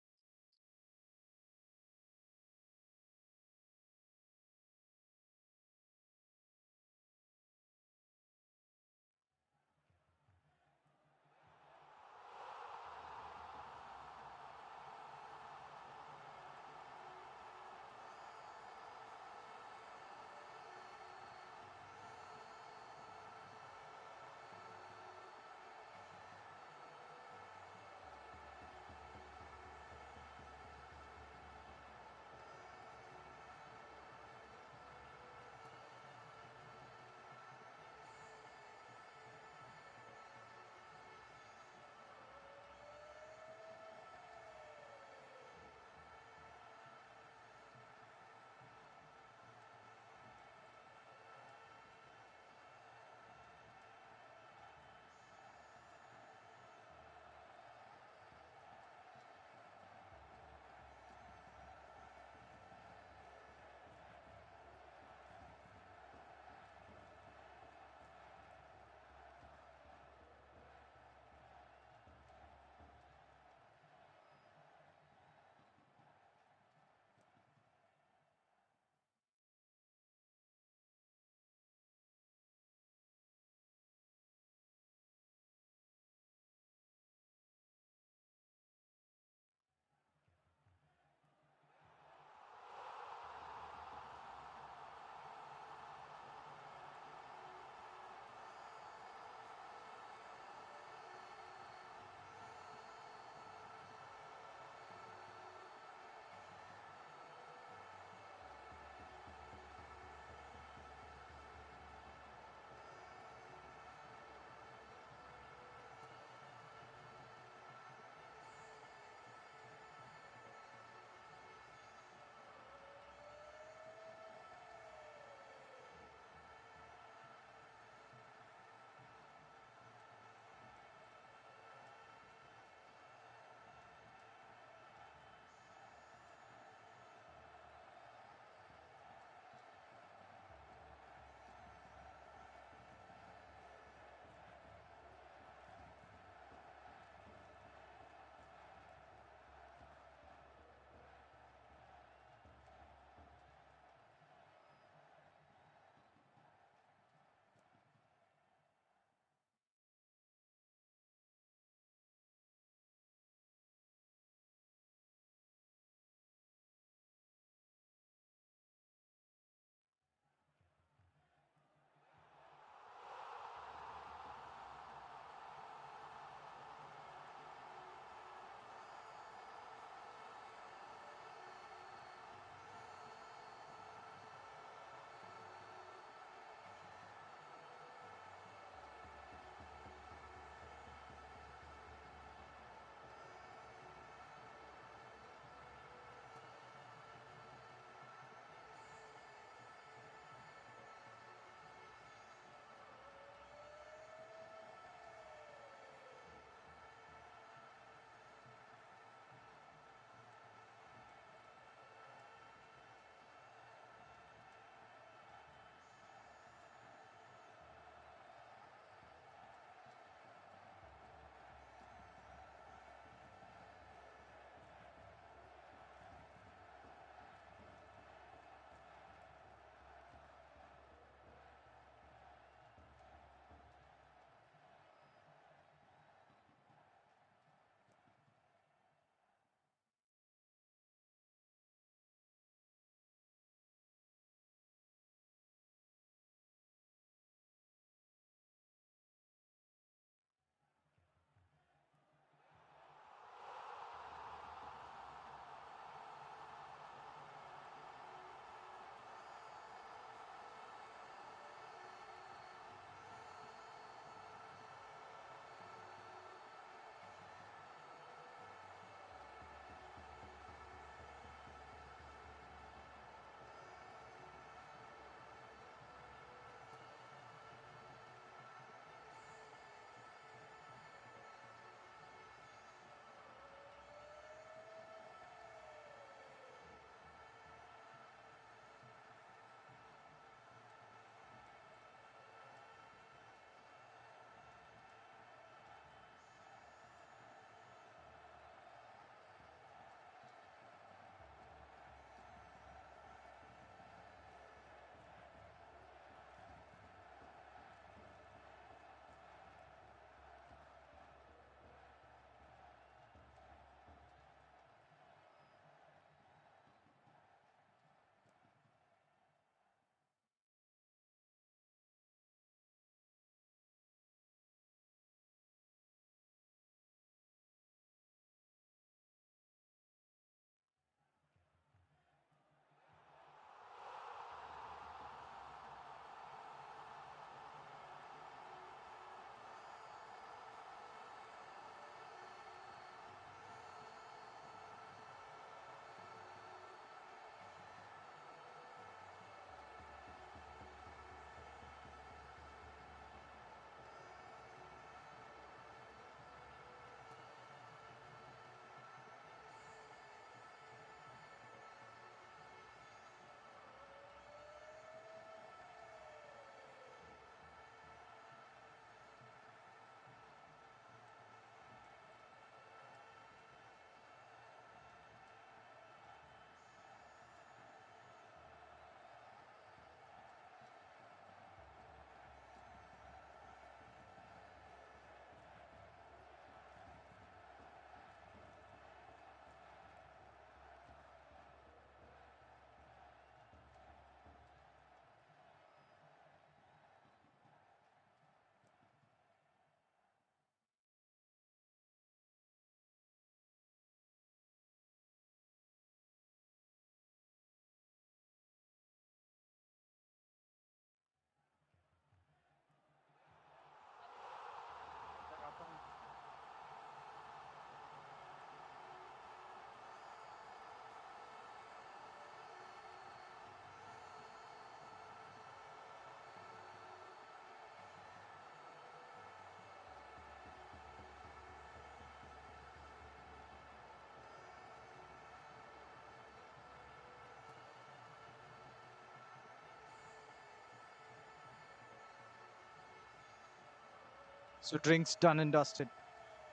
S2: So drinks done and dusted.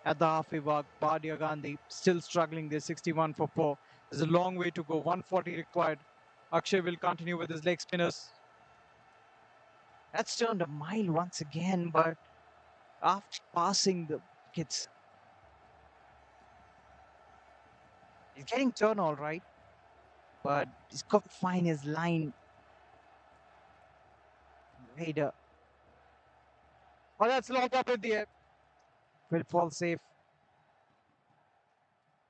S2: At the halfway mark, Wadia Ghandy still struggling. They're 61 for 4. There's a long way to go. 140 required. Akshay will continue with his leg spinners. That's turned a mile once again, but after passing the wickets, he's getting turn all right, but he's got to find his line. Vader. Oh, that's locked up in the air. Will fall safe.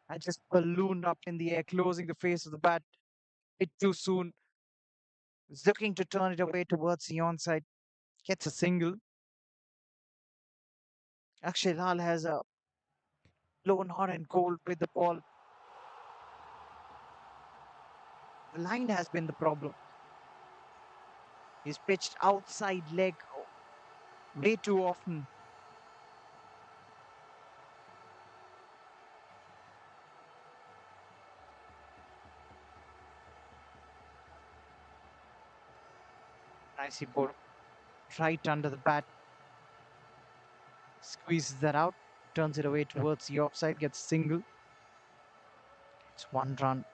S2: I just ballooned up in the air, closing the face of the bat. Bit too soon. Was looking to turn it away towards the onside. Gets a single. Akshay Lal has a blown hot and cold with the ball. The line has been the problem. He's pitched outside leg way too often. Nicely ball right under the bat. Squeezes that out. Turns it away towards the offside. Gets a single. It's 1 run.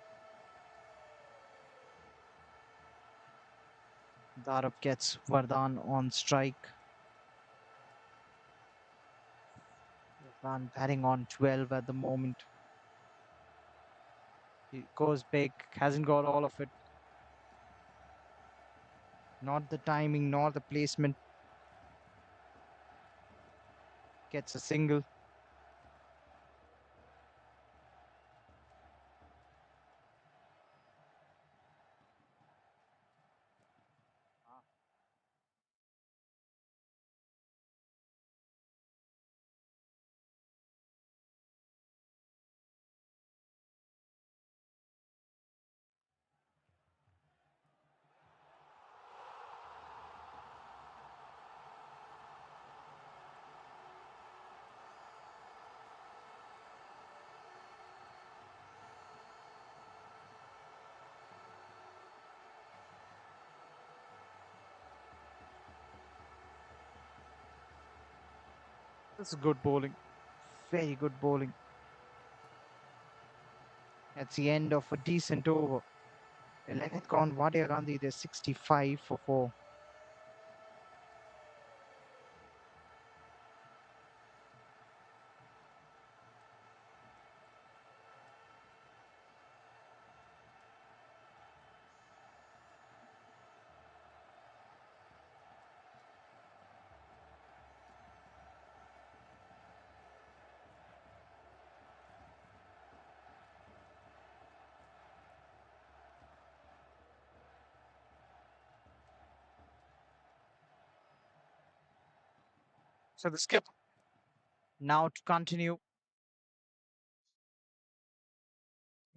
S2: Darav gets Vardhan on strike. Vardhan batting on 12 at the moment. He goes big. Hasn't got all of it. Not the timing, nor the placement. Gets a single. That's good bowling. Very good bowling. That's the end of a decent over. 11th gone, Wadia Gandhi, they're 65 for 4. So the skip now to continue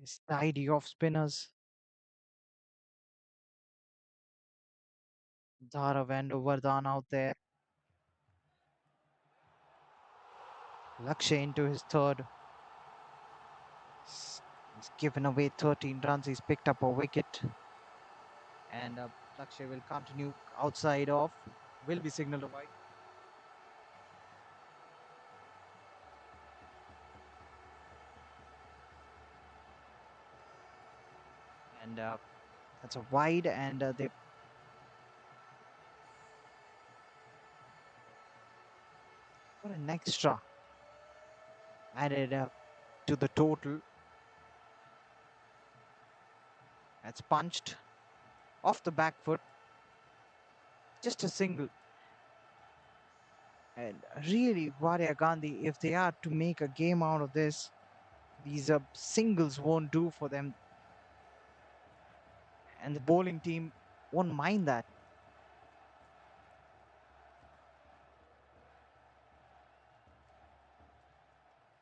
S2: is tidy off spinners. Dharav and Vardhan out there. Lakshay into his third. He's given away 13 runs. He's picked up a wicket. And Lakshay will continue outside off. Will be signaled away. And that's a wide, and they put an extra added to the total. That's punched off the back foot. Just a single. And really, Wadia Gandhi, if they are to make a game out of this, these singles won't do for them. And the bowling team won't mind that.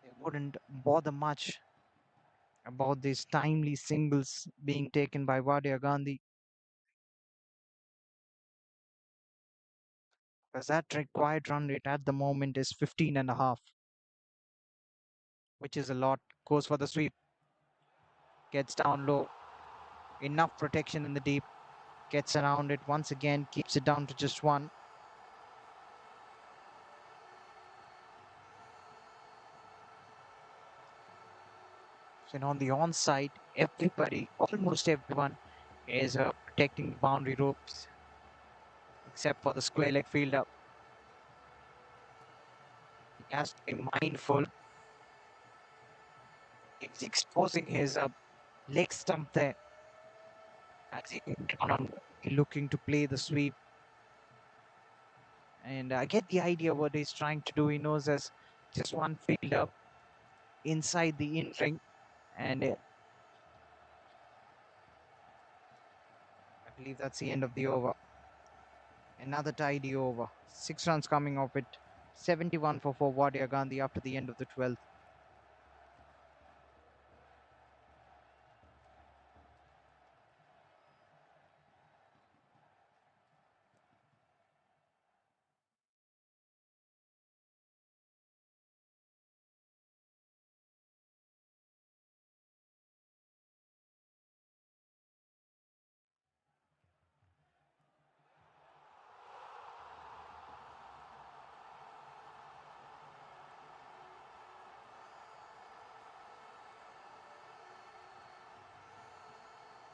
S2: They wouldn't bother much about these timely singles being taken by Wadia Gandhi. Because that required run rate at the moment is 15 and a half, which is a lot. Goes for the sweep. Gets down low. Enough protection in the deep. Gets around it once again. Keeps it down to just 1. And on the onside, everybody, almost everyone, is protecting the boundary ropes, except for the square leg fielder. He has to be mindful. He's exposing his leg stump there as he on looking to play the sweep. And I get the idea what he's trying to do. He knows there's just one fielder inside the in-ring, and I believe that's the end of the over. Another tidy over. 6 runs coming off it. 71 for Wadia Ghandy after the end of the 12th.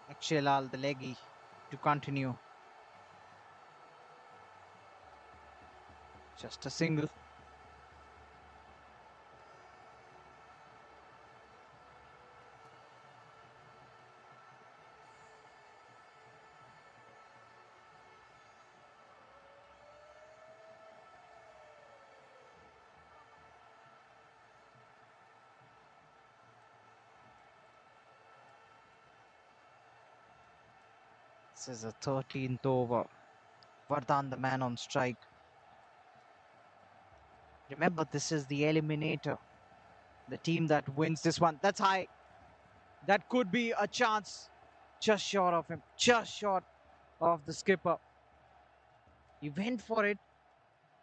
S2: Akshayal, the leggy, to continue. Just a single. This is a 13th over. Vardhan, the man on strike. Remember, this is the Eliminator. The team that wins this one. That's high. That could be a chance. Just short of him. Just short of the skipper. He went for it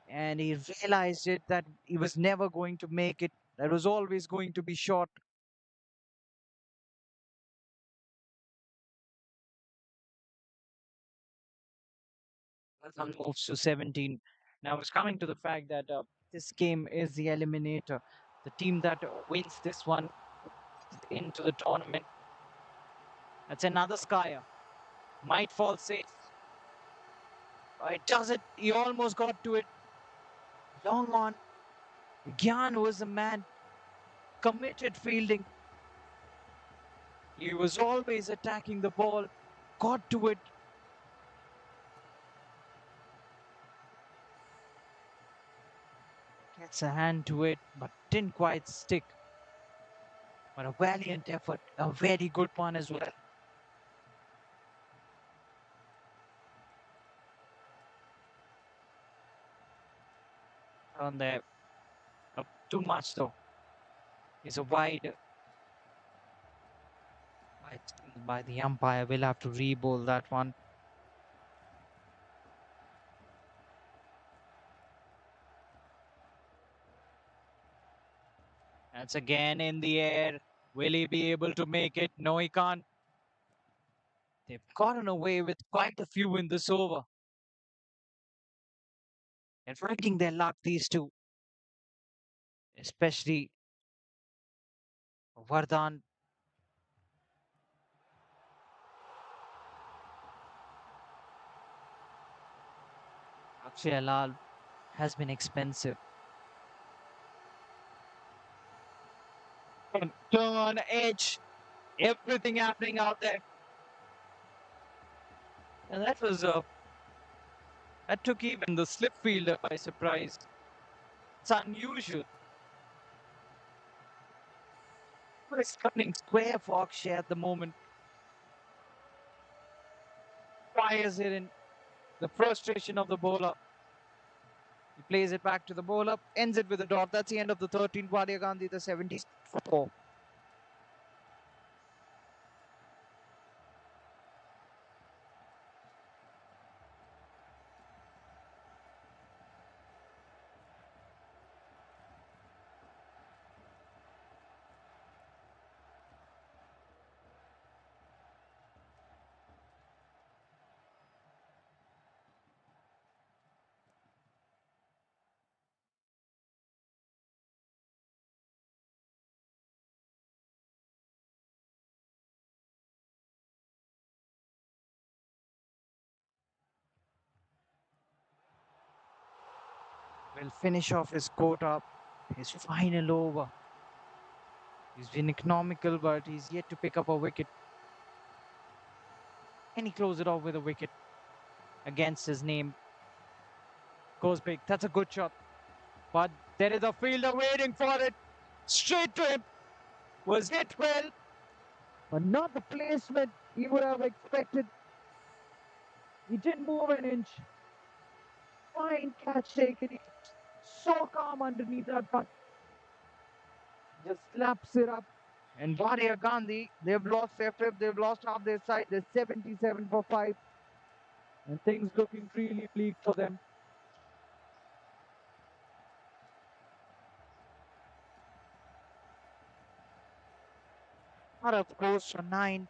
S2: and he realized it that he was never going to make it. That was always going to be short. Vardhan moves to 17. Now it's coming to the fact that this game is the Eliminator. The team that wins this one into the tournament. That's another Skyer. Might fall safe. It does it. He almost got to it. Long on. Gyan was a man. Committed fielding. He was always attacking the ball. Got to it. Gets a hand to it, but didn't quite stick. But a valiant effort. A very good one as well. On there. Too much though. It's a wide by the umpire. We'll have to re-bowl that one. That's again in the air. Will he be able to make it? No, he can't. They've gotten away with quite a few in this over. And riding their luck, these two. Especially Vardhan. Akshayal has been expensive. Turn, edge, everything happening out there. And that was that took even the slip fielder by surprise. It's unusual. But it's coming square for Akshay at the moment. Fires it in. The frustration of the bowler. He plays it back to the bowler, ends it with a dot. That's the end of the 13th. Wadia Ghandy, the 74. will finish off his quota, his final over. He's been economical, but he's yet to pick up a wicket. Can he close it off with a wicket against his name? Goes big. That's a good shot. But there is a fielder waiting for it. Straight to him. Was hit well, but not the placement he would have expected. He didn't move an inch. Fine catch taken. So calm underneath that punt. Just slaps it up. And Wadia Gandhi, they've lost their fifth, they've lost half their side. They're 77 for 5. And things looking really bleak for them. Not of course for 9.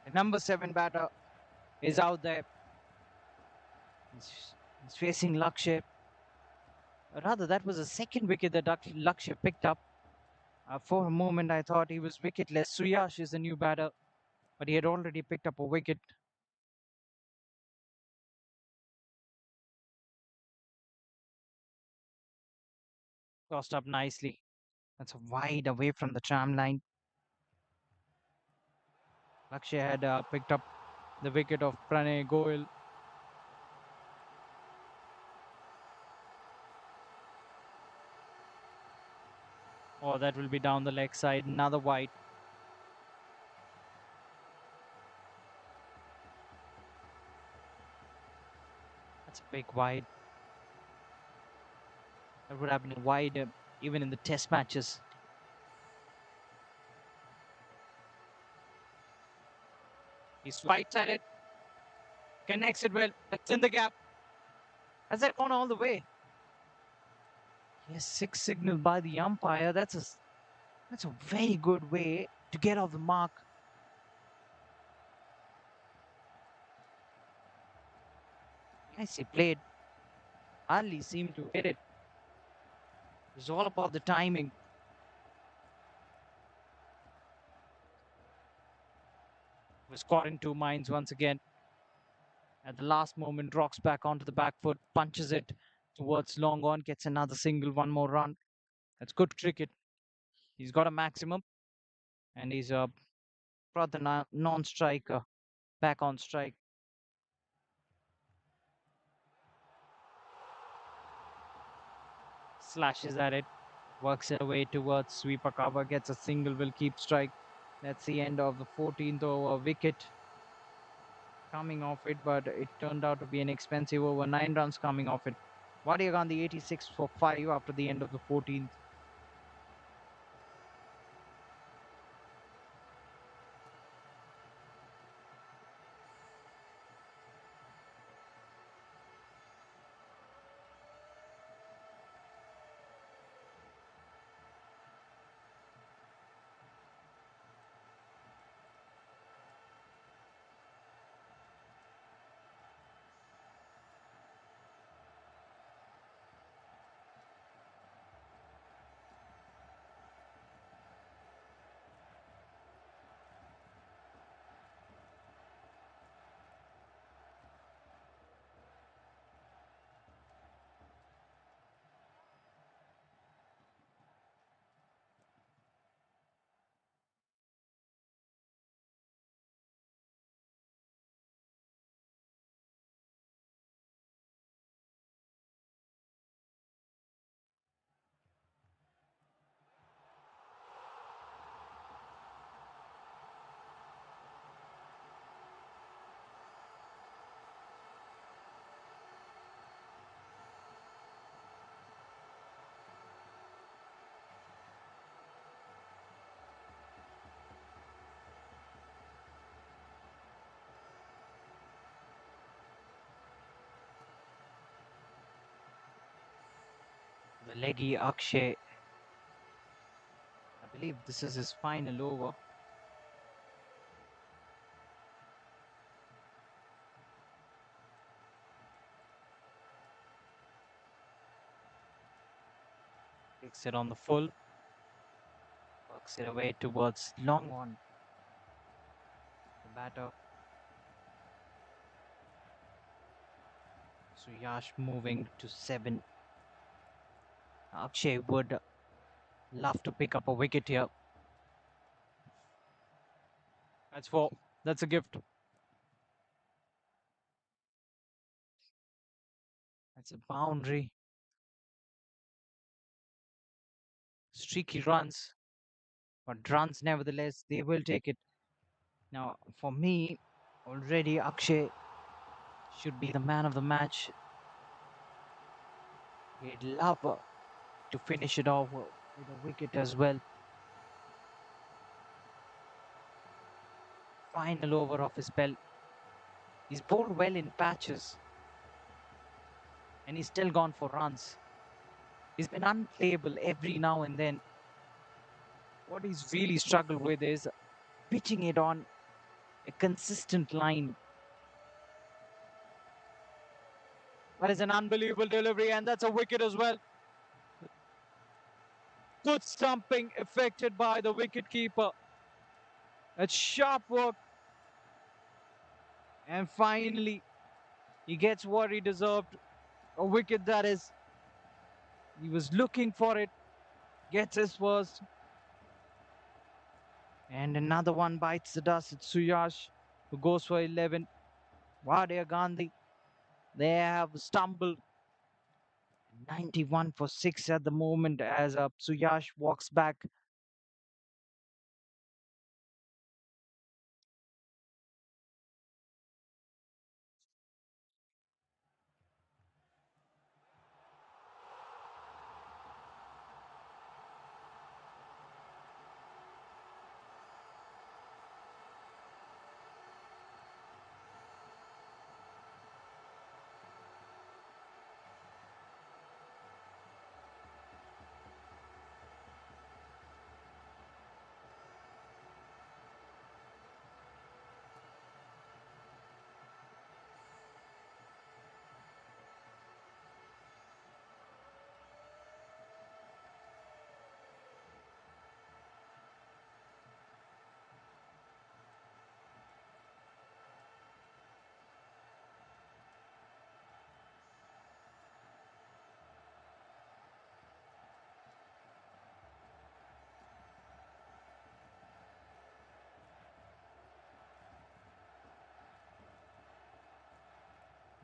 S2: The number 7 batter is out there. He's facing Lakshya. Rather, that was the second wicket that Lakshya picked up. For a moment, I thought he was wicketless. Suyash is the new batter, but he had already picked up a wicket. Crossed up nicely. That's wide away from the tram line. Lakshya had picked up the wicket of Pranay Goyal. Oh, that will be down the leg side. Another wide. That's a big wide. That would have been wide even in the test matches. He's wide-sided. Connects it well. That's in the gap. Has that gone all the way? Yes, 6 signaled by the umpire. That's a very good way to get off the mark. Nicely played. Hardly seemed to hit it. It was all about the timing. Was caught in 2 minds once again. At the last moment, rocks back onto the back foot, punches it towards long on, gets another single, 1 more run. That's good cricket. He's got a maximum, and he's brought the non-striker back on strike. Slashes at it, works it away towards sweeper cover, gets a single, will keep strike. That's the end of the 14th over. Wicket coming off it, but it turned out to be an expensive over. 9 runs coming off it. Wadia Ghandy 86 for 5 after the end of the 14th. The leggy Akshay, I believe this is his final over. Takes it on the full, works it away towards long one. The batter, Suyash moving to 7. Akshay would love to pick up a wicket here. That's 4. That's a gift. That's a boundary. Streaky runs, but runs nevertheless. They will take it. Now, for me, already Akshay should be the man of the match. He'd love to finish it off with a wicket as well. Final over of his spell. He's bowled well in patches, and he's still gone for runs. He's been unplayable every now and then. What he's really struggled with is pitching it on a consistent line. That is an unbelievable delivery, and that's a wicket as well. Good stumping effected by the wicketkeeper. That's sharp work. And finally, he gets what he deserved. A wicket that is. He was looking for it. Gets his first. And another one bites the dust. It's Suyash who goes for 11. Wadia Ghandy. They have stumbled. 91 for 6 at the moment as Suyash walks back.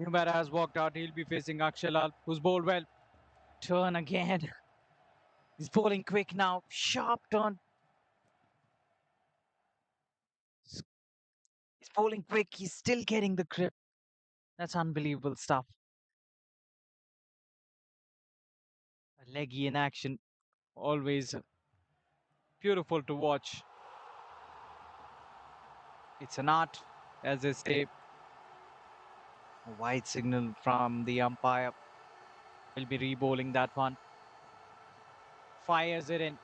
S2: New batter has walked out. He'll be facing Akshay Lal, who's bowled well. Turn again. He's bowling quick now. Sharp turn. He's bowling quick. He's still getting the grip. That's unbelievable stuff. A leggy in action. Always beautiful to watch. It's an art, as they say. A wide signal from the umpire. Will be re-bowling that one. Fires it in.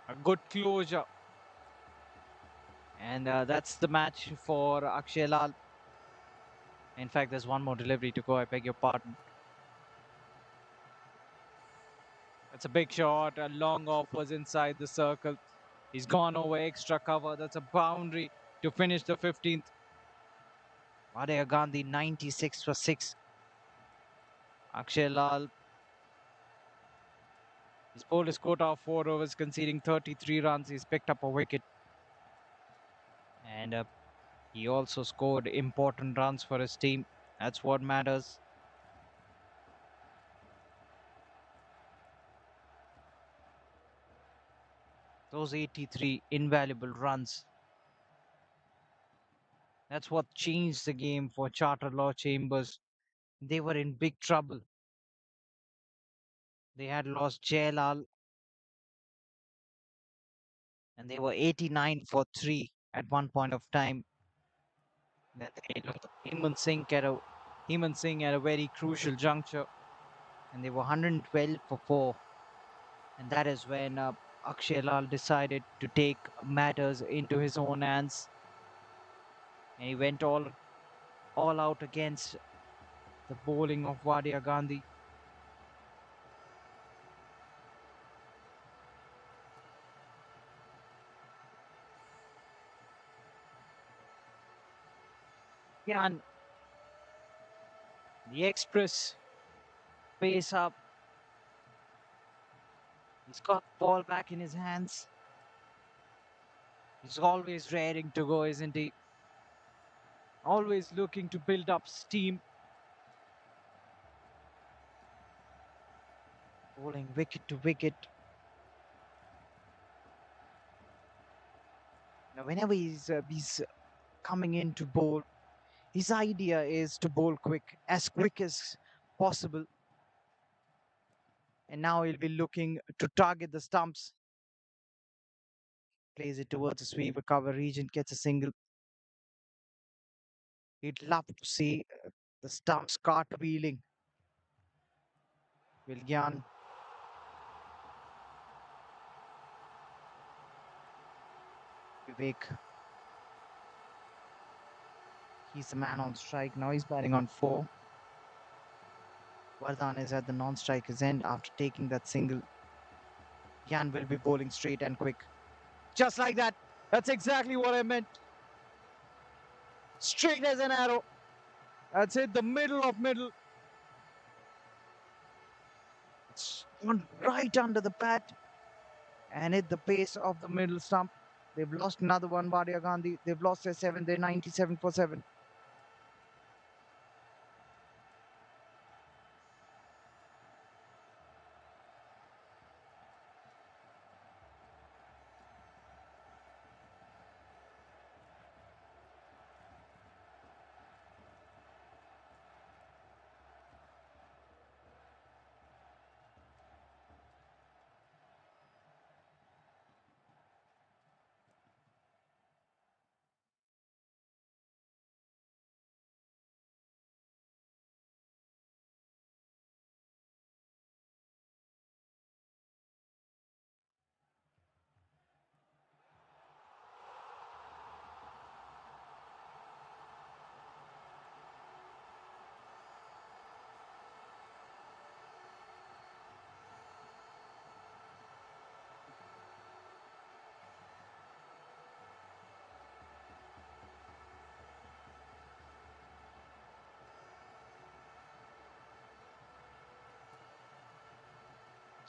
S2: A good closure. And that's the match for Akshay Lal. In fact, there's one more delivery to go. I beg your pardon. That's a big shot. A long off was inside the circle. He's gone over extra cover. That's a boundary to finish the 15th. Wadia Ghandy 96 for 6. Akshay Lal. He's bowled his quota of 4 overs, conceding 33 runs. He's picked up a wicket. And he also scored important runs for his team. That's what matters. Those 83 invaluable runs. That's what changed the game for Charter Law Chambers. They were in big trouble. They had lost Jailal and they were 89 for 3 at one point of time. Then they lost Hemant Singh at a very crucial juncture. and they were 112 for 4. And that is when Akshay Lal decided to take matters into his own hands, and he went all out against the bowling of Wadia Gandhi. And the express pace up. He's got the ball back in his hands. He's always raring to go, isn't he? Always looking to build up steam. Bowling wicket to wicket. Now, whenever he's coming in to bowl, his idea is to bowl as quick as possible. And now he'll be looking to target the stumps. Plays it towards the sweeper cover region, gets a single. He'd love to see the stumps cartwheeling. Will Gyan Vivek. He's the man on strike. Now he's batting on 4. Vardhan is at the non-striker's end after taking that single. Gyan will be bowling straight and quick. Just like that. That's exactly what I meant. Straight as an arrow. That's it, the middle of middle. It's gone right under the bat and hit the base of the middle stump. They've lost another one, Wadia Gandhi. They've lost their 7. They're 97 for 7.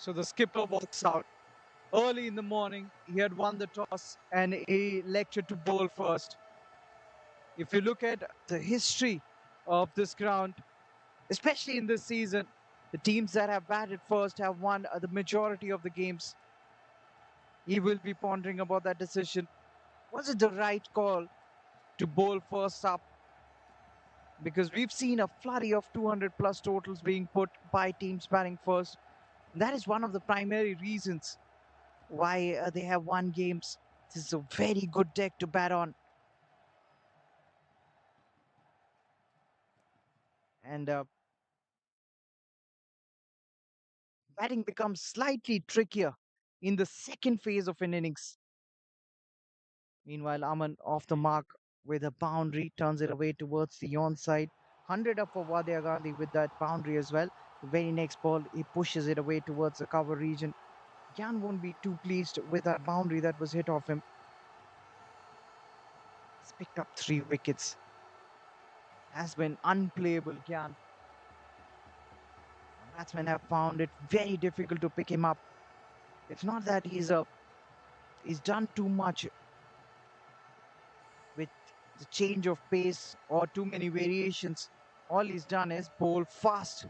S2: So the skipper walks out. Early in the morning, he had won the toss and he elected to bowl first. If you look at the history of this ground, especially in this season, the teams that have batted first have won the majority of the games. He will be pondering about that decision. Was it the right call to bowl first up? Because we've seen a flurry of 200 plus totals being put by teams batting first. That is one of the primary reasons why they have won games. This is a very good deck to bat on. And batting becomes slightly trickier in the second phase of an innings. Meanwhile, Aman off the mark with a boundary, turns it away towards the onside. 100 up for Wadia Gandhi with that boundary as well. The very next ball, he pushes it away towards the cover region. Gyan won't be too pleased with that boundary that was hit off him. He's picked up 3 wickets. Has been unplayable, Gyan. Batsmen have found it very difficult to pick him up. It's not that he's done too much with the change of pace or too many variations. All he's done is bowl fast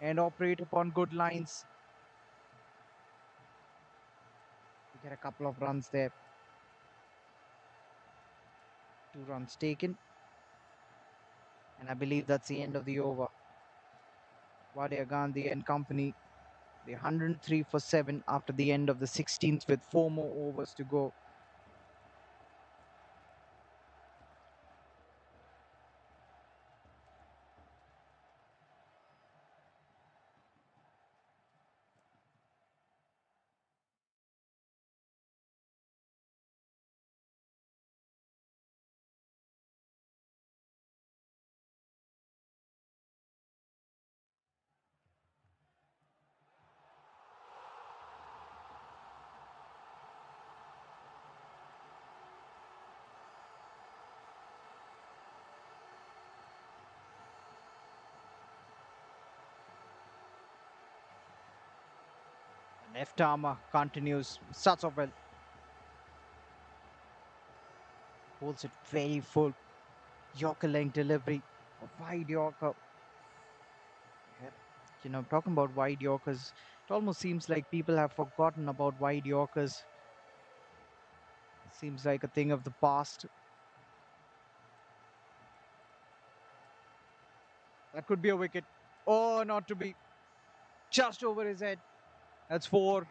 S2: and operate upon good lines. We get a couple of runs there. 2 runs taken. And I believe that's the end of the over. Wadia Gandhi and company, they're 103 for 7 after the end of the 16th with 4 more overs to go. Left arm continues. Starts off well. Holds it very full. Yorker length delivery. A wide Yorker. Yeah. Talking about wide Yorkers, it almost seems like people have forgotten about wide Yorkers. Seems like a thing of the past. That could be a wicket. Oh, not to be. Just over his head. That's four.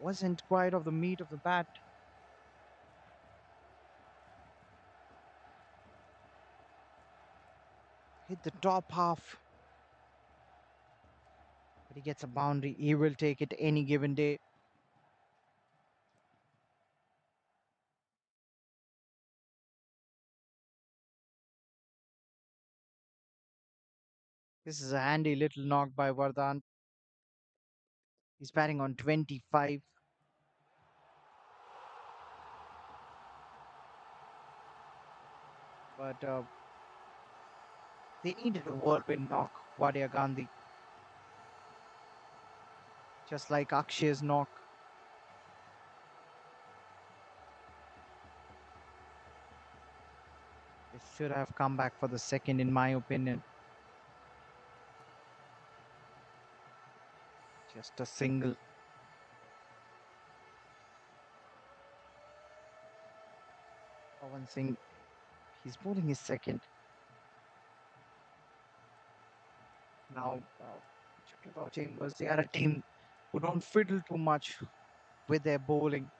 S2: Wasn't quite of the meat of the bat. Hit the top half. But he gets a boundary. He will take it any given day. This is a handy little knock by Vardhan. He's batting on 25. But they needed a whirlwind knock, Wadia Gandhi. Just like Akshay's knock. They should have come back for the second, in my opinion. Just a single. Pawan Singh, he's bowling his second. Now, talking about Chambers, they are a team who don't fiddle too much with their bowling.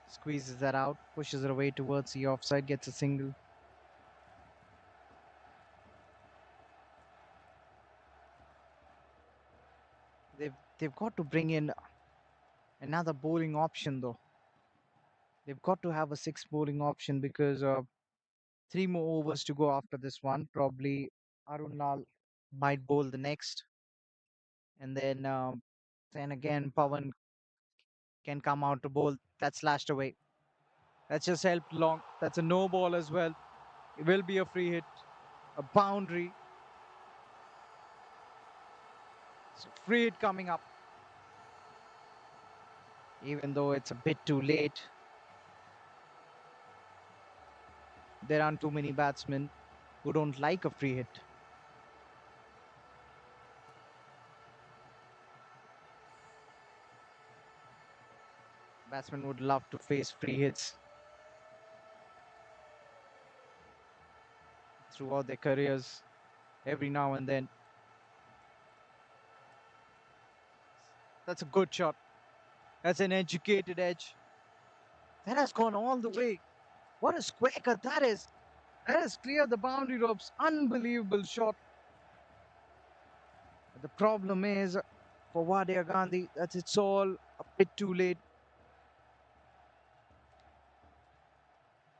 S2: Squeezes that out, pushes it away towards the offside, gets a single. They've got to bring in another bowling option though. They've got to have a sixth bowling option because three more overs to go after this one. Probably Arun Lal might bowl the next, and then again Pawan can come out to bowl. That's slashed away. That's just helped long. That's a no ball as well. It will be a free hit, a boundary. So free hit coming up. Even though it's a bit too late, there aren't too many batsmen who don't like a free hit. Batsmen would love to face free hits throughout their careers every now and then. That's a good shot. That's an educated edge. That has gone all the way. What a square cut that is. That has cleared the boundary ropes. Unbelievable shot. The problem is for Wadia Gandhi that it's all a bit too late.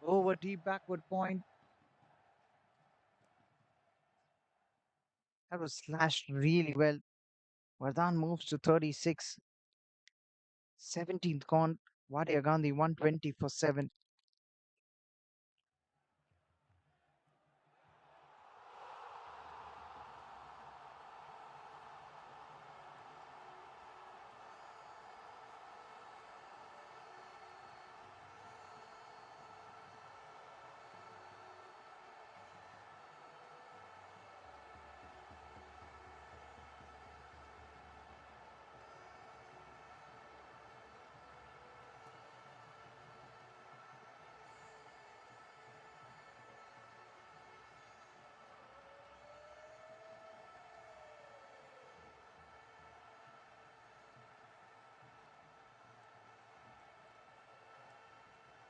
S2: Over deep backward point. That was slashed really well. Vardhan moves to 36. 17th gone. Wadia Gandhi 120 for 7.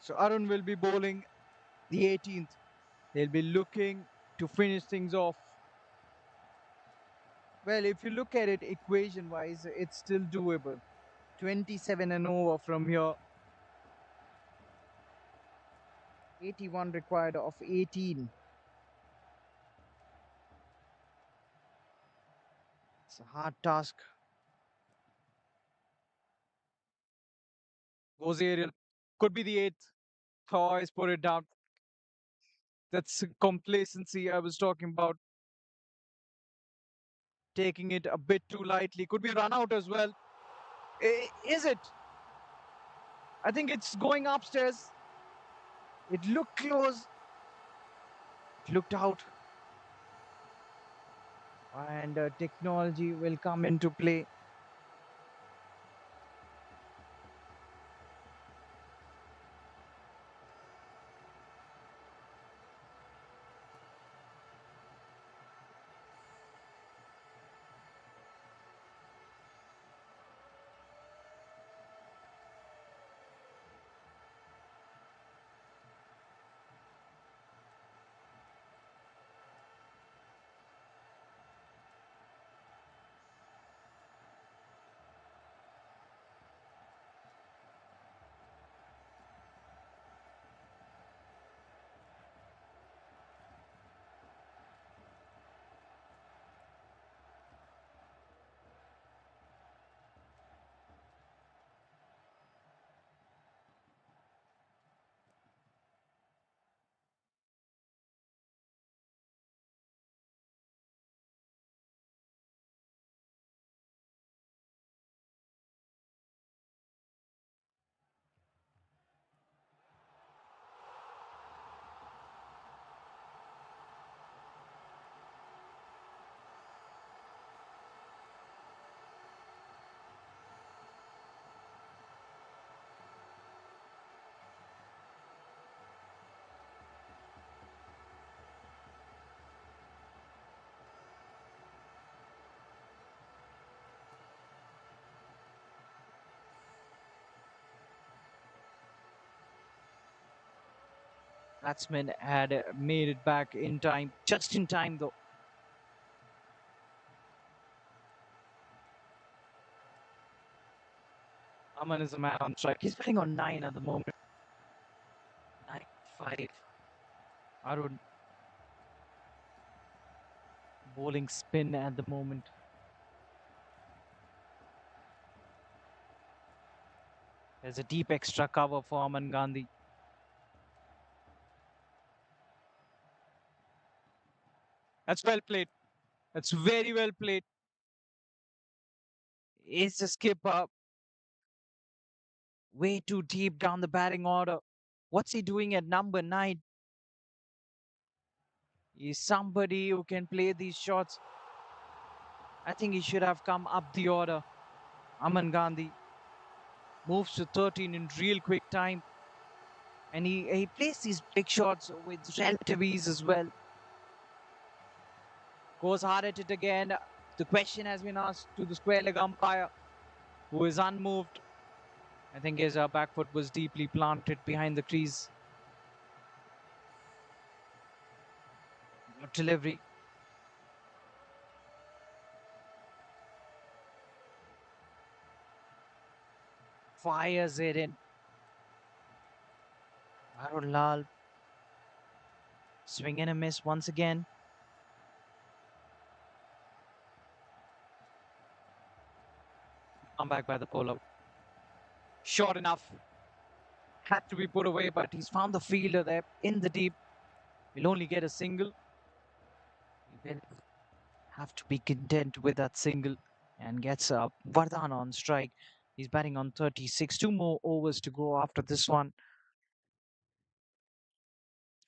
S2: So Arun will be bowling the 18th. They'll be looking to finish things off. Well, if you look at it equation wise, it's still doable. 27 and over from here. 81 required of 18. It's a hard task. Goes aerial. Could be the eighth. Oh, he's put it down. That's complacency I was talking about. taking it a bit too lightly. Could be a run out as well. Is it? I think it's going upstairs. It looked close. It looked out. And technology will come into play. Batsman had made it back in time, just in time though. Aman is a man on strike. He's batting on 9 at the moment. 9-5. Arun bowling spin at the moment. There's a deep extra cover for Aman Gandhi. That's well played. That's very well played. It's a skip up. Way too deep down the batting order. What's he doing at number 9? He's somebody who can play these shots. I think he should have come up the order. Aman Gandhi moves to 13 in real quick time. And he plays these big shots with relative ease as well. Goes hard at it again. The question has been asked to the square leg umpire, who is unmoved. I think his back foot was deeply planted behind the crease. Good delivery. Fires it in. Arun Lal. Swing and a miss once again. Come back by the polo. Short enough. Had to be put away, but he's found the fielder there in the deep. Will only get a single. He will have to be content with that single and gets Vardhan on strike. He's batting on 36. 2 more overs to go after this one.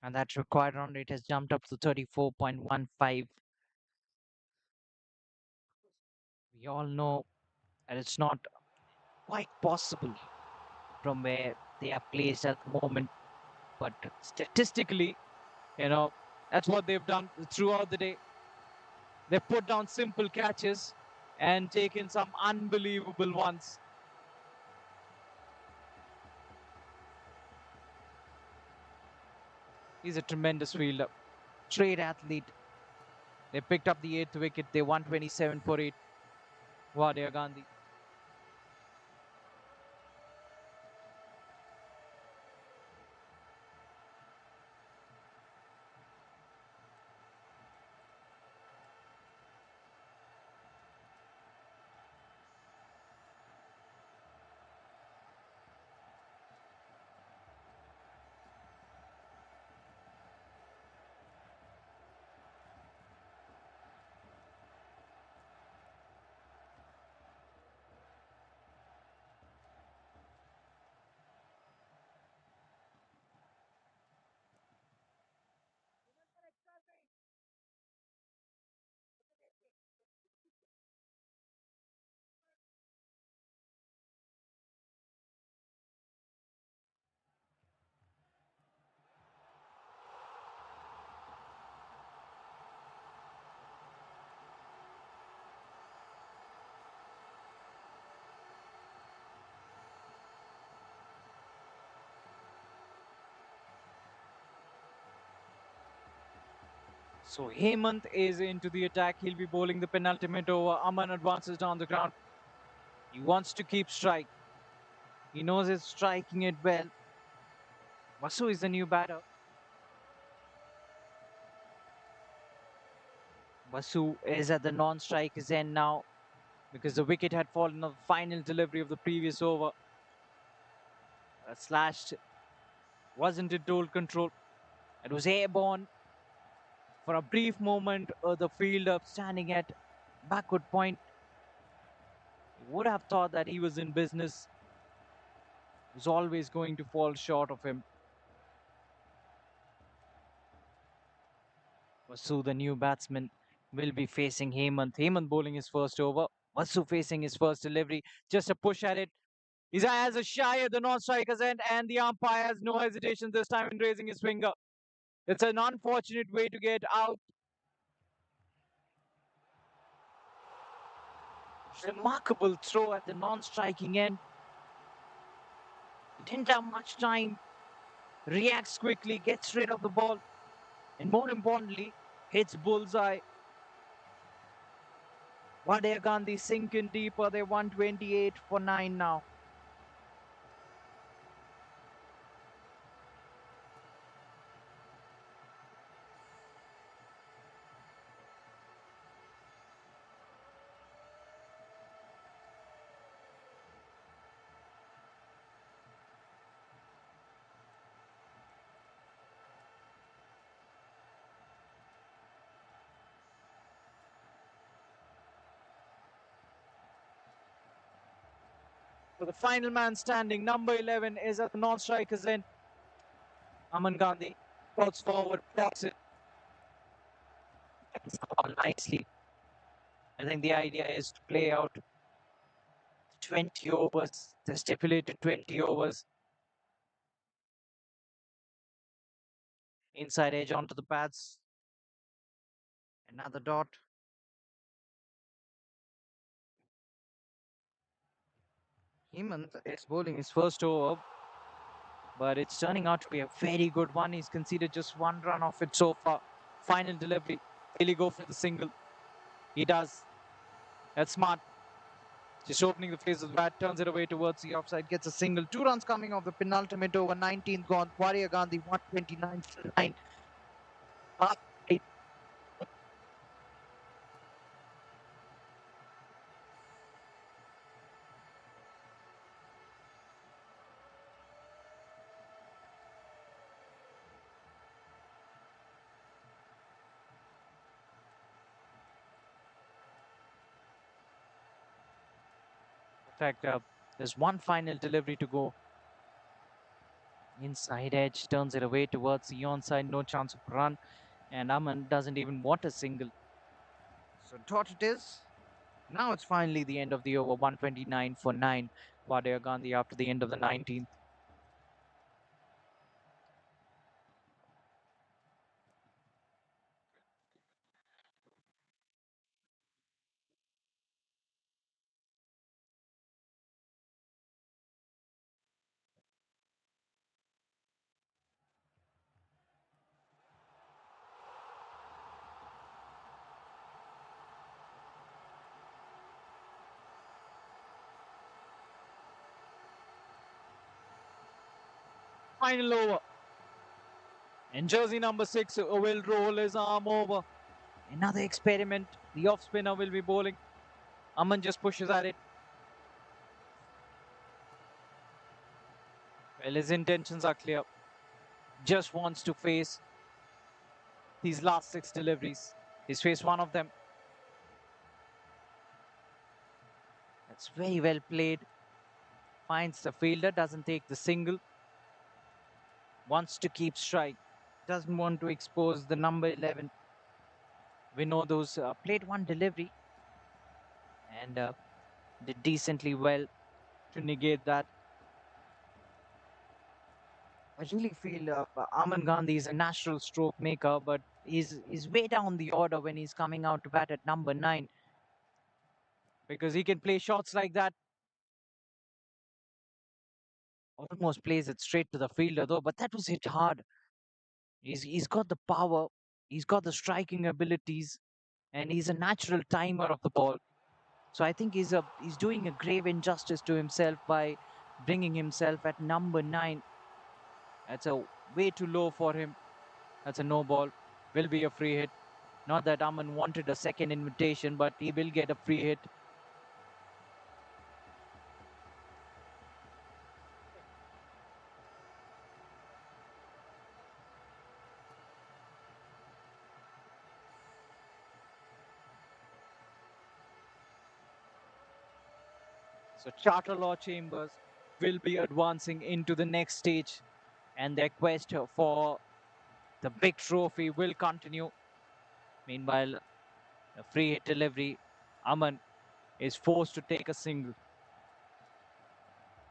S2: And that required run rate has jumped up to 34.15. We all know that it's not quite possible from where they are placed at the moment. But statistically, that's what they've done throughout the day. They've put down simple catches and taken some unbelievable ones. He's a tremendous fielder, trade athlete. They picked up the 8th wicket. They won 27 for 8. Wadia Ghandy. So Hemant is into the attack. He'll be bowling the penultimate over. Aman advances down the ground. He wants to keep strike. He knows he's striking it well. Vasu is the new batter. Vasu is at the non-striker's end now because the wicket had fallen on the final delivery of the previous over. Slashed. Wasn't it total control? It was airborne. For a brief moment, the fielder standing at backward point would have thought that he was in business. Was always going to fall short of him. Vasu, the new batsman, will be facing Hemant. Hemant bowling his first over. Vasu facing his first delivery. Just a push at it. He has a shy at the non-striker's end, and the umpire has no hesitation this time in raising his finger. It's an unfortunate way to get out. Remarkable throw at the non-striking end. Didn't have much time. Reacts quickly, gets rid of the ball, and more importantly, hits bullseye. Wadia Ghandy sinking deeper. They're 128 for 9 now. So the final man standing, number 11, is at the non-striker's end. Aman Gandhi floats forward, blocks it. Nicely. I think the idea is to play out 20 overs, the stipulated 20 overs. Inside edge onto the pads. Another dot. Hemant is bowling his first over, but it's turning out to be a very good one. He's conceded just one run off it so far. Final delivery. Will he go for the single? He does. That's smart. Just opening the face of the bat, turns it away towards the offside, gets a single. 2 runs coming off the penultimate over, 19th gone. Wadia Gandhi, 129 for 9. In fact, there's one final delivery to go. Inside edge, turns it away towards the onside, no chance of run. And Aman doesn't even want a single. So dot it is. Now it's finally the end of the over, 129 for 9. Wadia Gandhi after the end of the 19th. Final over. And jersey number 6 will roll his arm over. Another experiment. The off spinner will be bowling. Aman just pushes at it. Well, his intentions are clear. Just wants to face these last 6 deliveries. He's faced one of them. That's very well played. Finds the fielder, doesn't take the single. Wants to keep strike. Doesn't want to expose the number 11. We know those played one delivery and did decently well to negate that. I really feel Aman Gandhi is a natural stroke maker, but he's way down the order when he's coming out to bat at number 9 because he can play shots like that. Almost plays it straight to the fielder though, but that was hit hard. He's got the power. He's got the striking abilities and he's a natural timer of the ball. So I think he's doing a grave injustice to himself by bringing himself at number 9. That's a way too low for him. That's a no ball. Will be a free hit. Not that Aman wanted a second invitation, but he will get a free hit. So Charter Law Chambers will be advancing into the next stage, and their quest for the big trophy will continue. Meanwhile, a free hit delivery, Aman is forced to take a single.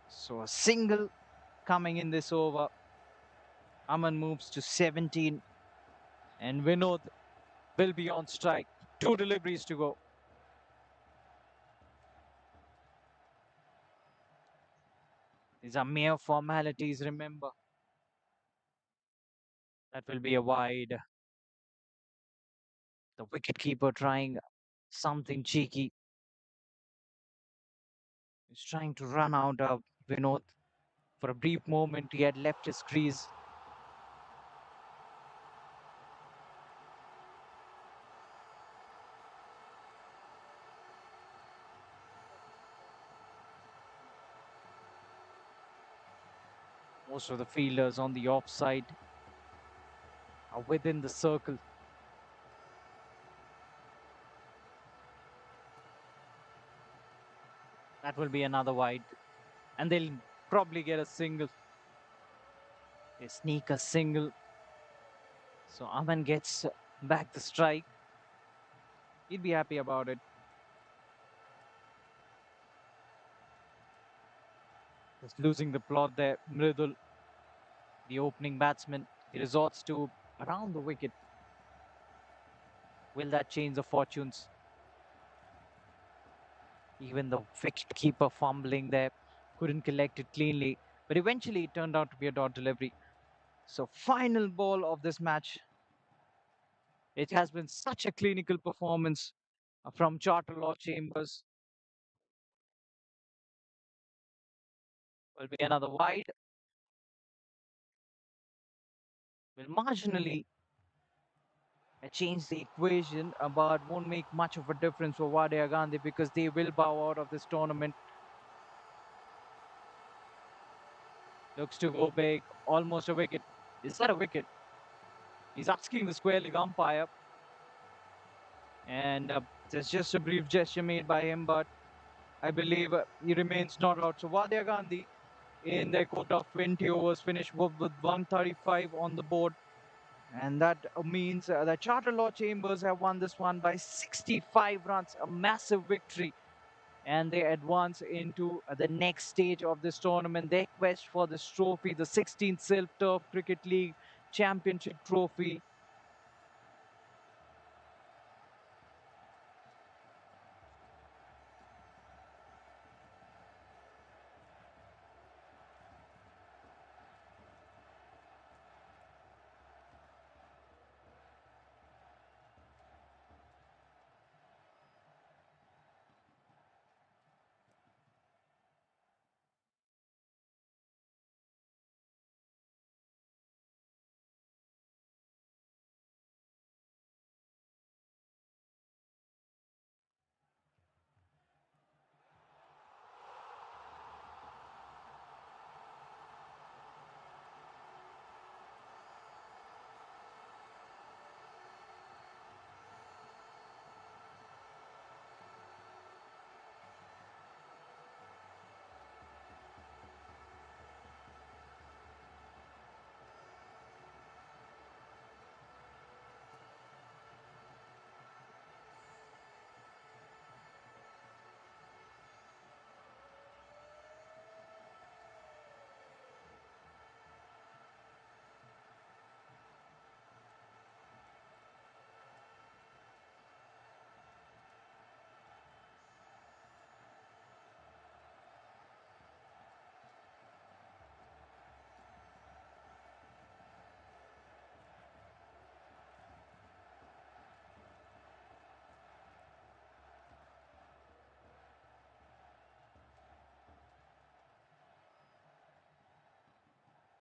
S2: So a single coming in this over. Aman moves to 17, and Vinod will be on strike. 2 deliveries to go. These are mere formalities, remember. That will be a wide. The wicketkeeper trying something cheeky. He's trying to run out of Vinod. For a brief moment, he had left his crease. Most of the fielders on the offside are within the circle. That will be another wide. And they'll probably get a single. They sneak a single. So Aman gets back the strike. He'd be happy about it. Just losing the plot there. Mridul, the opening batsman, he resorts to around the wicket. Will that change the fortunes? Even the wicket keeper fumbling there, couldn't collect it cleanly. But eventually it turned out to be a dot delivery. So final ball of this match. It has been such a clinical performance from Charter Law Chambers. Will be another wide. Will marginally change the equation, but won't make much of a difference for Wadia Ghandy because they will bow out of this tournament. Looks to go big, almost a wicket. Is that a wicket? He's asking the square leg umpire. And there's just a brief gesture made by him, but I believe he remains not out. So Wadia Ghandy in their quota of 20 overs finished with 135 on the board. And that means that Charter Law Chambers have won this one by 65 runs, a massive victory. And they advance into the next stage of this tournament. Their quest for this trophy, the 16th Silk Turf Cricket League Championship Trophy,